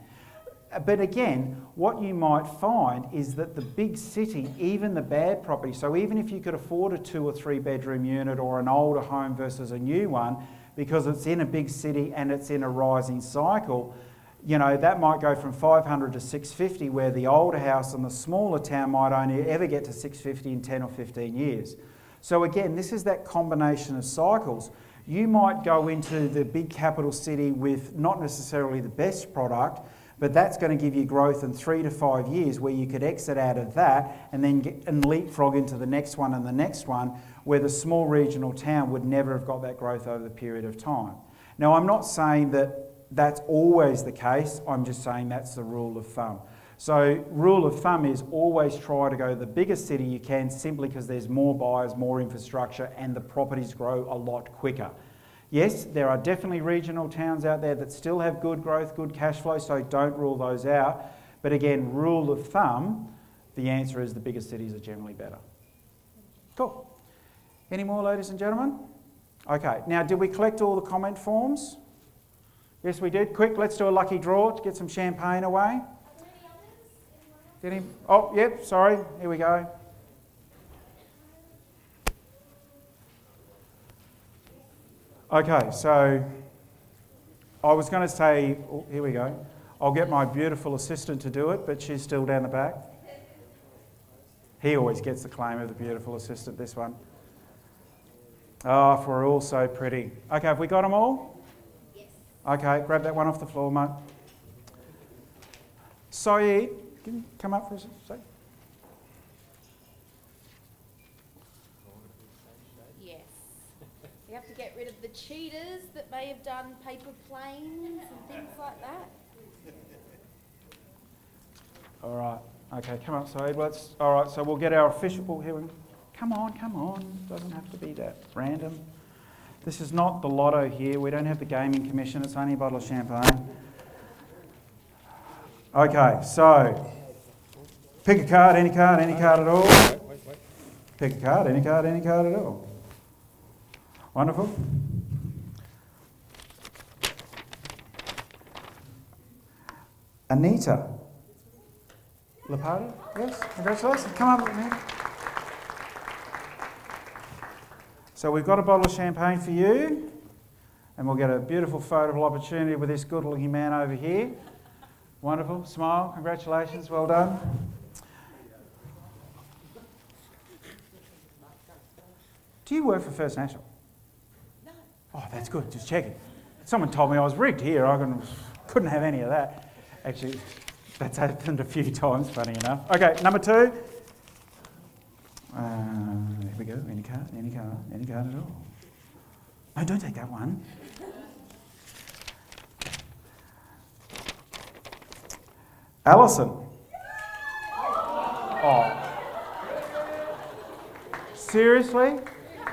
Speaker 1: But again, what you might find is that the big city, even the bad property, so even if you could afford a 2 or 3 bedroom unit or an older home versus a new one, because it's in a big city and it's in a rising cycle, that might go from 500 to 650, where the older house in the smaller town might only ever get to 650 in 10 or 15 years. So again, this is that combination of cycles. You might go into the big capital city with not necessarily the best product, but that's going to give you growth in 3 to 5 years, where you could exit out of that and then leapfrog into the next one and the next one, where the small regional town would never have got that growth over the period of time. Now, I'm not saying that that's always the case, I'm just saying that's the rule of thumb. So rule of thumb is always try to go to the biggest city you can, simply because there's more buyers, more infrastructure, and the properties grow a lot quicker. Yes, there are definitely regional towns out there that still have good growth, good cash flow, so don't rule those out. But again, rule of thumb, the answer is the bigger cities are generally better. Cool. Any more, ladies and gentlemen? Okay, now did we collect all the comment forms? Yes, we did. Quick, let's do a lucky draw to get some champagne away.
Speaker 6: Are there any others?
Speaker 1: Get him. Oh, yep, sorry. Here we go. Okay, so I was going to say, oh, here we go. I'll get my beautiful assistant to do it, but she's still down the back. He always gets the claim of the beautiful assistant, this one. Oh, for we're all so pretty. Okay, have we got them all?
Speaker 7: Yes.
Speaker 1: Okay, grab that one off the floor, mate. Saeed, can you come up for a sec?
Speaker 7: Yes. We have to get rid of the cheaters that may have done paper planes and things like that.
Speaker 1: All right. Okay, come up, Saeed. All right, so we'll get our official... Here we Come on. Doesn't have to be that random. This is not the lotto here. We don't have the gaming commission. It's only a bottle of champagne. Okay, so pick a card, any card at all. Pick a card, any card at all. Wonderful. Anita. Lapardi? Yes, congratulations. Come on with me. So we've got a bottle of champagne for you, and we'll get a beautiful photo opportunity with this good-looking man over here. Wonderful. Smile. Congratulations. Well done. Do you work for First National? No. Oh, that's good. Just checking. Someone told me I was rigged here. I couldn't have any of that. Actually, that's happened a few times, funny enough. Okay, number 2. Here we go. Any card at all. No, don't take that one. Alison. Oh. Seriously?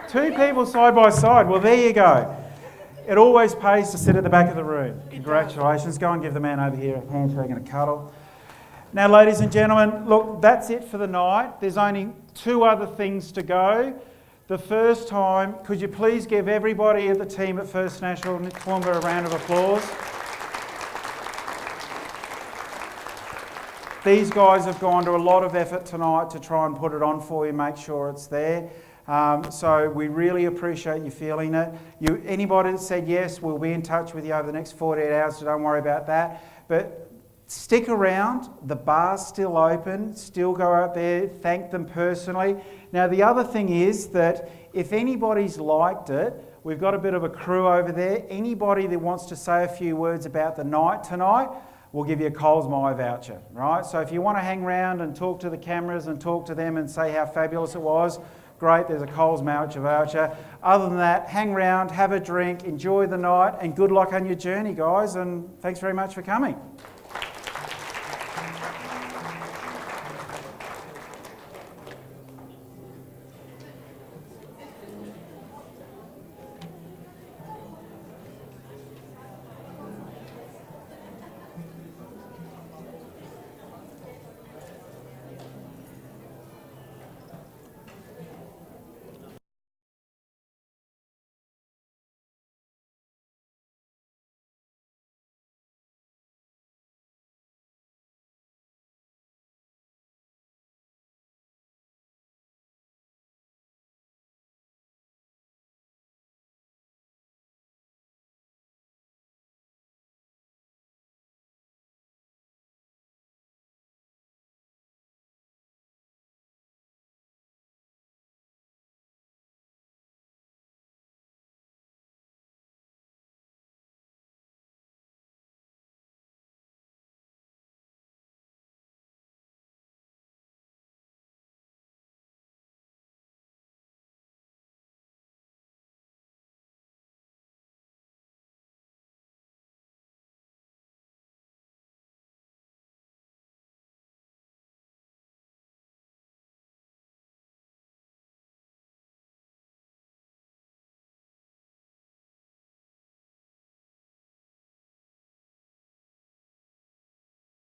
Speaker 1: 2 people side by side. Well, there you go. It always pays to sit at the back of the room. Congratulations. Go and give the man over here a handshake and a cuddle. Now, ladies and gentlemen, look, that's it for the night. There's only 2 other things to go. The first time, could you please give everybody at the team at First National Toowoomba a round of applause? These guys have gone to a lot of effort tonight to try and put it on for you, make sure it's there. So we really appreciate you feeling it. Anybody that said yes, we'll be in touch with you over the next 48 hours, so don't worry about that. But stick around, the bar's still open, still go out there, thank them personally. Now the other thing is that if anybody's liked it, we've got a bit of a crew over there. Anybody that wants to say a few words about the night tonight, we'll give you a Coles My voucher, right? So if you want to hang around and talk to the cameras and talk to them and say how fabulous it was, great, there's a Coles voucher. Other than that, hang around, have a drink, enjoy the night, and good luck on your journey, guys, and thanks very much for coming.